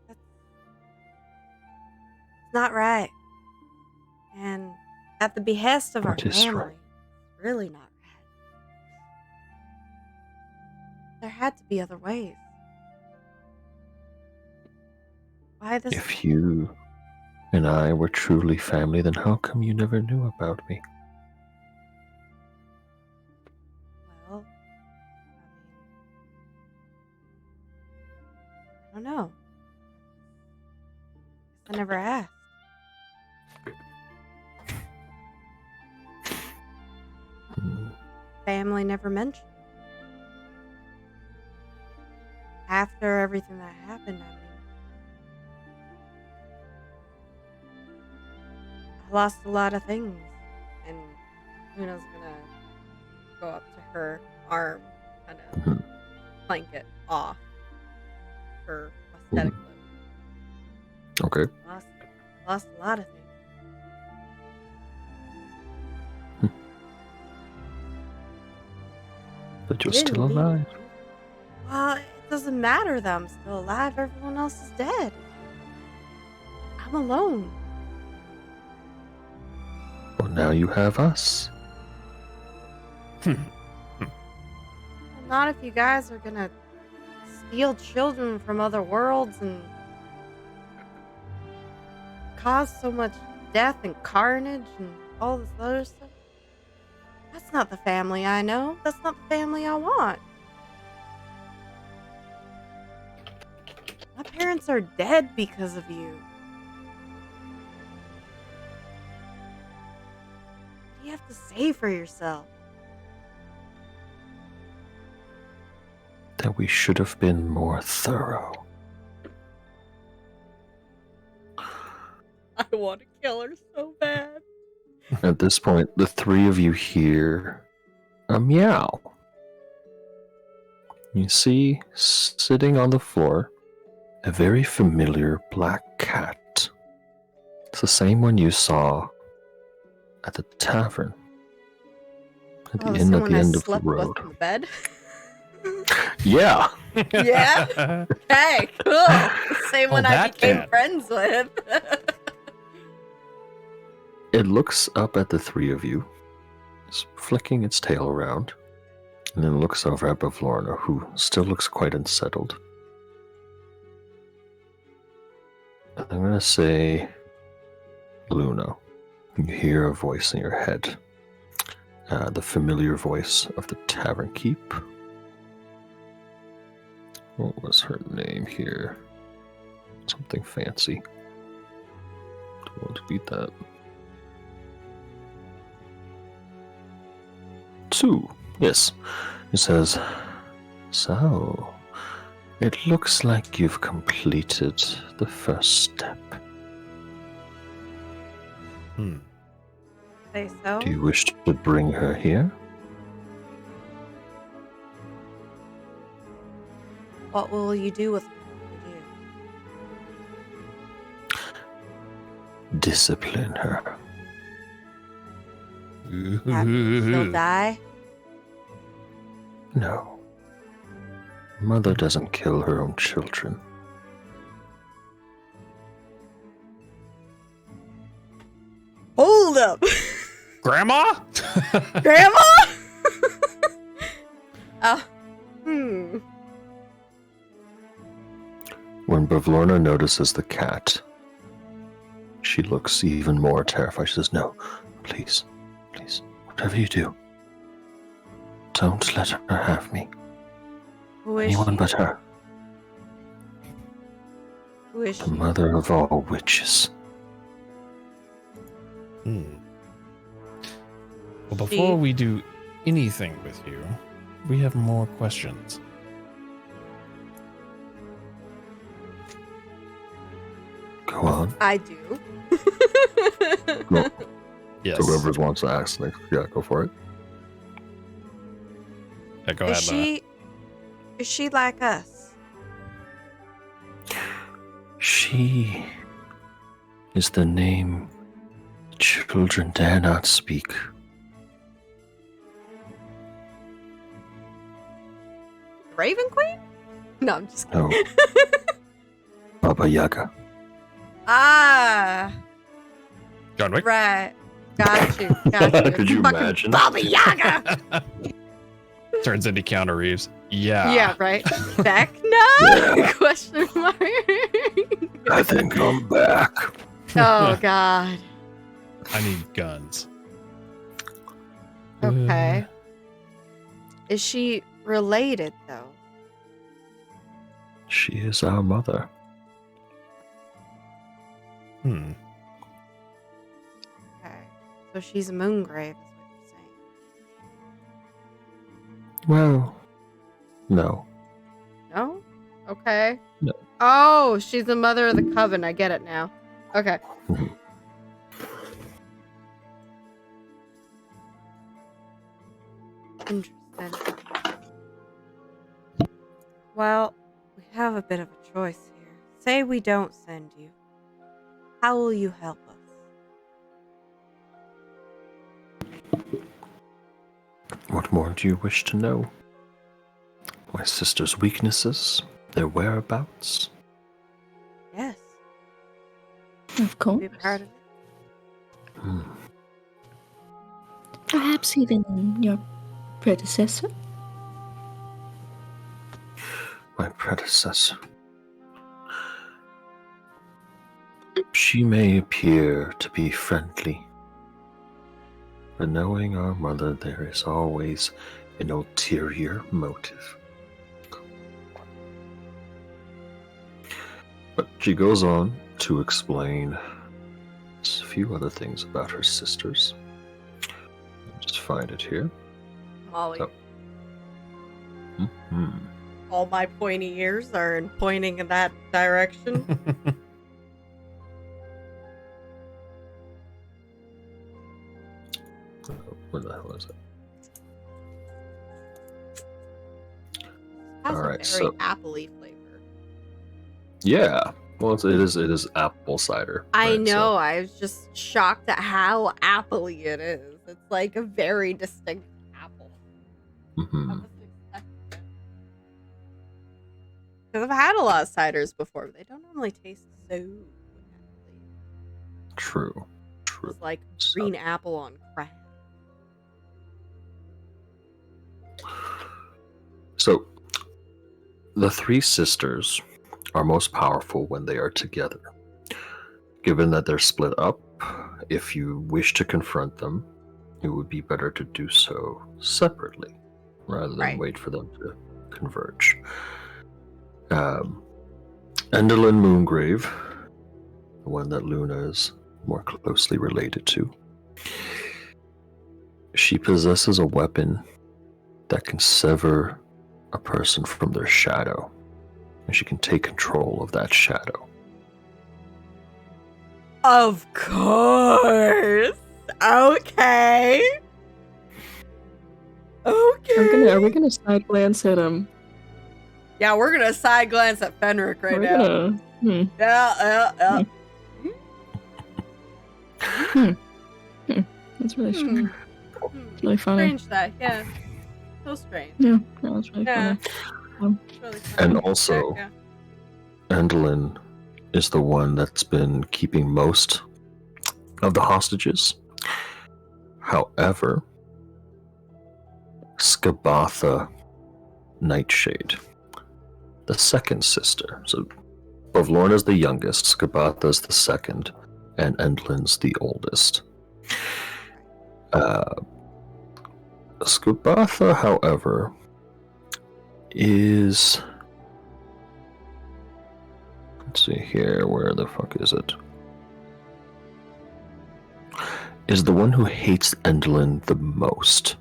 That's not right. And at the behest of our That is family. right. It's really not right. There had to be other ways. Why this? If you and I were truly family, then how come you never knew about me? Well, I don't know. Guess I never asked. Hmm. Family never mentioned. After everything that happened, I lost a lot of things. And Luna's gonna go up to her arm, kind of Mhm. plank it off her prosthetic limb. Okay. Lost a lot of things. But you're Didn't still leave alive. me. Well, it doesn't matter that I'm still alive. Everyone else is dead. I'm alone. Well, now you have us. Well, not if you guys are gonna steal children from other worlds and cause so much death and carnage and all this other stuff. That's not the family I know. That's not the family I want. My parents are dead because of you. What do you have to say for yourself? That we should have been more thorough. I want to kill her so bad. At this point, the three of you hear a meow. You see, sitting on the floor, a very familiar black cat. It's the same one you saw at the tavern. At the Oh, the inn same at one the I end of the slept with road. in the bed. Yeah. Yeah? Okay, cool. The same one I that became cat. friends with. It looks up at the three of you, just flicking its tail around, and then looks over at Bavlorna, who still looks quite unsettled. I'm gonna say Luna. You hear a voice in your head. The familiar voice of the tavern keep. What was her name here? Something fancy. Don't want to beat that. Sue. Yes. It says, "So, it looks like you've completed the first step. Say so? Do you wish to bring her here?" What will you do with her? Discipline her. She'll die? No. Mother doesn't kill her own children. Hold up. Grandma? Grandma? When Bavlorna notices the cat, she looks even more terrified. She says, "No, please, please, whatever you do, don't let her have me. Who is Anyone she? but her. Who is The she? mother of all witches." Well, before we do anything with you, we have more questions. Go on. I do. No, Yes. so whoever wants to ask next, yeah, go for it. Yeah, go ahead, Luna. Is she like us? She is the name children dare not speak. Raven Queen? No, I'm just kidding. No. Baba Yaga. Ah, John Wick? right. Got you. Got you. Could you Fucking imagine? Baba Yaga. Turns into Keanu Reeves. Yeah. Yeah, right. Vecna? Yeah. Question mark. I think I'm back. Oh God. I need guns. Okay. Is she related though? She is our mother. Hmm. Okay. So she's a Moongrave, is what you're saying. Well, no. No? Okay. No. Oh, she's the mother of the coven. I get it now. Okay. Mhm. Interesting. Well, we have a bit of a choice here. Say we don't send you. How will you help us? What more do you wish to know? My sister's weaknesses, their whereabouts. Yes. Of course. Be part of it. Hmm. Perhaps even your predecessor? My predecessor. She may appear to be friendly, but knowing our mother, there is always an ulterior motive. But she goes on to explain a few other things about her sisters. I'll just find it here. Molly. Oh. Mhm. All my pointy ears are pointing in that direction. Where the hell is it? Has Alright, a very so- appley flavor. Yeah. Well, it is apple cider. I right? know. I was just shocked at how appley it is. It's like a very distinct apple. Mhm. I wasn't expecting it. Because I've had a lot of ciders before, but they don't normally taste so appley. True. True. It's like So- green apple on crack. So, the three sisters are most powerful when they are together. Given that they're split up, if you wish to confront them, it would be better to do so separately rather than Right. wait for them to converge. Enderlin Moongrave, the one that Luna is more closely related to, she possesses a weapon that can sever a person from their shadow, and she can take control of that shadow. Of course. Okay. Okay. Are we gonna side glance at him? Yeah, we're gonna side glance at Fenric right We're now. gonna. Yeah. That's really Hmm. strange. It's really funny. Strange that, yeah. So strange. Yeah, that's really Yeah. funny. Really funny. And also, Yeah. Endlin is the one that's been keeping most of the hostages. However, Skabatha Nightshade, the second sister. So Bavlorna's the youngest, Skabatha's the second, and Endlin's the oldest. Skabatha, however, is... Let's see here, where the fuck is it? Is the one who hates Endlin the most.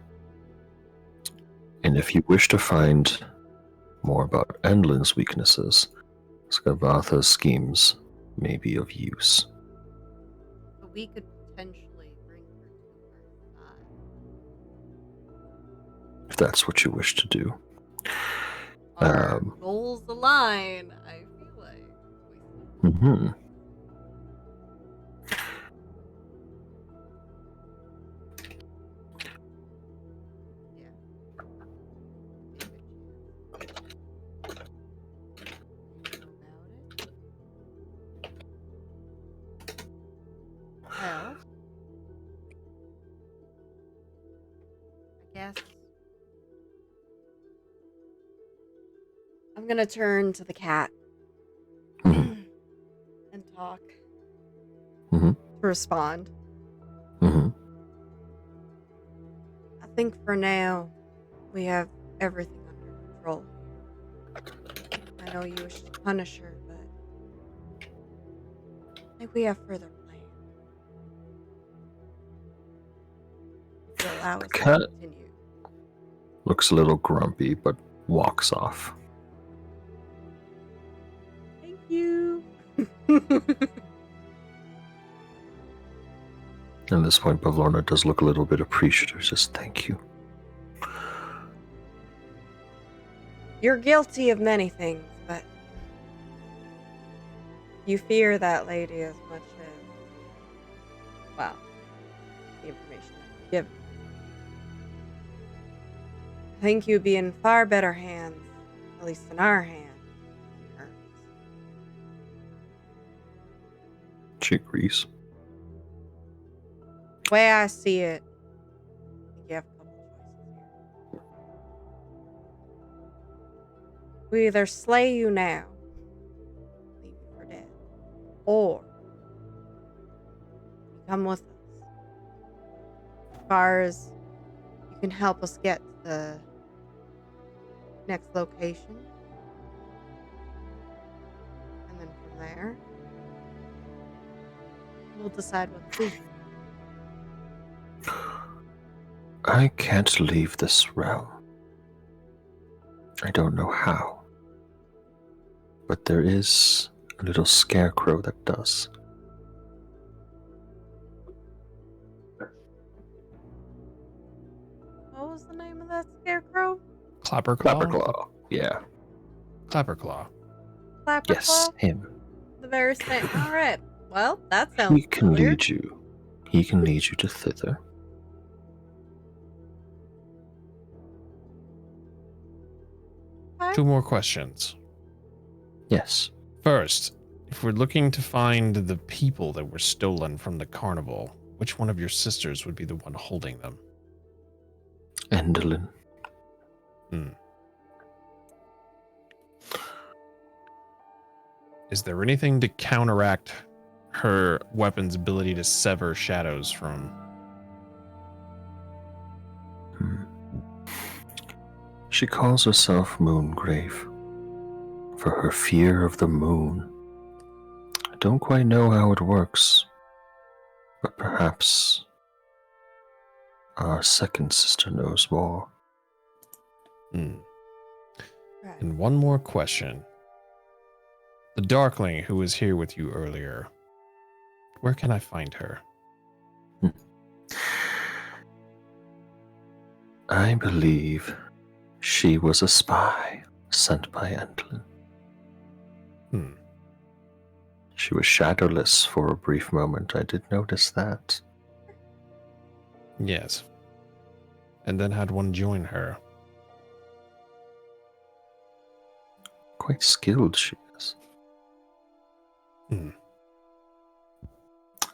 And if you wish to find more about Endlin's weaknesses, Skabatha's schemes may be of use. So we could potentially bring her to our side. If that's what you wish to do. Our goals align, I feel like. Mm-hmm. Yeah. Well, I guess I'm gonna turn to the cat Mhm. and talk Mhm. to respond. Mm-hmm. I think for now we have everything under control. I know you wish to punish her, but I think we have further plans. If you allow us cat- to continue. Looks a little grumpy, but walks off. Thank you. At this point, Bavlorna does look a little bit appreciative, says thank you. You're guilty of many things, but you fear that lady as much as, well, the information that you give. I think you'd be in far better hands, at least in our hands, than hers. She agrees. The way I see it, I think you have a couple choices here. We either slay you now, leave you for dead, or you come with us. As far as you can help us get to the next location. And then from there, we'll decide what to do. I can't leave this realm. I don't know how. But there is a little scarecrow that does. What was the name of that scarecrow? Clapperclaw? Clapperclaw. Yeah. Clapperclaw. Clapperclaw? Yes, him. The very same. Alright. Well, that sounds He can familiar. lead you. He can lead you to thither. Okay. 2 more questions. Yes. First, if we're looking to find the people that were stolen from the carnival, which one of your sisters would be the one holding them? Endlin. Is there anything to counteract her weapon's ability to sever shadows from? She calls herself Moongrave for her fear of the moon. I don't quite know how it works, but perhaps our second sister knows more. Hmm. Right. And one more question. The Darkling who was here with you earlier, where can I find her? I believe she was a spy sent by Endlin. She was shadowless for a brief moment. I did notice that. Yes. And then had one join her. Quite skilled, she is. Hmm.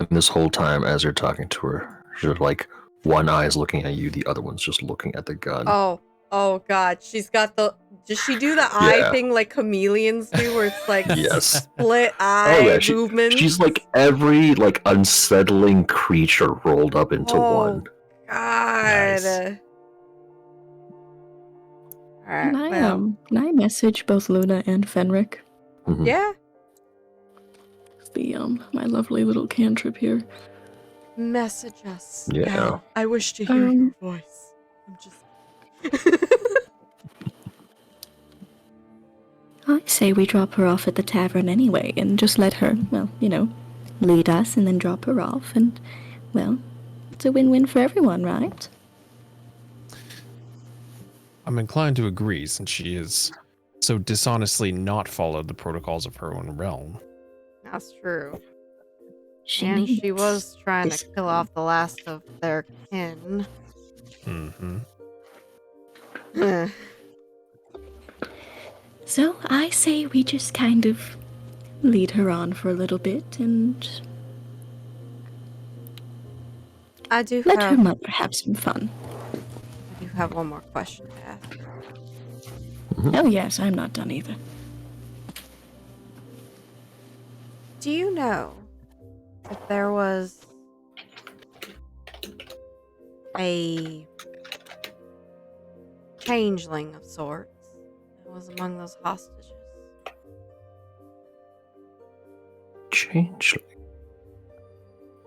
And this whole time, as you're talking to her, she's like, one eye is looking at you, the other one's just looking at the gun. Oh God, she's got the. Does she do the eye thing like chameleons do, where it's like Yes. split eye movements? She's like every like unsettling creature rolled up into one. God. Nice. All right. Can I message both Luna and Fenric? Mhm. Yeah. The my lovely little cantrip here. Message us. Yeah. Gal. I wish to hear your voice. I'm just. I say we drop her off at the tavern anyway, and just let her, well, lead us and then drop her off, and, well, it's a win-win for everyone, right? I'm inclined to agree, since she is so dishonestly not followed the protocols of her own realm. That's true. She And she needs was trying to this- kill off the last of their kin. Mm-hmm. So I say we just kind of lead her on for a little bit and I do let her have. mother have some fun. I do have one more question to ask. Oh yes, I'm not done either. Do you know if there was a changeling of sorts that was among those hostages? Changeling?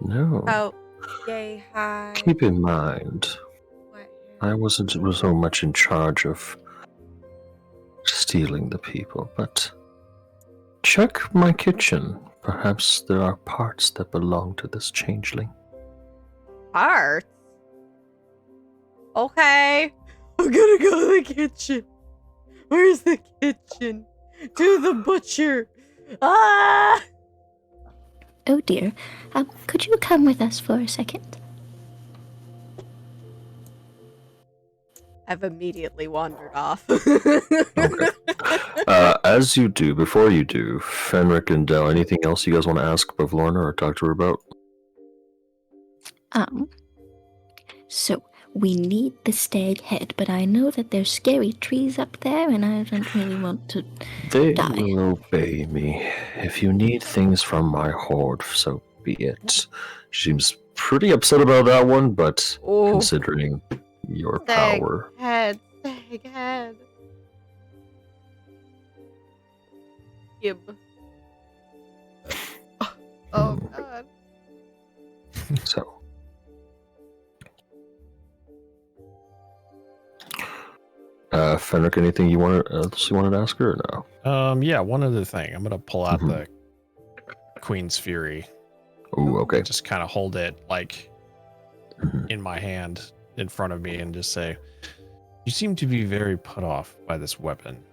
No. Oh, yay, hi. Keep in mind, What? I wasn't so much in charge of stealing the people, but check my kitchen. Perhaps there are parts that belong to this changeling. Parts? Okay. I'm gonna go to the kitchen. Where's the kitchen? To the butcher. Ah! Oh dear, could you come with us for a second? I've immediately wandered off. Okay. As you do, before you do, Fenric and Del, anything else you guys want to ask of Lorna or talk to her about? So we need the stag head, but I know that there's scary trees up there, and I don't really want to They die. will obey me. If you need things from my hoard, so be it. She seems pretty upset about that one, but Oh, considering your stag power. head, stag head. Gib. Oh god. So. Fenric, anything you wanted to ask her or no? Yeah, one other thing. I'm gonna pull out Mhm. the Queen's Fury. Ooh, okay. Just kind of hold it like Mhm. in my hand in front of me and just say, "You seem to be very put off by this weapon.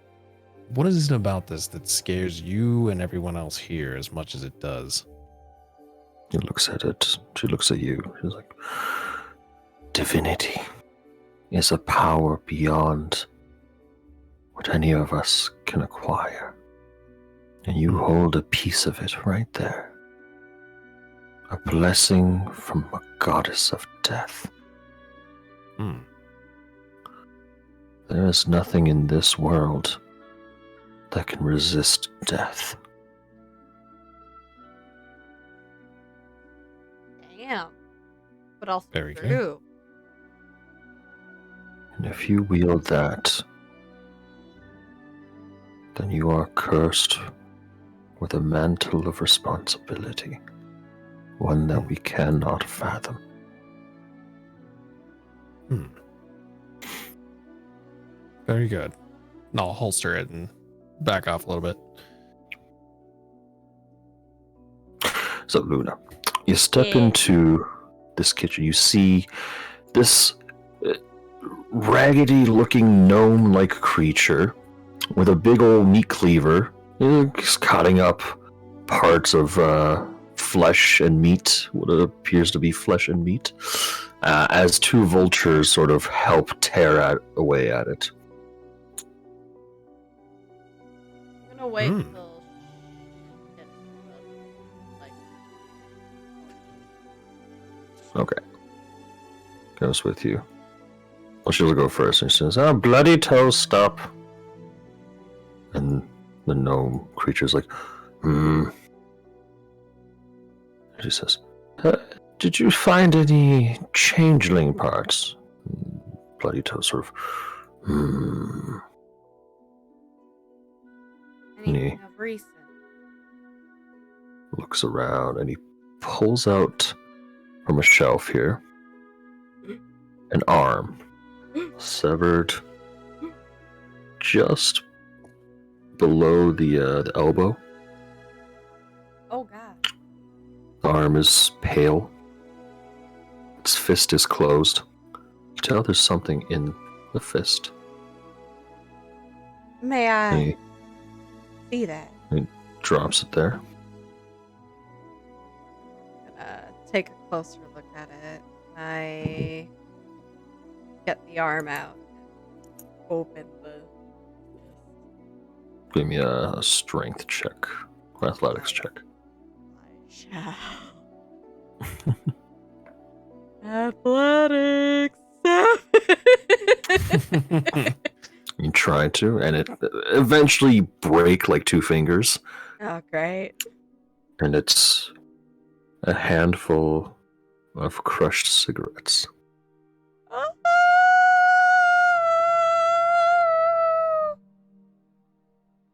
What is it about this that scares you and everyone else here as much as it does?" He looks at it. She looks at you. She's like, divinity is a power beyond what any of us can acquire. And you hold a piece of it right there. A blessing from a goddess of death. Hmm. There is nothing in this world that can resist death. Damn. But also Very good. true. And if you wield that, then you are cursed with a mantle of responsibility, one that we cannot fathom. Very good. And I'll holster it and back off a little bit. So, Luna, you step Yeah. into this kitchen. You see this raggedy looking gnome like creature with a big old meat cleaver, just cutting up parts of flesh and meat, what appears to be flesh and meat, as two vultures sort of help tear away at it. gonna wait Hmm. until she gets like Okay. Goes with you. Well, she'll go first and she says, "Ah, bloody toes, stop." And the gnome creature's like, She says, "Did you find any changeling parts?" Bloody toes sort of, anything of recent. looks around and he pulls out from a shelf here an arm severed just below the elbow. Oh god. The arm is pale. Its fist is closed. You can tell there's something in the fist. May And I he see that? drops it there. Take a closer look at it. I get the arm out and open the. Give me a strength check, or athletics check. I shall. Athletics 7. You try to, and it eventually break like 2 fingers, Oh, great. and it's a handful of crushed cigarettes.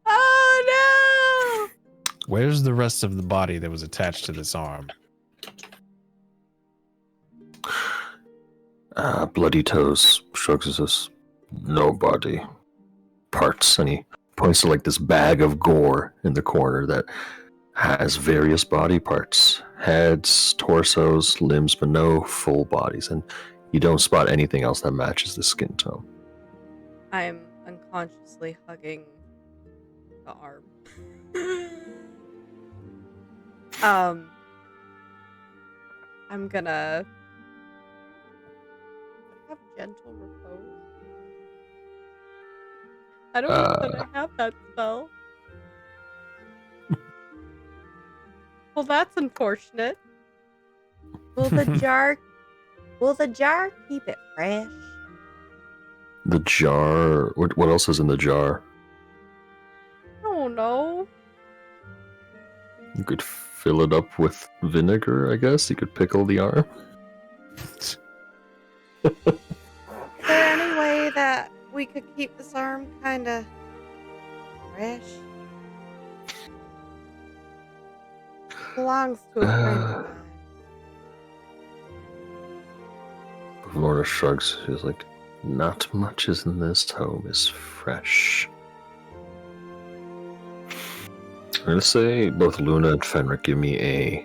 Oh no! Where's the rest of the body that was attached to this arm? Bloody Toes shrugs and says, "No body parts," and he points to like this bag of gore in the corner that has various body parts: heads, torsos, limbs, but no full bodies, and you don't spot anything else that matches the skin tone. I'm unconsciously hugging the arm. I'm gonna have gentle repose. I don't know that I have that spell. Well, that's unfortunate. Will the jar keep it fresh? The jar. What else is in the jar? I don't know. You could fill it up with vinegar, I guess. You could pickle the arm. Is there any way that we could keep this arm kind of fresh? Belongs to a friend of mine. Lorna shrugs. She's like, "Not much is in this home is fresh." I'm gonna say both Luna and Fenric give me a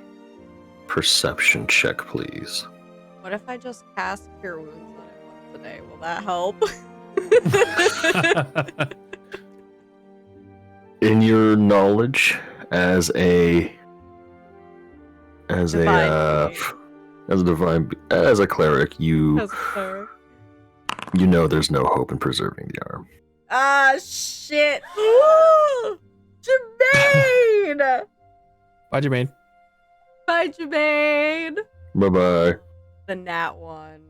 perception check, please. What if I just cast Cure Wounds on it once a day? Will that help? In your knowledge as a Divine as a cleric, you As a cleric. you know there's no hope in preserving the arm. Ah, shit. Jermaine! Bye, Jermaine. Bye, Jermaine. Bye bye. The nat one.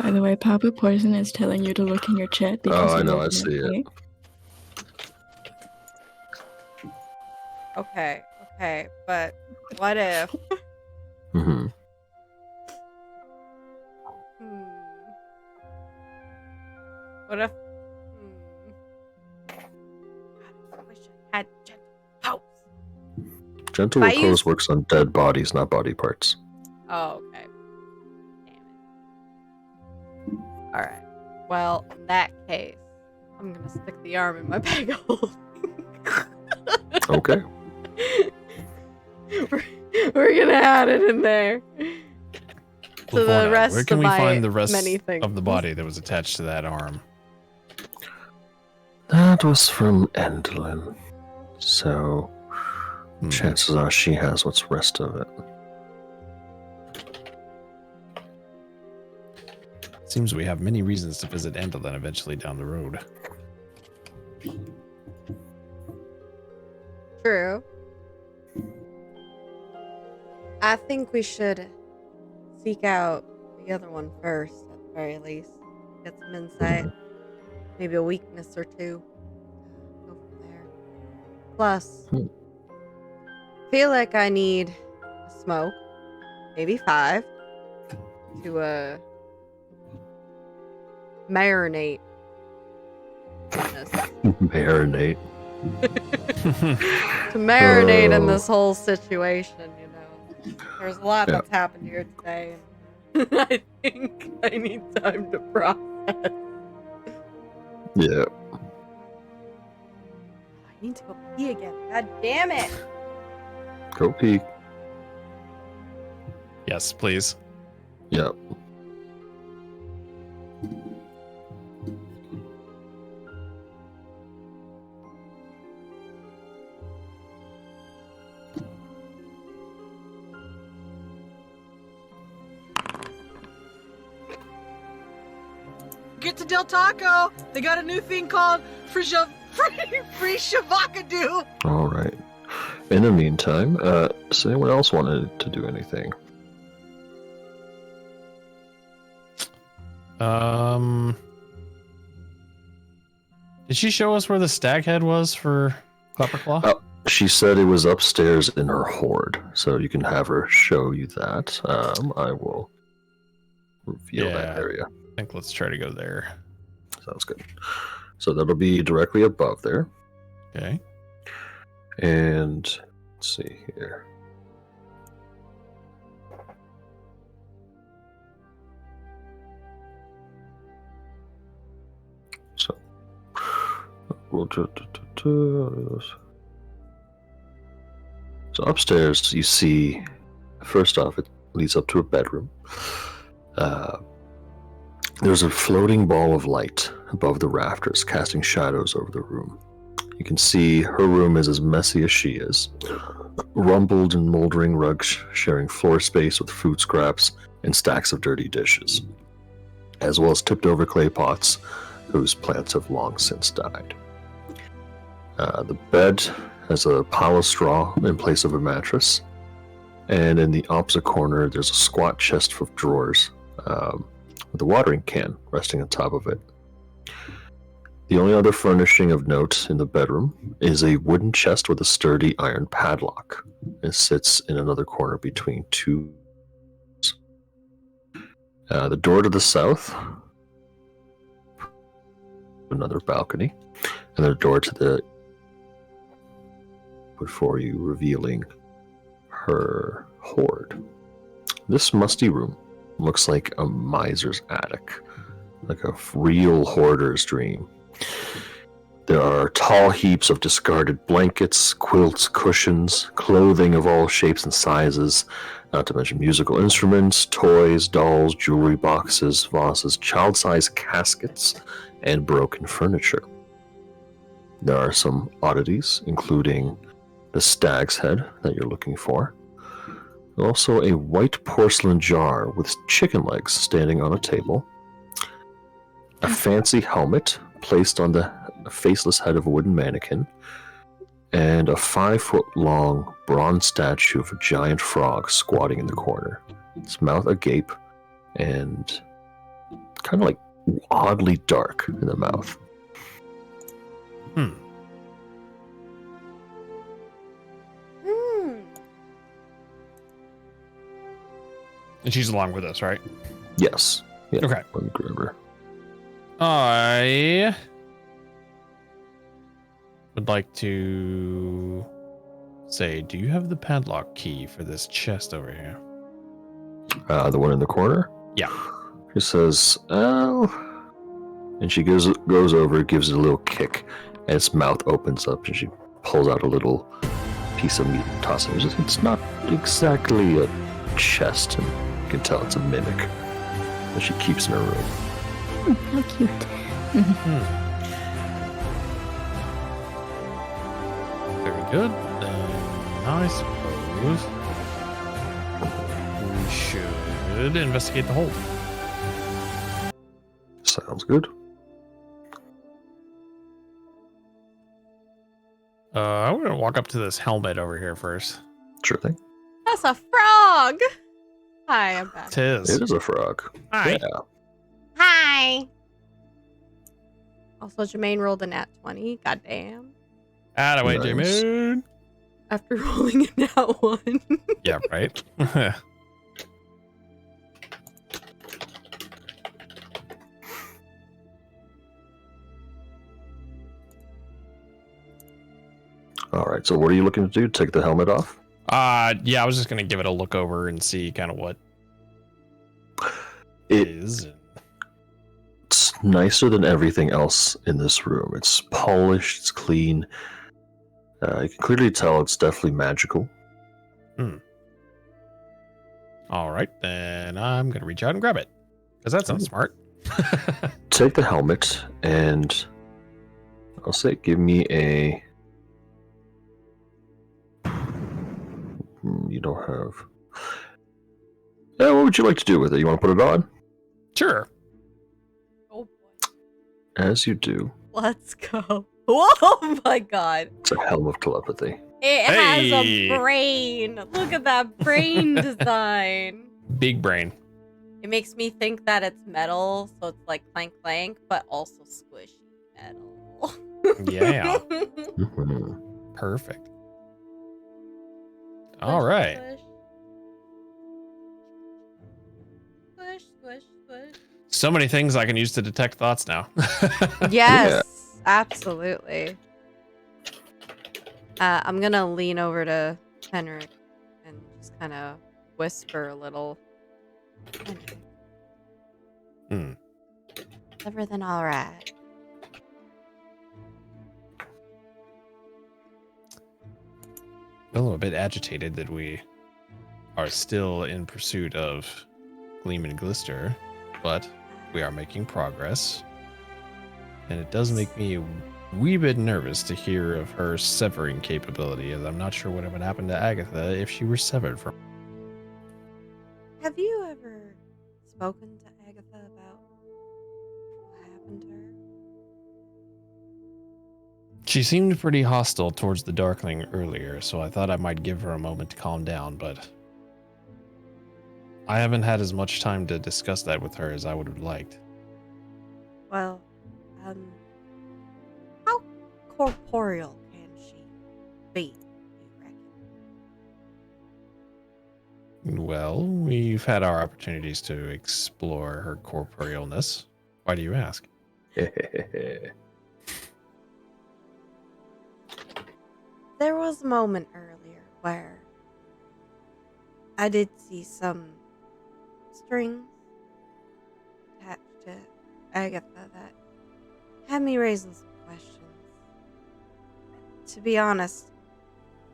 By the way, Papa Poison is telling you to look in your chat because Oh, I he know, I doesn't see it. me. Okay, but what if? Mm-hmm. What if? God, I wish I had gentle house. Gentle If I repose use- works on dead bodies, not body parts. Oh, okay. Damn it. Alright. Well, in that case, I'm gonna stick the arm in my bag of holding. Okay. We're gonna add it in there. So the Laforna, rest where can of we my find the rest many things. of the body that was attached to that arm? That was from Endlin. So chances are she has what's rest of it. Seems we have many reasons to visit Endlin eventually down the road. True. I think we should seek out the other one first, at the very least. Get some insight. Maybe a weakness or two. Go from there. Plus, feel like I need a smoke. Maybe 5. To, marinate in this. Marinate. To marinate in this whole situation, you know. There's a lot that's happened here today, and I think I need time to process. Yeah. I need to go pee again. God damn it! Go pee. Yes, please. Yep. Get to Del Taco. They got a new thing called free shavakadu. All right. In the meantime, does anyone else wanted to do anything? Did she show us where the stag head was for Clapperclaw? She said it was upstairs in her hoard, so you can have her show you that. I will reveal that area. I think let's try to go there. Sounds good. So that'll be directly above there. Okay. And let's see here. So we'll So upstairs you see, first off, it leads up to a bedroom. There's a floating ball of light above the rafters, casting shadows over the room. You can see her room is as messy as she is. Rumpled and moldering rugs sharing floor space with food scraps and stacks of dirty dishes, as well as tipped over clay pots whose plants have long since died. The bed has a pile of straw in place of a mattress, and in the opposite corner there's a squat chest of drawers with a watering can resting on top of it. The only other furnishing of note in the bedroom is a wooden chest with a sturdy iron padlock. It sits in another corner between two. The door to the south, another balcony, and the door to the before you, revealing her hoard. This musty room looks like a miser's attic, like a real hoarder's dream. There are tall heaps of discarded blankets, quilts, cushions, clothing of all shapes and sizes, not to mention musical instruments, toys, dolls, jewelry boxes, vases, child-sized caskets, and broken furniture. There are some oddities, including the stag's head that you're looking for. Also a white porcelain jar with chicken legs standing on a table. A fancy helmet placed on the faceless head of a wooden mannequin. And a 5-foot-long bronze statue of a giant frog squatting in the corner. Its mouth agape and kind of like oddly dark in the mouth. And she's along with us, right? Yes. Yeah. Okay. Let me grab her. I would like to say, do you have the padlock key for this chest over here? The one in the corner? Yeah. She says, oh. And she goes over, gives it a little kick, and its mouth opens up, and she pulls out a little piece of meat and tosses it. It's not exactly a chest, and you can tell it's a mimic that she keeps in her room. How cute. Very good. Then I suppose we should investigate the hold. Sounds good. I'm gonna walk up to this helmet over here first. Sure thing. That's a frog. Hi, I'm back. It is. It is a frog. Hi. Yeah. Hi. Also, Jermaine rolled a nat 20. Goddamn. Attaboy, Nice. J-Moon. After rolling a nat 1. Yeah, right. All right. So what are you looking to do? Take the helmet off? Yeah, I was just gonna give it a look over and see kind of what it is. It's nicer than everything else in this room. It's polished. It's clean. You can clearly tell it's definitely magical. All right, then I'm gonna reach out and grab it because that sounds smart. Take the helmet and I'll say, give me a. You don't have. Yeah, what would you like to do with it? You want to put it on? Sure. Oh boy. As you do. Let's go. Oh my god. It's a helm of telepathy. It has Hey. a brain. Look at that brain design. Big brain. It makes me think that it's metal, so it's like clank clank, but also squishy metal. Yeah. Mhm. Perfect. All right. Squish, squish, squish. So many things I can use to detect thoughts now. Yes, absolutely. I'm gonna lean over to Henrik and just kind of whisper a little. Henrik, Hmm. everything all right? Well, I'm a bit agitated that we are still in pursuit of Gleam and Glister, but we are making progress. And it does make me a wee bit nervous to hear of her severing capability, as I'm not sure what would happen to Agatha if she were severed from. Have you ever spoken to Agatha about what happened to her? She seemed pretty hostile towards the Darkling earlier, so I thought I might give her a moment to calm down, but I haven't had as much time to discuss that with her as I would have liked. Well, how corporeal can she be, you reckon? Well, we've had our opportunities to explore her corporealness. Why do you ask? There was a moment earlier where I did see some strings attached to Agatha that had me raising some questions. To be honest,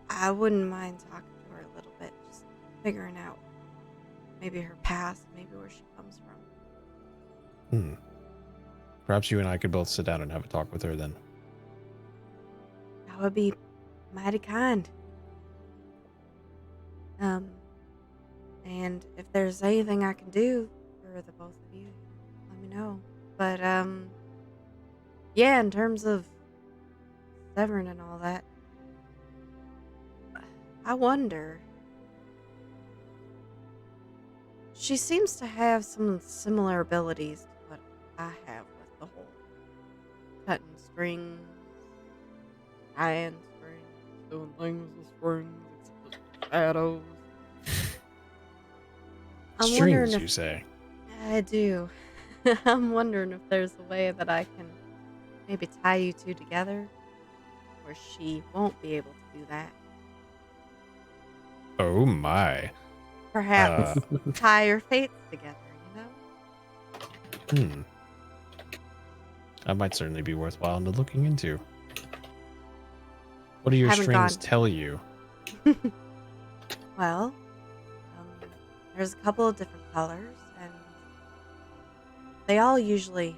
I wouldn't mind talking to her a little bit, just figuring out maybe her past, maybe where she comes from. Perhaps you and I could both sit down and have a talk with her then. That would be mighty kind. And if there's anything I can do for the both of you, let me know. But, yeah, in terms of severing and all that, I wonder. She seems to have some similar abilities to what I have with the whole cutting strings, tying strings, doing things with strings, except shadows. I'm wondering Strings, if you say? I do. I'm wondering if there's a way that I can maybe tie you two together, where she won't be able to do that. Oh my. Perhaps tie your fates together, you know? That might certainly be worthwhile into looking into. What do your Haven't strings gone- tell you? Well, there's a couple of different colors, and they all usually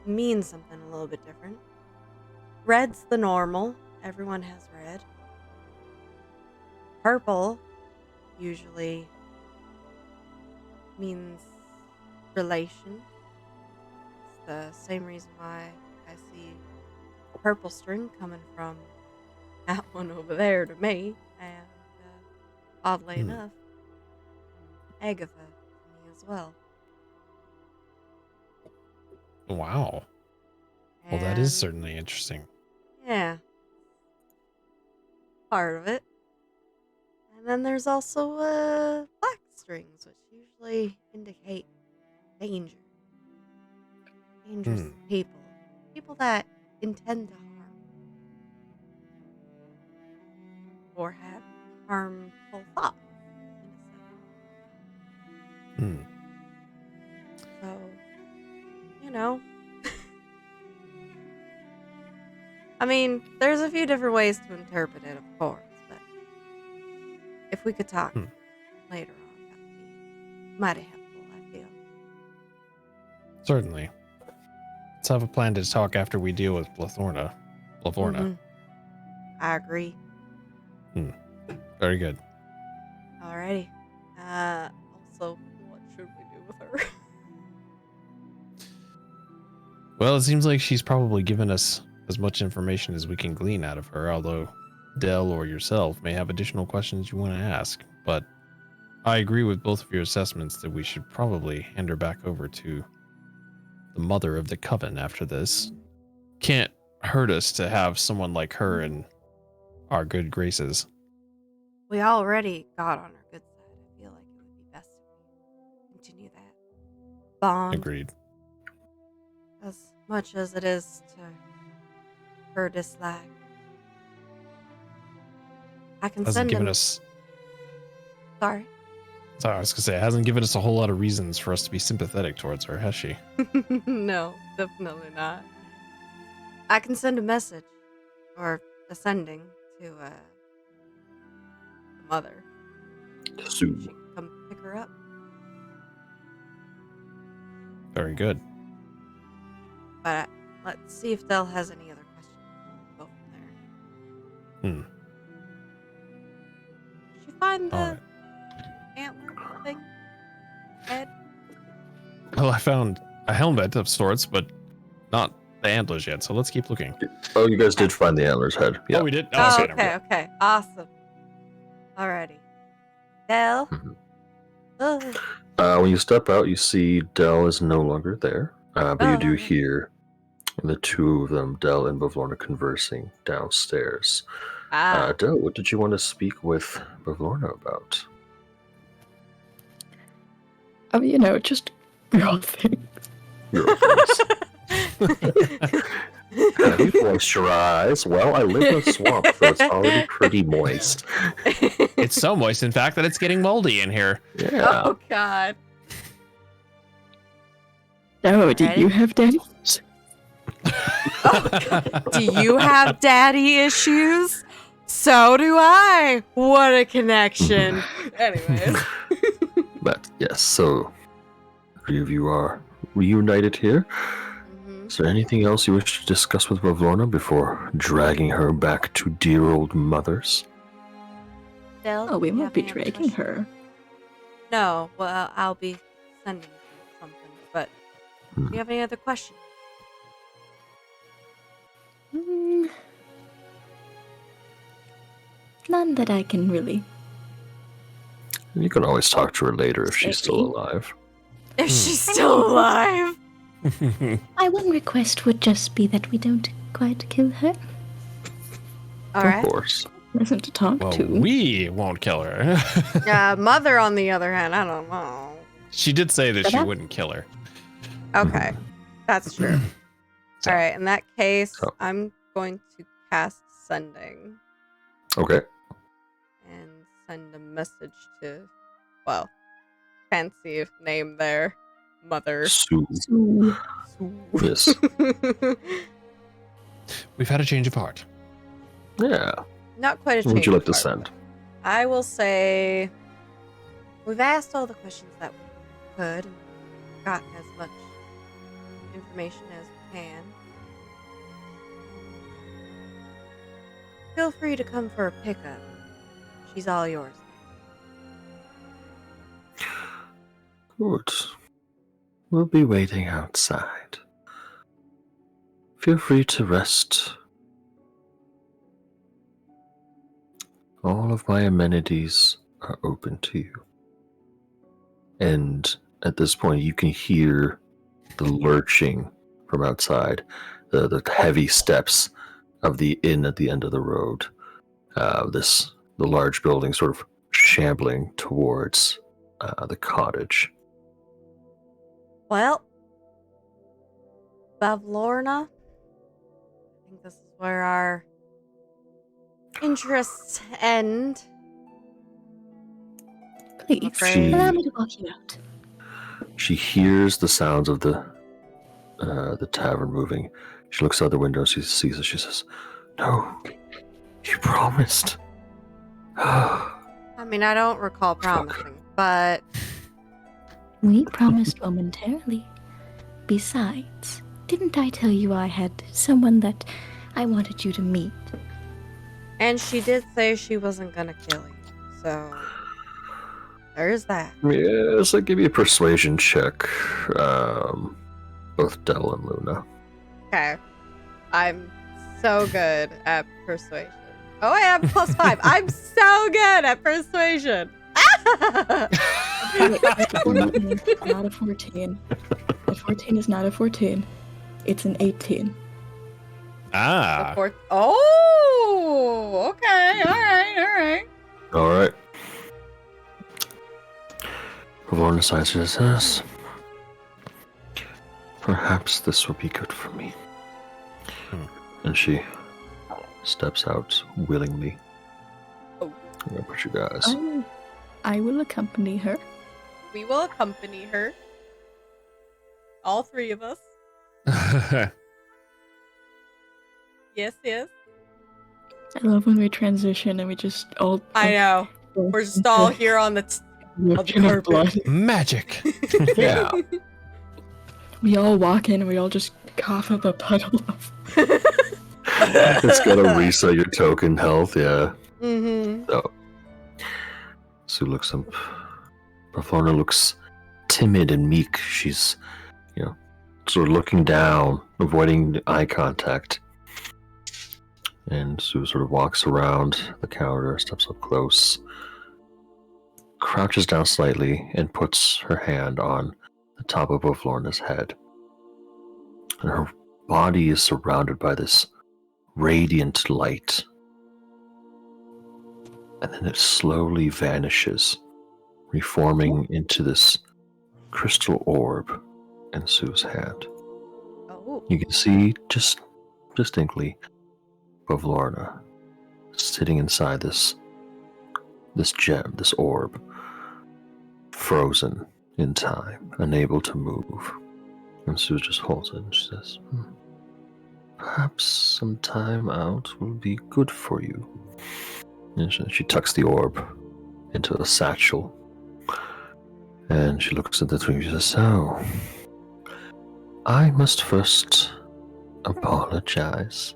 mean something a little bit different. Red's the normal. Everyone has red. Purple usually means relation. It's the same reason why I see a purple string coming from that one over there to me, and oddly enough, Agatha to me as well. Wow. Well, that is And, certainly interesting. Yeah. Part of it. And then there's also black strings, which usually indicate danger. Dangerous people. People that intend to harm. Or have harmful thoughts, in a sense. So, you know. I mean, there's a few different ways to interpret it, of course, but if we could talk later on, that would be mighty helpful, I feel. Certainly. Let's have a plan to talk after we deal with Blathorna. Mhm. I agree. Very good. Alrighty. Also, what should we do with her? Well, it seems like she's probably given us as much information as we can glean out of her, although Dell or yourself may have additional questions you want to ask. But I agree with both of your assessments that we should probably hand her back over to the mother of the coven after this. Can't hurt us to have someone like her in our good graces. We already got on her good side. I feel like it would be best if we continue that bond. Agreed. As much as it is to her dislike. I can Hasn't send given him. us. Sorry. Sorry, I was gonna say, it hasn't given us a whole lot of reasons for us to be sympathetic towards her, has she? No, definitely not. I can send a message, or a sending, to the mother. Sue. She can come pick her up. Very good. But let's see if Dell has any other questions. We'll go from there. Did you find the Alright. antler thing? Ed? Well, I found a helmet of sorts, but not the antlers yet, so let's keep looking. Oh, you guys did find the antler's head. Yeah. Oh, we did? Oh, never mind. okay. Awesome. Alrighty. Dell? Mhm. Ugh. When you step out, you see Dell is no longer there, but you do Okay. hear the two of them, Dell and Bavlorna, conversing downstairs. Dell, what did you want to speak with Bavlorna about? Oh, you know, just girl things. Girl things. Have you moisturized? Well, I live in a swamp, so it's already pretty moist. It's so moist, in fact, that it's getting moldy in here. Yeah. Oh, God. Oh, do Ready? you have daddy? Oh, God. Do you have daddy issues? So do I. What a connection. Anyways. But yes, so three of you are reunited here. Is there anything else you wish to discuss with Bavlorna before dragging her back to dear old mothers? Dell, Oh, we do you won't have be any other dragging questions? her. No, well, I'll be sending you something. But do you have any other questions? None that I can really. You can always talk to her later if she's still Maybe. alive. If she's still alive. My one request would just be that we don't quite kill her. All Of right. course. Listen to talk Well, to. we won't kill her. Mother, on the other hand, I don't know. She did say that she wouldn't kill her. Okay, that's true. So- All right, in that case, So- I'm going to cast Sending Okay. and send a message to, well, fancy name there, Mother. Sue. Ooh. Yes. We've had a change of heart. Yeah. Not quite a What change. would you like to of heart. send? I will say we've asked all the questions that we could and gotten as much information as we can. Feel free to come for a pickup. She's all yours. Good. We'll be waiting outside. Feel free to rest All of my amenities are open to you. And at this point, you can hear the lurching from outside, the heavy steps of the inn at the end of the road. The large building sort of shambling towards the cottage. Well, Bavlorna, I think this is where our interests end. Please, Afraid. allow me to walk you out. She hears the sounds of the tavern moving. She looks out the window. She sees it. She says, "No, you promised." I mean, I don't recall promising, but We promised momentarily. Besides, didn't I tell you I had someone that I wanted you to meet? and she did say she wasn't gonna kill you, so there's that. Yeah, so give me a persuasion check. Both Del and Luna. Okay, I'm so good at persuasion. Oh, I have +5. I'm so good at persuasion. Not a 14. A 14 is not a 14. It's an 18. Ah. Oh, okay, all right. All right. Vavorna sighs and says, "Perhaps this will be good for me." And she steps out willingly. Oh. I'm gonna put you guys. I will accompany her. We will accompany her. All three of us. Yes. I love when we transition and we just all. I know. We're just all here on the Ocean of carpet. blood. Magic. Yeah. We all walk in and we all just cough up a puddle of. It's gonna reset your token health, yeah. Mm-hmm. Sue looks up. Bavlorna looks timid and meek. She's, sort of looking down, avoiding eye contact. And Sue sort of walks around the counter, steps up close, crouches down slightly, and puts her hand on the top of Bavlorna's head. And her body is surrounded by this radiant light. And then it slowly vanishes, reforming into this crystal orb in Sue's hand. Oh. You can see just distinctly Bavlorna sitting inside this gem, this orb, frozen in time, unable to move. And Sue just holds it and she says, "Perhaps some time out will be good for you." And she tucks the orb into a satchel. And she looks at the three and she says, "So, I must first apologize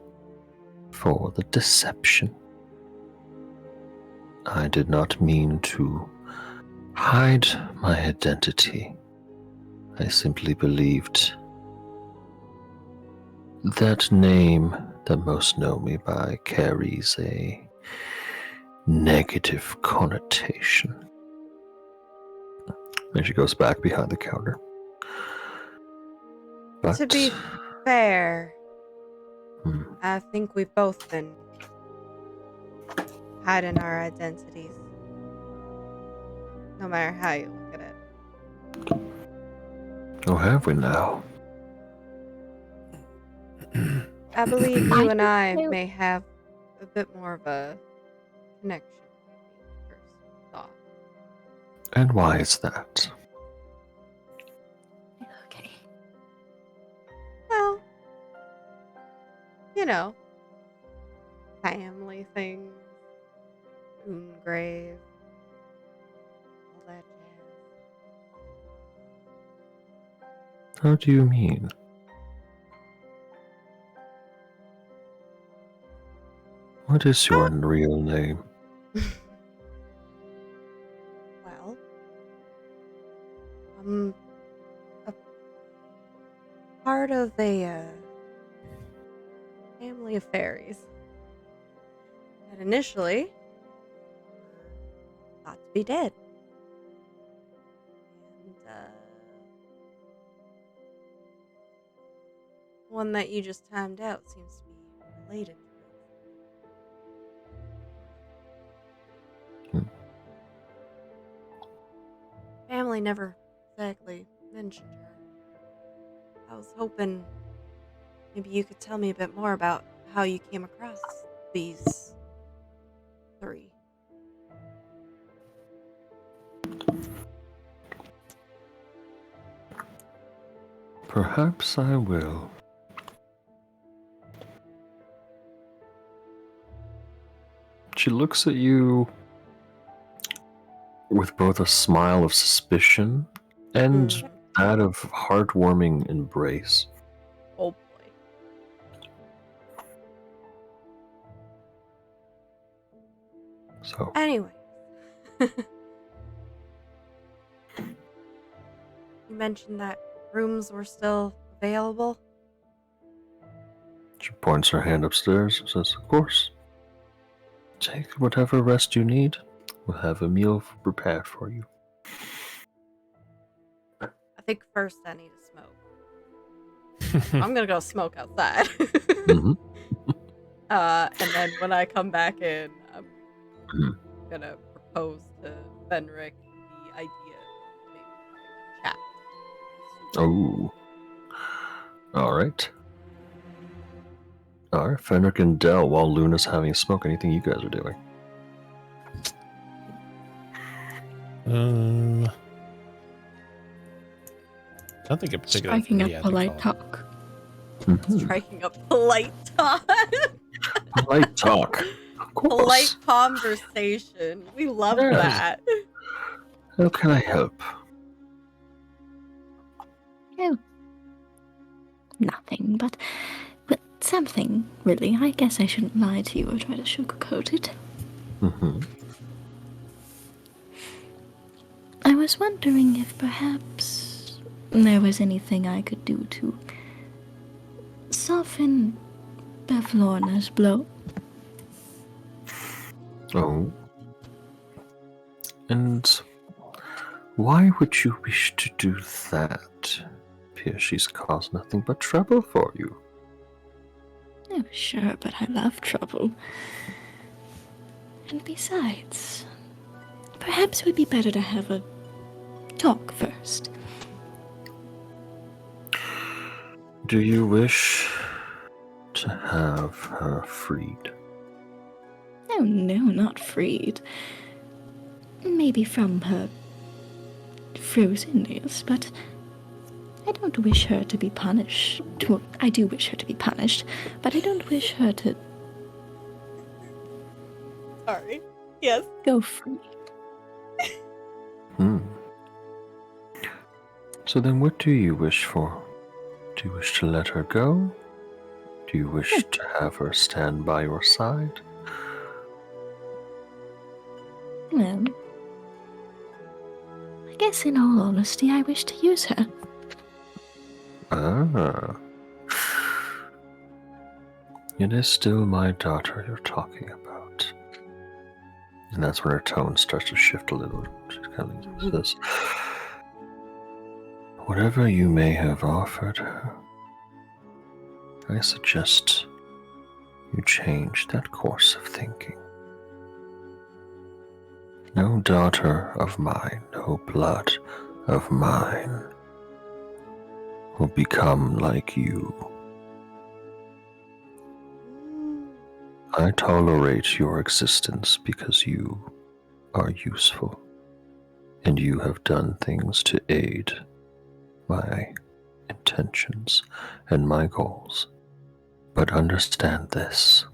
for the deception. I did not mean to hide my identity. I simply believed that name that most know me by carries a negative connotation." And she goes back behind the counter. But To be fair, Hmm. I think we've both been hiding our identities. No matter how you look at it. Oh, have we now? I believe you and I may have a bit more of a connection than we first thought. And why is that? Okay. Well, family things, Moongrave, all that jazz. How do you mean? What is your real name? Well, I'm a part of a family of fairies that initially be dead. And one that you just timed out seems to be related to it. Hmm. Family never exactly mentioned her. I was hoping maybe you could tell me a bit more about how you came across these three. Perhaps I will. She looks at you with both a smile of suspicion and that of heartwarming embrace. Oh boy. So, Anyway. You mentioned that rooms were still available. she points her hand upstairs and says, "Of course. Take whatever rest you need. We'll have a meal prepared for you." I think first I need to smoke. I'm gonna go smoke outside. Mm-hmm. And then when I come back in, I'm Mhm. gonna propose to Fenric the idea of maybe having a chat. Oh. Alright. Alright, Fenric and Dell, while Luna's having a smoke, anything you guys are doing? Nothing in particular. Striking for up me, I think polite I'll- talk. Mhm. Striking up polite talk. Polite talk. Of course. Polite conversation. We love Yes. that. How can I help? Oh, nothing, but something, really. I guess I shouldn't lie to you or try to sugarcoat it. Mm-hmm. I was wondering if perhaps there was anything I could do to soften Bavlorna's blow. Oh. And why would you wish to do that? Appears she's caused nothing but trouble for you. Oh, sure, but I love trouble. And besides, perhaps it would be better to have a talk first. Do you wish to have her freed? Oh, no, not freed. Maybe from her frozenness, but I don't wish her to be punished. Well, I do wish her to be punished, but I don't wish her to Sorry. Yes. go free. So then what do you wish for? Do you wish to let her go? Do you wish to have her stand by your side? Well, I guess in all honesty, I wish to use her. Ah. It is still my daughter you're talking about. And that's when her tone starts to shift a little. She kind of says, "Whatever you may have offered her, I suggest you change that course of thinking. No daughter of mine, no blood of mine will become like you. I tolerate your existence because you are useful, and you have done things to aid my intentions and my goals. But understand this.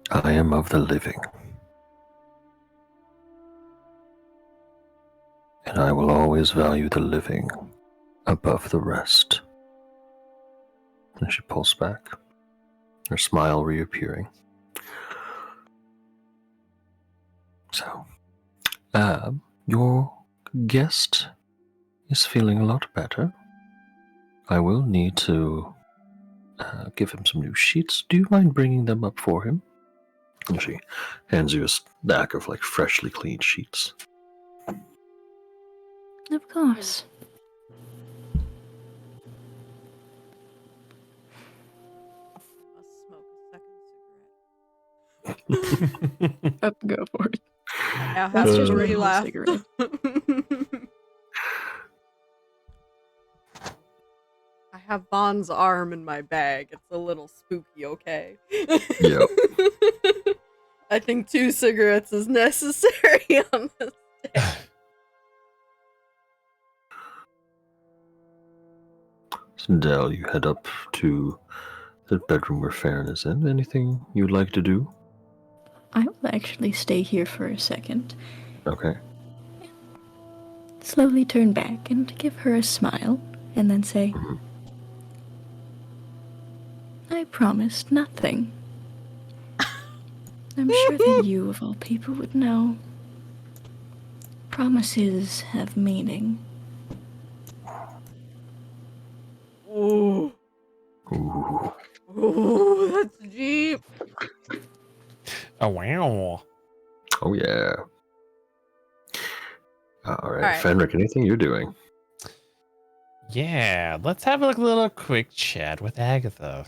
I am of the living, and I will always value the living above the rest." And she pulls back, her smile reappearing. So, your guest is feeling a lot better. I will need to give him some new sheets. Do you mind bringing them up for him? And she hands you a stack of like freshly cleaned sheets. Of course. I'll smoke a second cigarette. Up, go for it. I now That's have just 3 one left. cigarette. I have Bond's arm in my bag. It's a little spooky, okay? Yep. I think 2 cigarettes is necessary on this day. So Dell, you head up to the bedroom where Farron is in. Anything you'd like to do? I will actually stay here for a second. Okay. Slowly turn back and give her a smile, and then say, Mhm. I promised nothing. I'm sure that you, of all people, would know. Promises have meaning. Ooh. Ooh. Ooh, that's deep. Oh, wow. Oh yeah. All right, right. Fenric, anything you're doing? Yeah, let's have a little quick chat with Agatha.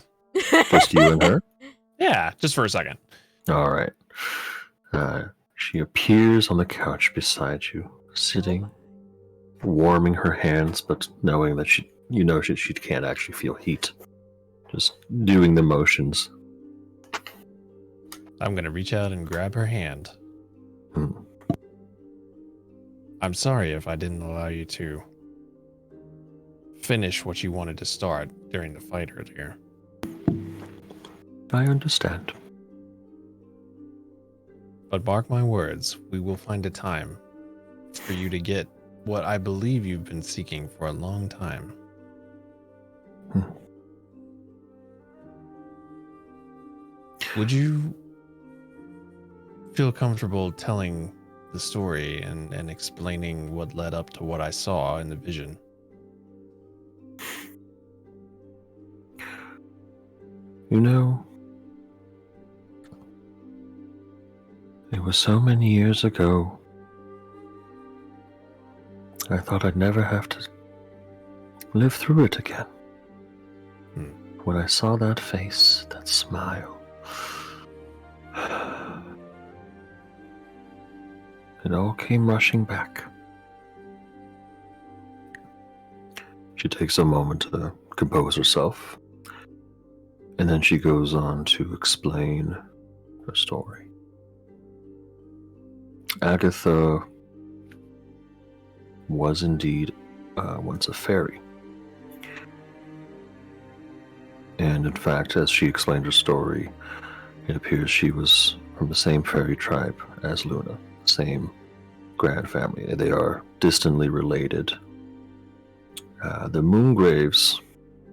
Just you and her? Yeah, just for a second. All right. She appears on the couch beside you, sitting, warming her hands, but knowing that she can't actually feel heat. Just doing the motions. I'm going to reach out and grab her hand. Hmm. I'm sorry if I didn't allow you to finish what you wanted to start during the fight earlier. I understand. But mark my words, we will find a time for you to get what I believe you've been seeking for a long time. Would you feel comfortable telling the story and explaining what led up to what I saw in the vision? You know, it was so many years ago. I thought I'd never have to live through it again. When I saw that face, that smile, it all came rushing back. She takes a moment to compose herself, and then she goes on to explain her story. Agatha was indeed once a fairy. And in fact, as she explained her story, it appears she was from the same fairy tribe as Luna, same grand family. They are distantly related. The Moongraves,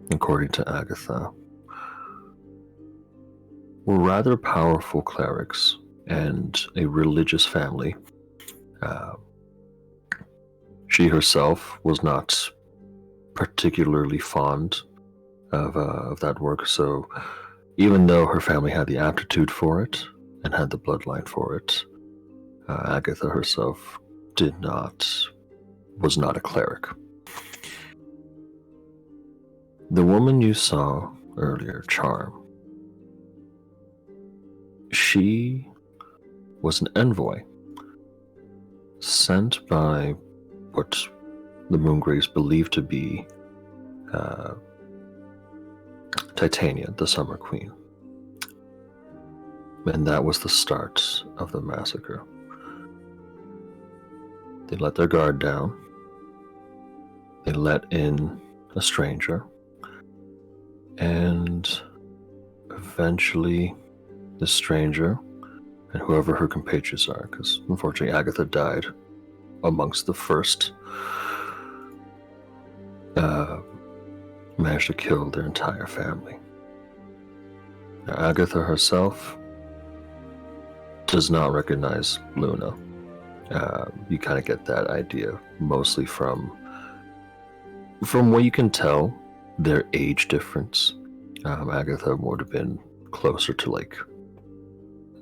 according to Agatha, were rather powerful clerics and a religious family. She herself was not particularly fond of that work, so even though her family had the aptitude for it and had the bloodline for it, Agatha herself was not a cleric. The woman you saw earlier, Charm, she was an envoy sent by what the Moongraves believed to be Titania, the Summer Queen. And that was the start of the massacre. They let their guard down. They let in a stranger. And eventually, the stranger, and whoever her compatriots are, because unfortunately Agatha died amongst the first, managed to kill their entire family. Now, Agatha herself does not recognize Luna. You kind of get that idea mostly from what you can tell, their age difference. Agatha would have been closer to like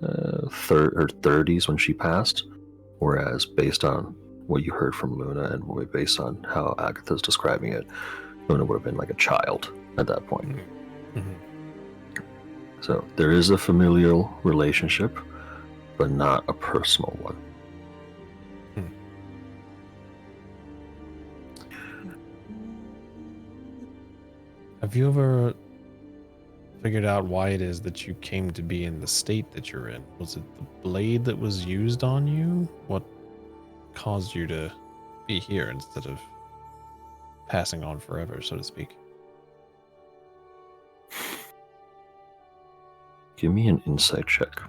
her 30s when she passed, whereas based on what you heard from Luna and based on how Agatha's describing it, Luna would have been like a child at that point. Mhm. So there is a familial relationship, but not a personal one. Have you ever figured out why it is that you came to be in the state that you're in? Was it the blade that was used on you? What caused you to be here instead of passing on forever, so to speak? Give me an insight check.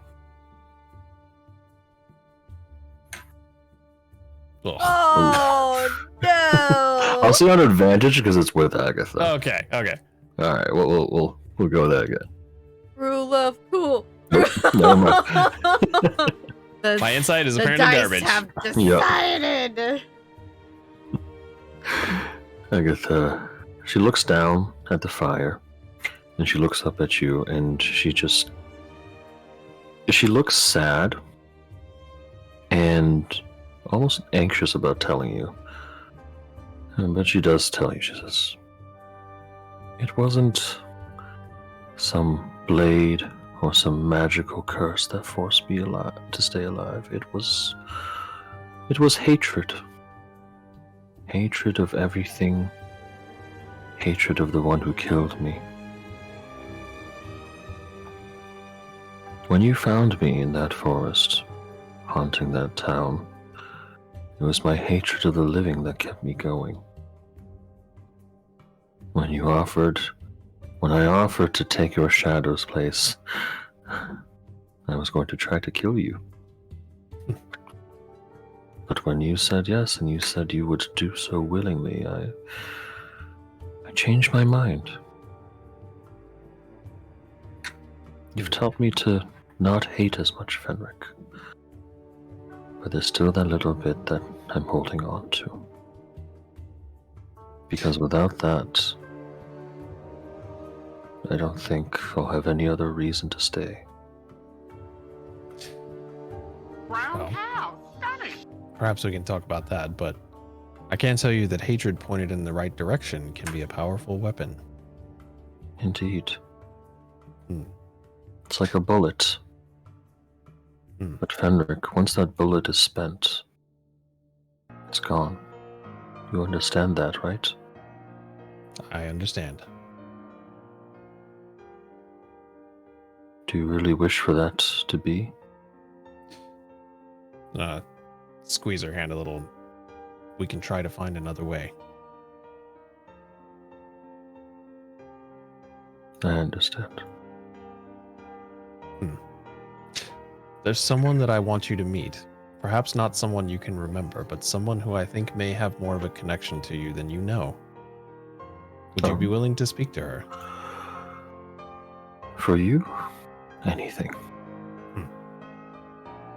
Ugh. Oh no! I'll say on advantage because it's with Agatha. Okay. All right, we'll go with that again. Rule of cool. Nope, never mind. My insight is The apparently dice garbage. have Yep. decided. Agatha, she looks down at the fire, and she looks up at you, and she looks sad and almost anxious about telling you. But she does tell you. She says, "It wasn't some blade or some magical curse that forced me to stay alive. It was hatred. Hatred of everything. Hatred of the one who killed me. When you found me in that forest, haunting that town, it was my hatred of the living that kept me going. When I offered to take your shadow's place, I was going to try to kill you. But when you said yes, and you said you would do so willingly, I changed my mind. You've taught me to not hate as much Fenric. But there's still that little bit that I'm holding on to. Because without that, I don't think I'll have any other reason to stay. Well, perhaps we can talk about that, but I can tell you that hatred pointed in the right direction can be a powerful weapon. Indeed. Hmm. It's like a bullet. But Fenric, once that bullet is spent, it's gone. You understand that, right? I understand. Do you really wish for that to be? Squeeze her hand a little. We can try to find another way. I understand. There's someone that I want you to meet. Perhaps not someone you can remember, but someone who I think may have more of a connection to you than you know. Would you be willing to speak to her? For you? Anything.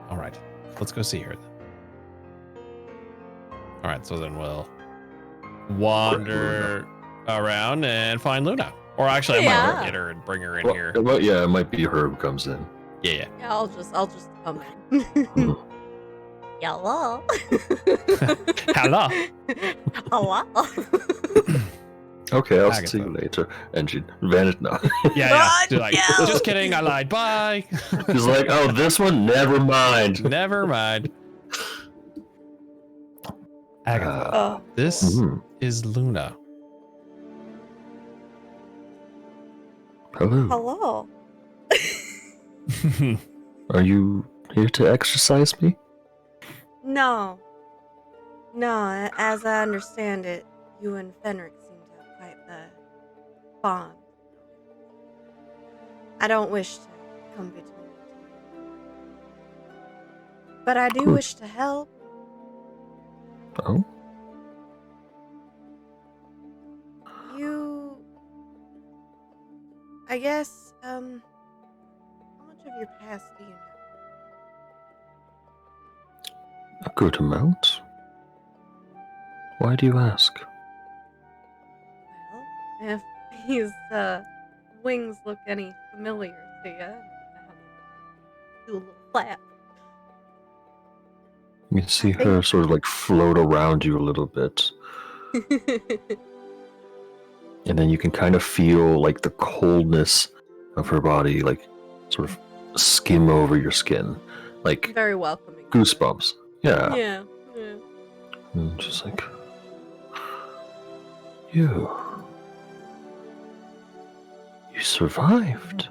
All right. Let's go see her then. All right, so then we'll wander around and find Luna. Or actually, I might get her and bring her in here. Yeah, it might be her who comes in. Yeah. Yeah, I'll just come in. Hello. Hello. Hello. Okay, I'll Agatha. see you later. And she vanished now. Yeah. God, Like, no. just kidding. I lied. Bye. She's like, oh, this one? Never mind. Never mind. Agatha, this is Luna. Hello. Hello. Are you here to exercise me? No. No, as I understand it, you and Fenric seem to have quite the bond. I don't wish to come between you two. But I do wish to help. Oh? I guess, how much of your past do you know? A good amount. Why do you ask? Well, if these, wings look any familiar to you, Do a little flap. You can see her sort of like float around you a little bit. And then you can kind of feel like the coldness of her body, like sort of skim over your skin. Like Very welcoming. goosebumps. Yeah. Yeah. And just like, you survived.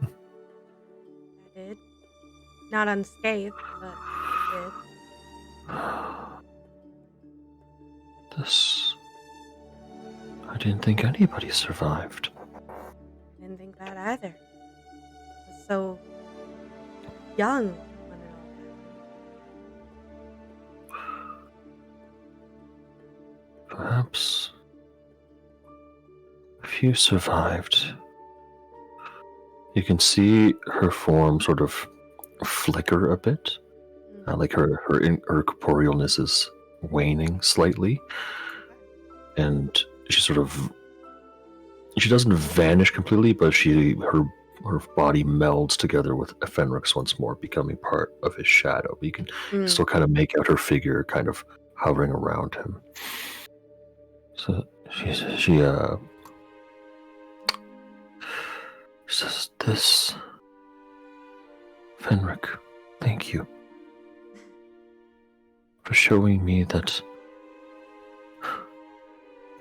I did. Not unscathed, but I I didn't think anybody survived. did. Didn't think that either. I was so young when it all happened. Perhaps if you survived, you can see her form sort of flicker a bit. Like her corporealness is waning slightly, and she doesn't vanish completely, but her body melds together with Fenric's once more, becoming part of his shadow. But you can still kind of make out her figure kind of hovering around him. So she says, "This, Fenric, thank you for showing me that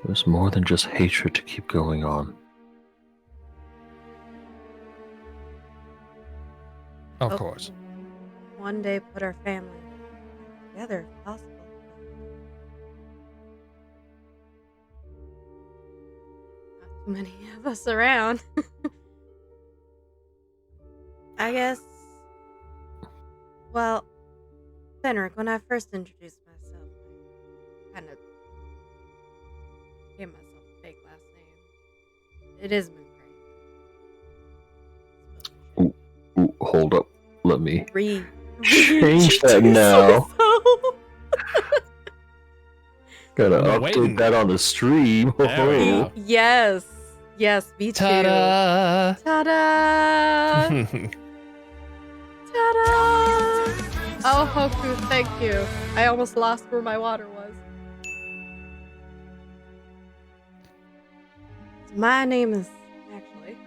there's more than just hatred to keep going on." Of Hope course. to one day put our family together if possible. Not too many of us around. I guess. Well, Fenric, when I first introduced myself, I kind of gave myself a fake last name. It is Moongray. Ooh, hold up. Let me Change change that now. Gotta I'm update waiting. that on the stream. There we go. Yes, me too. Ta-da! Ta-da! Ta-da! Oh, Hoku, thank you. I almost lost where my water was. So my name is actually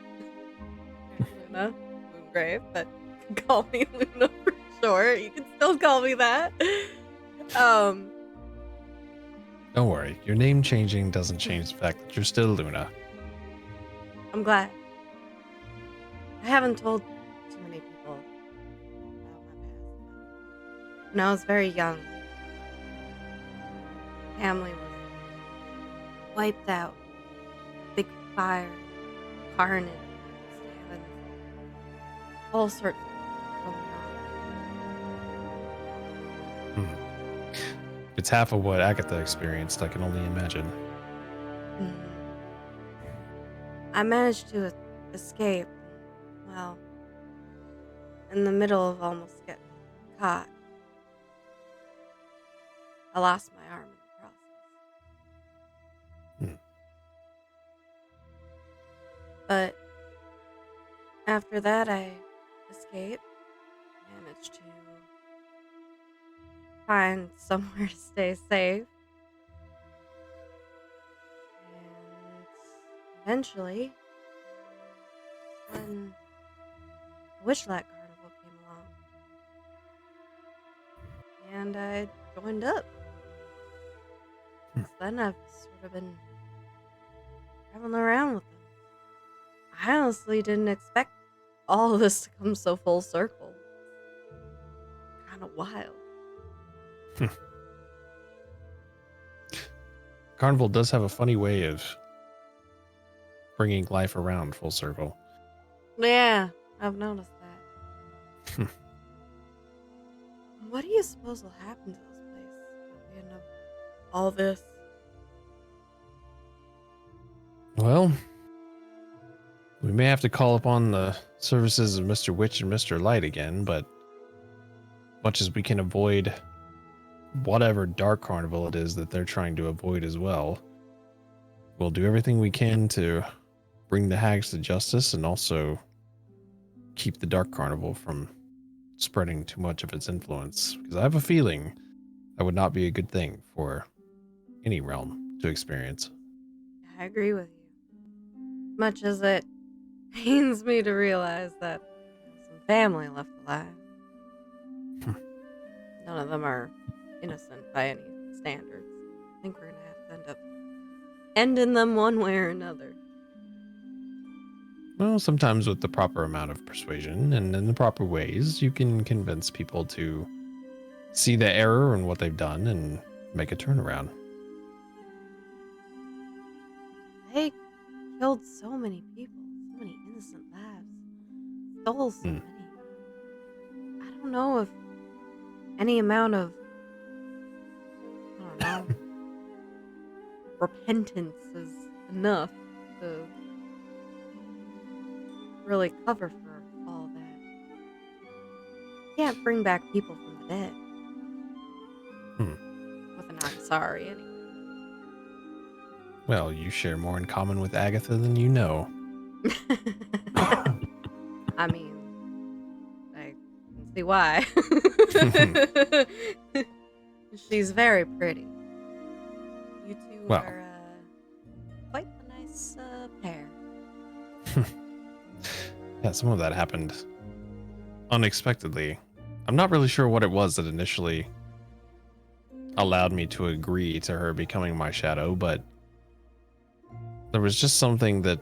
Luna Moongrave, but you can call me Luna for short. You can still call me that. Don't worry. Your name changing doesn't change the fact that you're still Luna. I'm glad. I haven't told too many people about my past. When I was very young, my family was wiped out. Big fire, carnage, and all sorts of things going on. It's half of what Agatha experienced, I can only imagine. I managed to escape. Well, in the middle of almost getting caught, I lost my arm in the process. But after that, I escaped, managed to find somewhere to stay safe, and eventually, when the Witchlight Carnival came along, and I joined up. Since then, I've sort of been traveling around with them. I honestly didn't expect all of this to come so full circle. Kind of wild. Carnival does have a funny way of bringing life around full circle. Yeah, I've noticed that. What do you suppose will happen to this place at the end of all this? Well, we may have to call upon the services of Mr. Witch and Mr. Light again, but much as we can avoid whatever dark carnival it is that they're trying to avoid as well, we'll do everything we can to bring the hags to justice and also keep the Dark Carnival from spreading too much of its influence, because I have a feeling that would not be a good thing for any realm to experience. I agree with you. As much as it pains me to realize that there's some family left alive. None of them are innocent by any standards. I think we're gonna have to end up ending them one way or another. Well, sometimes with the proper amount of persuasion and in the proper ways, you can convince people to see the error in what they've done and make a turnaround. They killed so many people, so many innocent lives, stole so many. I don't know if any amount of, I don't know, repentance is enough to really cover for all that. You can't bring back people from the dead. With an I'm sorry, anyway. Well, you share more in common with Agatha than you know. I mean, I can see why. She's very pretty. You two Well. are quite a nice pair. Yeah, some of that happened unexpectedly. I'm not really sure what it was that initially allowed me to agree to her becoming my shadow, but there was just something that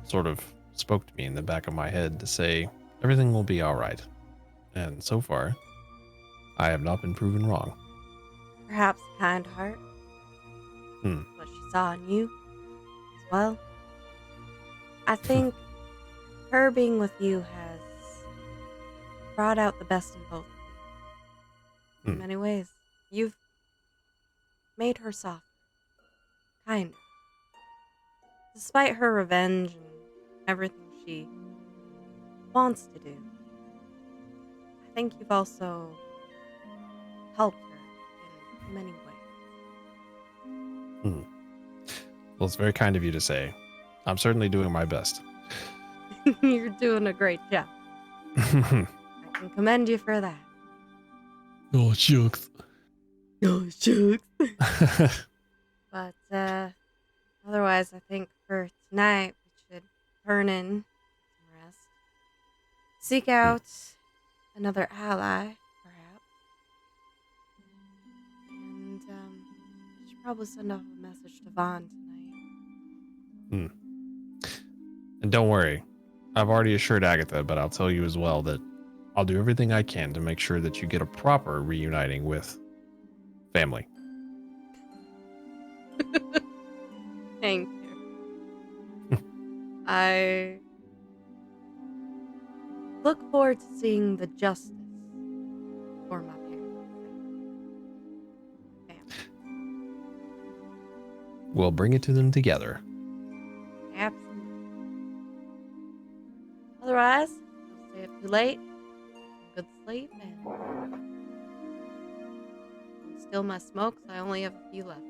sort of spoke to me in the back of my head to say everything will be all right. And so far, I have not been proven wrong. Perhaps a kind heart. What she saw in you as well. I think her being with you has brought out the best in both of you. In many ways. You've made her softer. Kinder. Despite her revenge and everything she wants to do, I think you've also helped her in many ways. Well, it's very kind of you to say. I'm certainly doing my best. You're doing a great job. I can commend you for that. Oh, shucks. Oh, shucks. But, otherwise, I think for tonight, we should turn in some rest. Seek out another ally, perhaps. And, we should probably send off a message to Vaughn tonight. And don't worry, I've already assured Agatha, but I'll tell you as well that I'll do everything I can to make sure that you get a proper reuniting with family. Thank you. I look forward to seeing the justice for my parents. Family. We'll bring it to them together. Absolutely. Otherwise, don't stay up too late. Good sleep and don't steal my smokes. I only have a few left.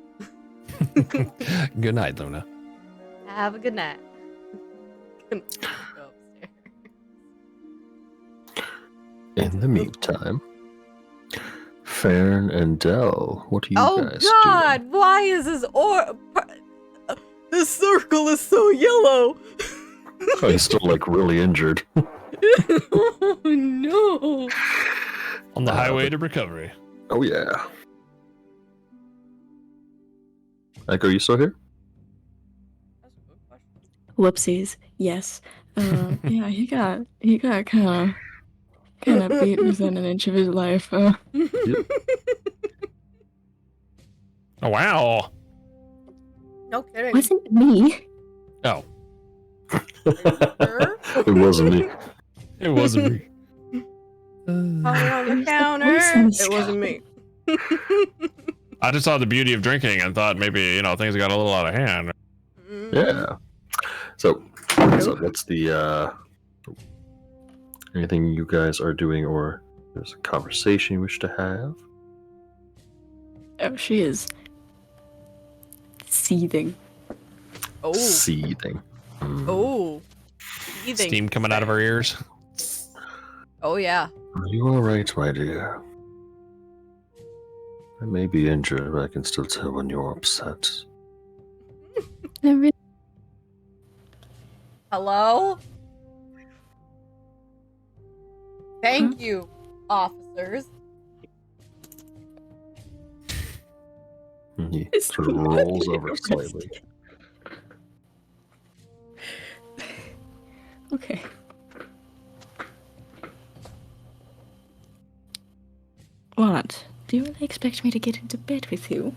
Good night, Luna. Have a good night. Go upstairs. In the meantime, Farron and Dell, what are you Oh guys God! Why is this circle is so yellow? doing? Oh, he's still like really injured. Oh no! On the highway to recovery. Oh yeah. Echo, you still here? Whoopsies. Yes. Yeah, he got kind of beat within an inch of his life. Oh, wow. No kidding. Wasn't me. Oh, Sure? It wasn't me. it wasn't me. On the counter. Poisonous. It wasn't me. I just saw the beauty of drinking and thought maybe, things got a little out of hand. Yeah. So that's the anything you guys are doing, or there's a conversation you wish to have? Oh, she is seething. Oh. Seething. Oh. Seething. Steam coming out of her ears. Oh, yeah. Are you alright, my dear? I may be injured, but I can still tell when you're upset. I really Hello? Thank you, officers. And he It's sort of rolls over slightly. Okay. What? Do you really expect me to get into bed with you?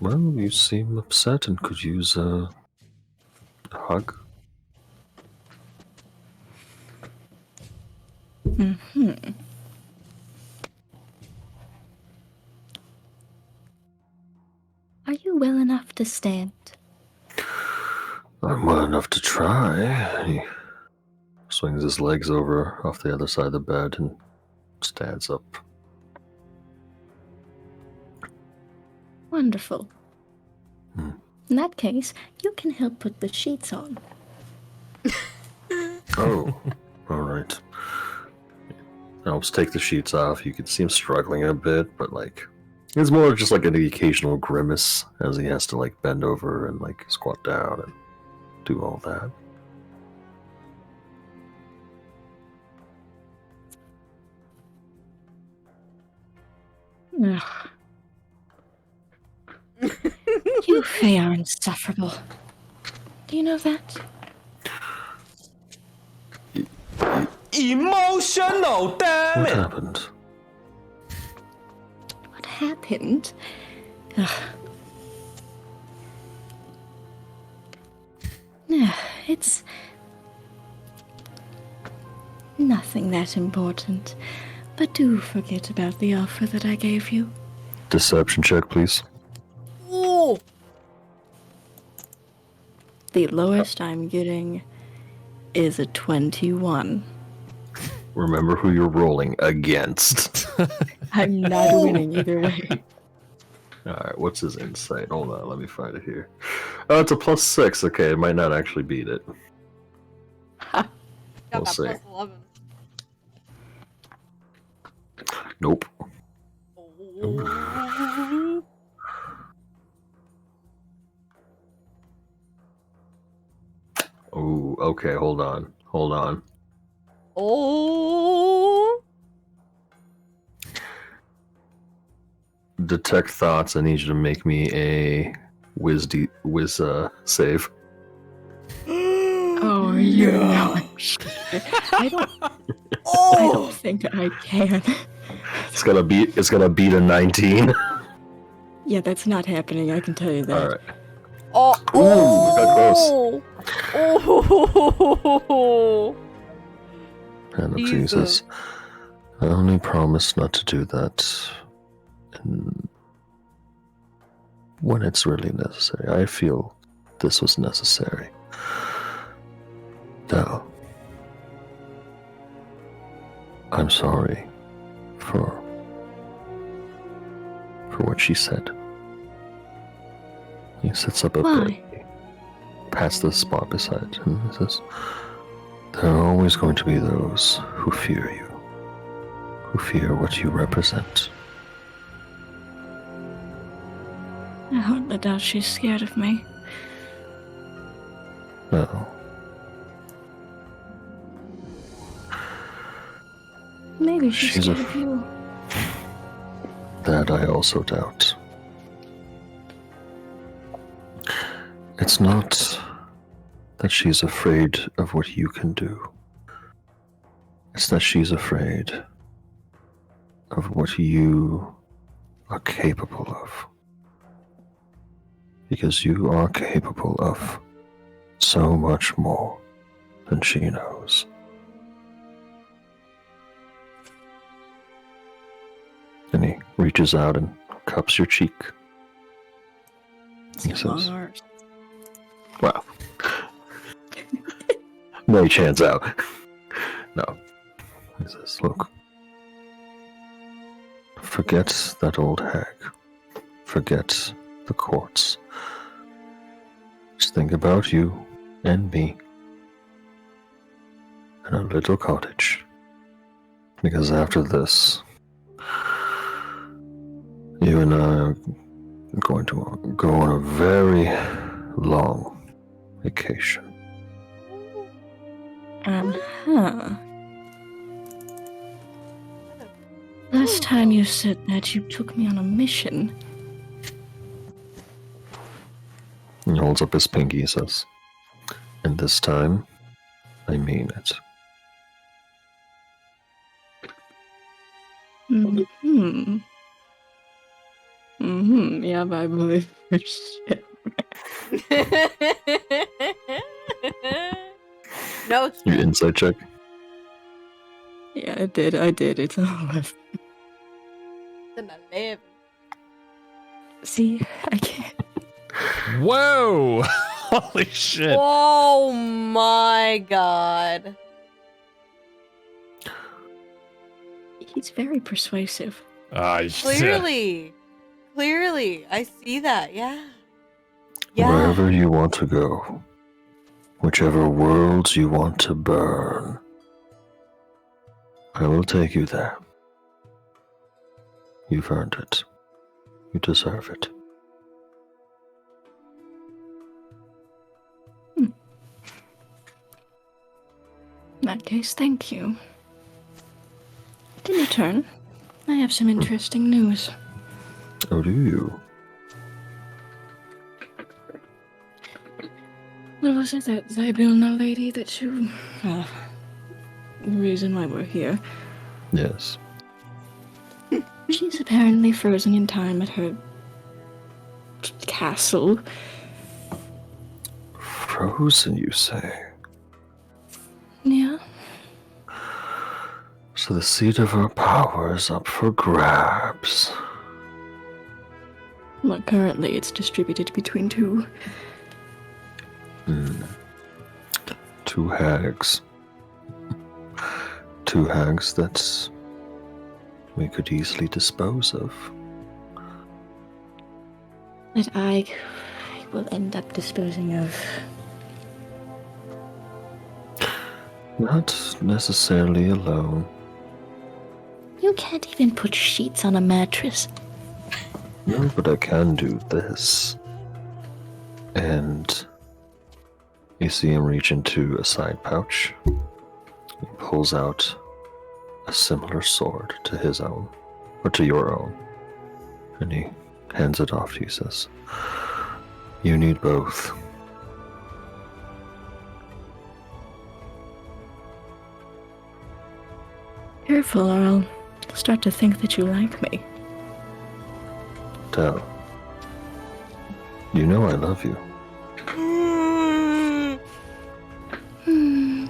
Well, you seem upset and could use a hug. Mm-hmm. Are you well enough to stand? I'm well enough to try. He swings his legs over off the other side of the bed and stands up. Wonderful. Hmm. In that case, you can help put the sheets on. Oh, alright. Helps take the sheets off. You can see him struggling a bit, but like it's more just like an occasional grimace as he has to like bend over and like squat down and do all that. Ugh. You Fae are insufferable. Do you know that? Emotional, damn What it! happened? What happened? Ugh. It's nothing that important. But do forget about the offer that I gave you. Deception check, please. Ooh. The lowest I'm getting is a 21. Remember who you're rolling against. I'm not winning either way. Alright, what's his insight? Hold on, let me find it here. Oh, it's a +6. Okay, it might not actually beat it. Got We'll that see. plus 11. Nope. Ooh. Oh, okay, hold on. Hold on. Oh. Detect thoughts. I need you to make me a whiz save. Oh, you're not. I don't think I can. It's gonna beat a 19. Yeah, that's not happening, I can tell you that. Alright. Oh. Ooh, got close. Oh. And it Jesus. says, I only promise not to do that and when it's really necessary. I feel this was necessary. Now, I'm sorry for what she said. He sits up a Why? bit, past the spot beside him, and says, there are always going to be those who fear you, who fear what you represent. I hardly doubt she's scared of me. No, Maybe she's She's scared a- of you. that I also doubt. It's not that she's afraid of what you can do. It's that she's afraid of what you are capable of. Because you are capable of so much more than she knows. And he reaches out and cups your cheek. He says, wow. No chance out. No. He says, look. Forget that old hag. Forget the courts. Just think about you and me and a little cottage Because after this, you and I are going to go on a very long vacation. Uh-huh. Last time you said that you took me on a mission. He holds up his pinky and says, and this time, I mean it. Yeah, I believe your shit. No Your stress. insight check? Yeah, I did. It's an 11. It's an 11. See, I can't. Whoa! Holy shit! Oh my god. He's very persuasive. Clearly. Clearly. I see that. Yeah. Yeah. Wherever you want to go, whichever worlds you want to burn, I will take you there. You've earned it. You deserve it. In that case, thank you. In return, I have some interesting news. Oh, do you? What was it, that Zybulna lady that you... the reason why we're here. Yes. She's apparently frozen in time at her... castle. Frozen, you say? Yeah? So the seat of her power is up for grabs. Well, currently it's distributed between two. Two hags. Two hags that we could easily dispose of. That I will end up disposing of. Not necessarily alone. You can't even put sheets on a mattress. No, but I can do this. And you see him reach into a side pouch. He pulls out a similar sword to his own, or to your own. And he hands it off to you, says, "You need both." Careful, or I'll start to think that you like me. Tell. You know I love you.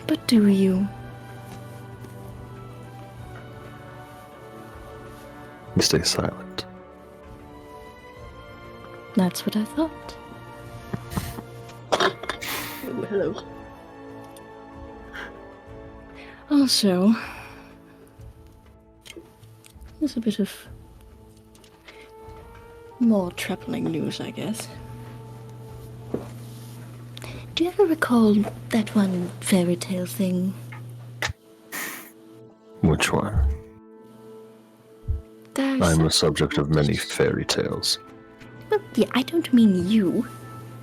But do you? You stay silent. That's what I thought. Oh, hello. Also, there's a bit of more troubling news, I guess. Do you ever recall that one fairy tale thing? Which one? There's... I'm the subject of many fairy tales. Well, yeah, I don't mean you.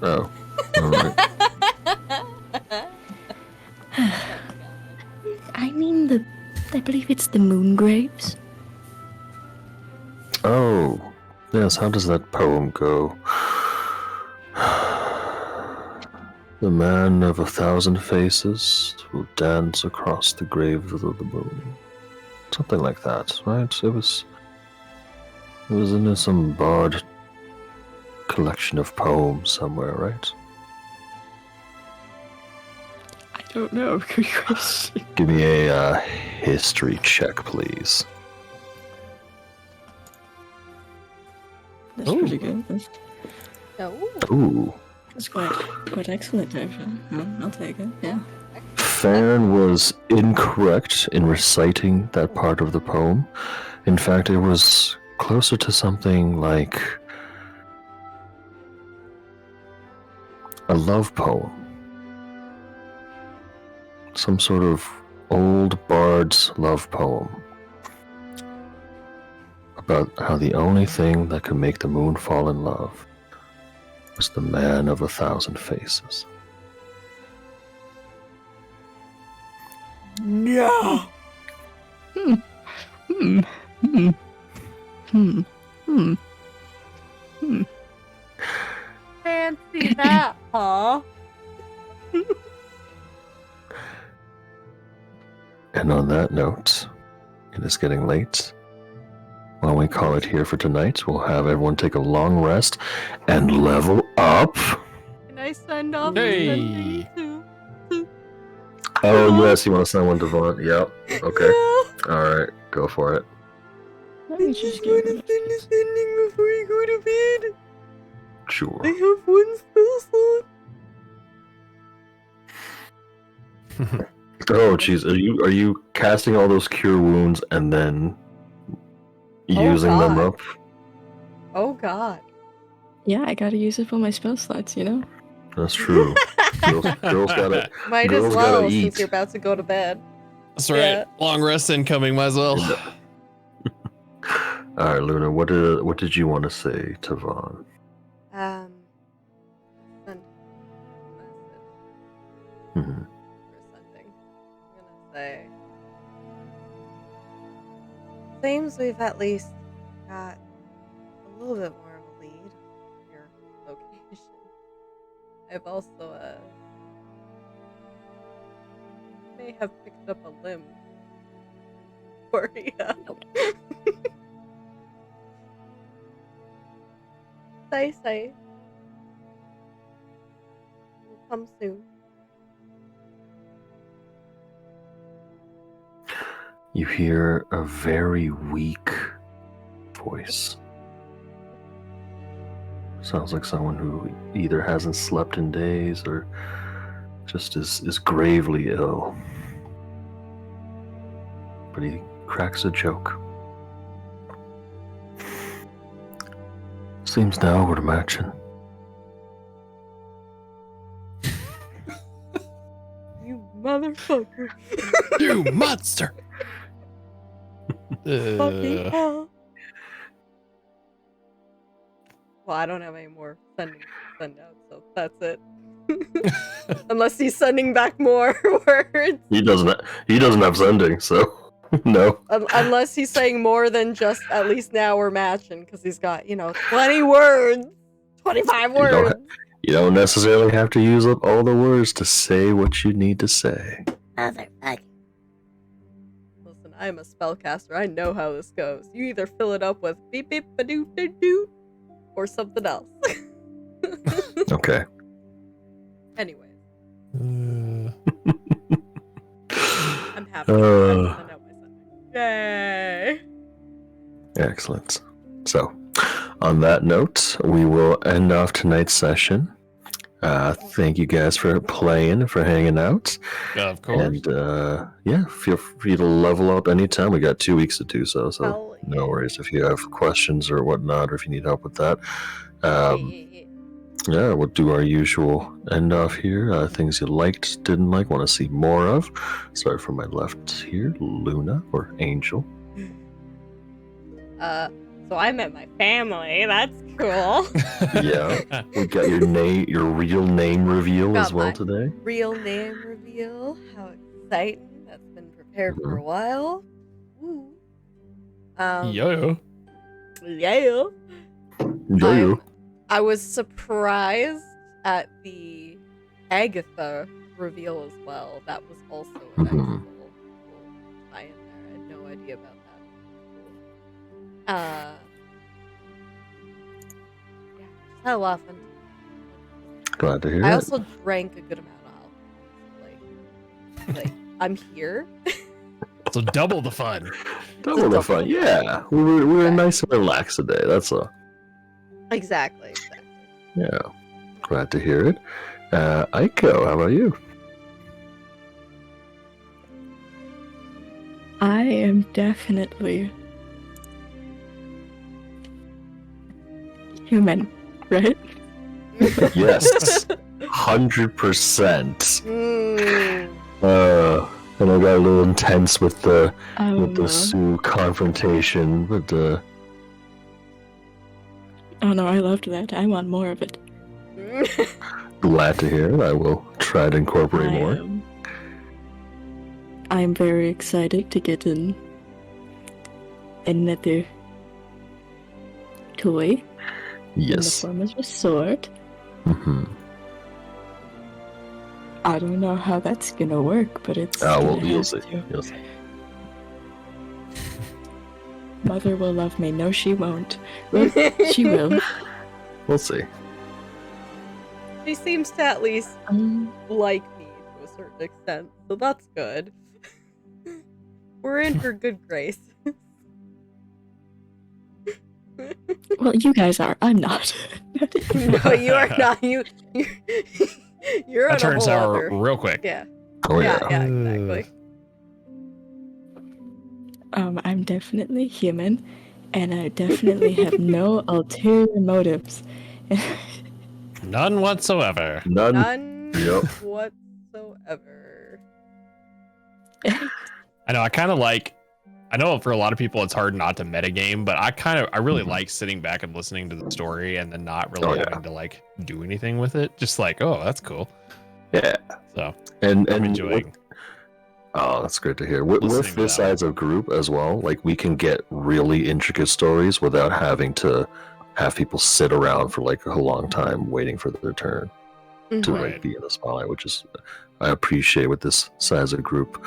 Oh, alright. I mean I believe it's the moon graves. Oh, yes, how does that poem go? The man of 1,000 faces will dance across the grave of the moon. Something like that, right? It was in some bard collection of poems somewhere, right? I don't know. Good question. Give me a history check, please. That's pretty good. Ooh. That's quite excellent, actually. I'll take it, yeah. Farron was incorrect in reciting that part of the poem. In fact, it was closer to something like a love poem. Some sort of old bard's love poem about how the only thing that could make the moon fall in love was the man of 1,000 faces. No. Hmm. Hmm. Hmm. Hmm. Hmm. Hmm. Fancy that, huh? And on that note, it is getting late. Why don't we call it here for tonight? We'll have everyone take a long rest and level up. Can I send off Hey. something too? Oh, yes, you want to send one to Vaughn? Yep. Okay. Yeah. Alright, go for it. Let me just give him a face. Sending before you go to bed. Sure. I have one spell slot. Oh, jeez. Are you casting all those cure wounds and then using them God. up? Oh god. Yeah, I gotta use it for my spell slots, you know? That's true. girls gotta. Might Girls as well gotta since eat. you're about to go to bed. That's right. Yeah. Long rest incoming. Might as well. All right, Luna. What did you want to say to Vaughn? Send a message Hmm. for sending. I'm gonna say. Seems we've at least got a little bit more of a lead on your location. I've also may have picked up a limb for you. Say. Will come soon. You hear a very weak voice. Sounds like someone who either hasn't slept in days or just is gravely ill. But he cracks a joke. Seems now we're matching. You motherfucker. You monster. Fucking hell. Well, I don't have any more send out, so that's it. Unless he's sending back more words. He doesn't have sending, so no. Unless he's saying more than just at least now we're matching, because he's got, 20 words. 25 words. You don't necessarily have to use up all the words to say what you need to say. Motherfucker. Listen, I'm a spellcaster. I know how this goes. You either fill it up with beep beep ba doo doo doo or something else. Okay. Anyways, Uh, I'm happy to send out my sending. Yay! Excellent. So, on that note, we will end off tonight's session. Thank you guys for playing, for hanging out. of course. And yeah, feel free to level up anytime. We got 2 weeks to do so, so Hell no yeah. worries if you have questions or whatnot, or if you need help with that. Yeah. Yeah, we'll do our usual end off here. Things you liked, didn't like, want to see more of. Start from my left here, Luna or Angel. So I met my family. That's cool. Yeah, we got your real name reveal Got as well my- today. Real name reveal. How exciting. That's been prepared for a while. Ooh. Yo. Yeah. Yeah. I was surprised at the Agatha reveal as well. That was also a nice Mhm. little tie in there. I had no idea about that. Yeah, just had a lot of fun. Glad to hear I it. also drank a good amount of alcohol. Like I'm here. So double the fun. Double the fun. Yeah, we were nice and relaxed today. That's all. Exactly. Yeah, glad to hear it. Aiko, how about you? I am definitely human, right? Yes, 100%. Mm. And I got a little intense with the Oh, Sue confrontation, but Oh no, I loved that. I want more of it. Glad to hear. I will try to incorporate more. I'm very excited to get another toy in the Yes. form of a sword. Mm-hmm. I don't know how that's gonna work, but it's Well, gonna you'll have see. to. You'll see. Mother will love me. No, she won't. Well, she will. We'll see. She seems to at least Um, like me to a certain extent, so that's good. We're in for good grace. well, you guys are. I'm not. No, you are not. You're That on a turns whole sour other. real quick. Yeah. Oh Yeah, yeah. exactly. I'm definitely human, and I definitely have no ulterior motives. None whatsoever. None Yep. whatsoever. I know. I know for a lot of people it's hard not to metagame, but I really like sitting back and listening to the story and then not really having to like do anything with it. Just like, oh, that's cool. Yeah. So And I'm enjoying. Oh, that's great to hear. With Listening to this that as a group as well, like we can get really intricate stories without having to have people sit around for like a long time waiting for their turn to Right. like be in the spotlight, which is I appreciate with this size of group.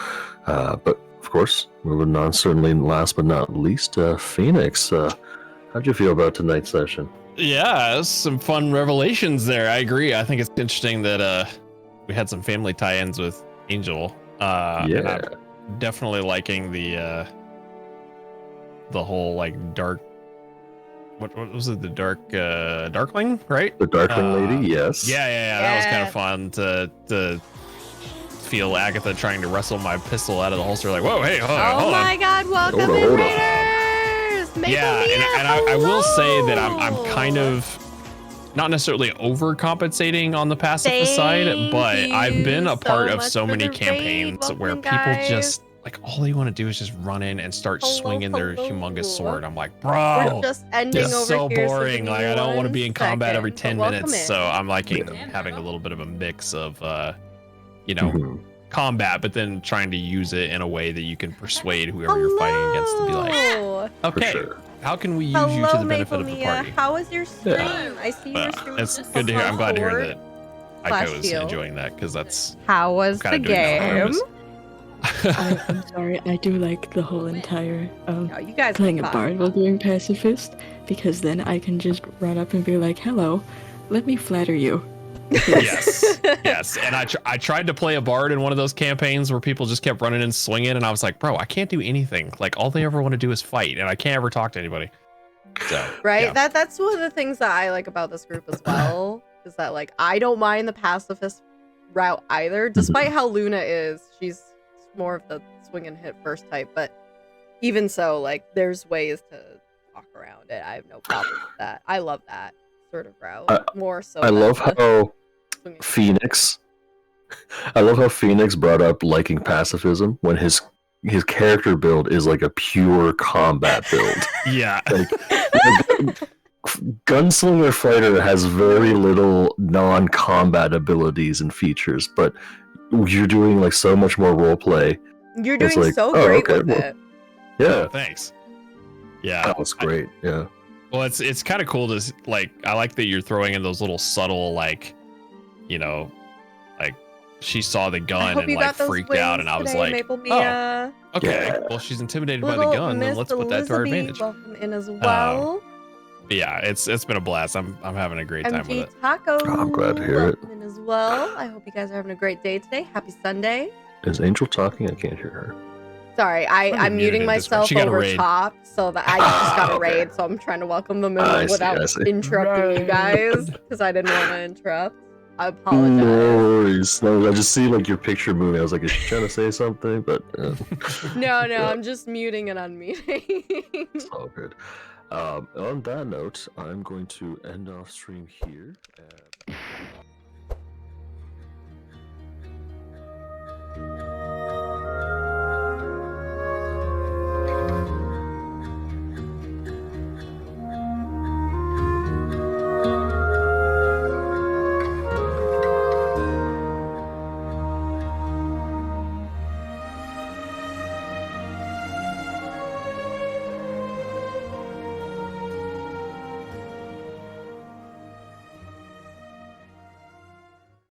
But of course, moving on, certainly last but not least, Phoenix. How'd you feel about tonight's session? Yeah, some fun revelations there. I agree. I think it's interesting that we had some family tie-ins with Angel. And Yeah. I'm definitely liking the whole like dark. What was it? The Darkling, right? The Darkling Lady, yes. Yeah. That was kind of fun to feel Agatha trying to wrestle my pistol out of the holster. Like, whoa, hey, hold Oh on. my God! Welcome Hold on, in, hold on. Raiders. Maple Yeah, Mia, and I will say that I'm hello. kind of not necessarily overcompensating on the pacifist side, but Thank I've been you a part so of much so for many the raid. campaigns Welcome where in, people guys. just like all they want to do is just run in and start swinging their Hello. humongous sword. I'm like, We're bro, just ending it's over so here. boring. So Like I don't want to be in combat every 10 minutes. In. So I'm liking having a little bit of a mix of Mhm. combat, but then trying to use it in a way that you can persuade whoever you're fighting against to be like, Hello. okay, sure. how can we use Hello, you to the benefit Maple of the Mia. party? How was your stream? Yeah. I see your But stream. it's good to hear. I'm glad to hear that Ika Slash was shield. enjoying that because that's How was kind the of doing that on game? purpose. I'm sorry. I do like the whole entire No, you guys playing are a fine. bard while doing pacifist, because then I can just run up and be like, "Hello, let me flatter you." yes. And I tried to play a bard in one of those campaigns where people just kept running and swinging, and I was like, bro, I can't do anything. Like all they ever want to do is fight, and I can't ever talk to anybody. So Right? yeah. That's one of the things that I like about this group as well. Is that like I don't mind the pacifist route either, despite how Luna is. She's more of the swing and hit first type, but even so, like there's ways to talk around it. I have no problem with that. I love that sort of route more so. I than love the how swing and hit. Phoenix. I love how Phoenix brought up liking pacifism when his character build is like a pure combat build. Yeah. Like, Gunslinger Fighter has very little non-combat abilities and features, but you're doing like so much more roleplay. You're It's doing like, so oh, great okay, with well, it. Yeah, Thanks. Yeah. that was great. Yeah. Well, it's kind of cool to like. I like that you're throwing in those little subtle like, like she saw the I gun hope and you like got those freaked out, wings and I was today, like, Maple Mia. okay, Yeah. well she's intimidated by Little the gun, then Miss let's put that to our Elizabeth, advantage. welcome in as well. But yeah, it's been a blast. I'm having a great time with MG it. Taco. Oh, I'm glad to hear it. welcome in as well. I hope you guys are having a great day today. Happy Sunday. Is Angel talking? I can't hear her. Sorry, Probably I'm muted muting at this point. myself She got a over raid. top so that I just got a Okay. raid, so I'm trying to welcome them I in see, I without see. interrupting you guys because I didn't want to interrupt. I No apologize. worries. No, I just see like your picture moving. I was like, is she trying to say something? But No, Yeah. I'm just muting and unmuting. it's all good. On that note, I'm going to end off stream here.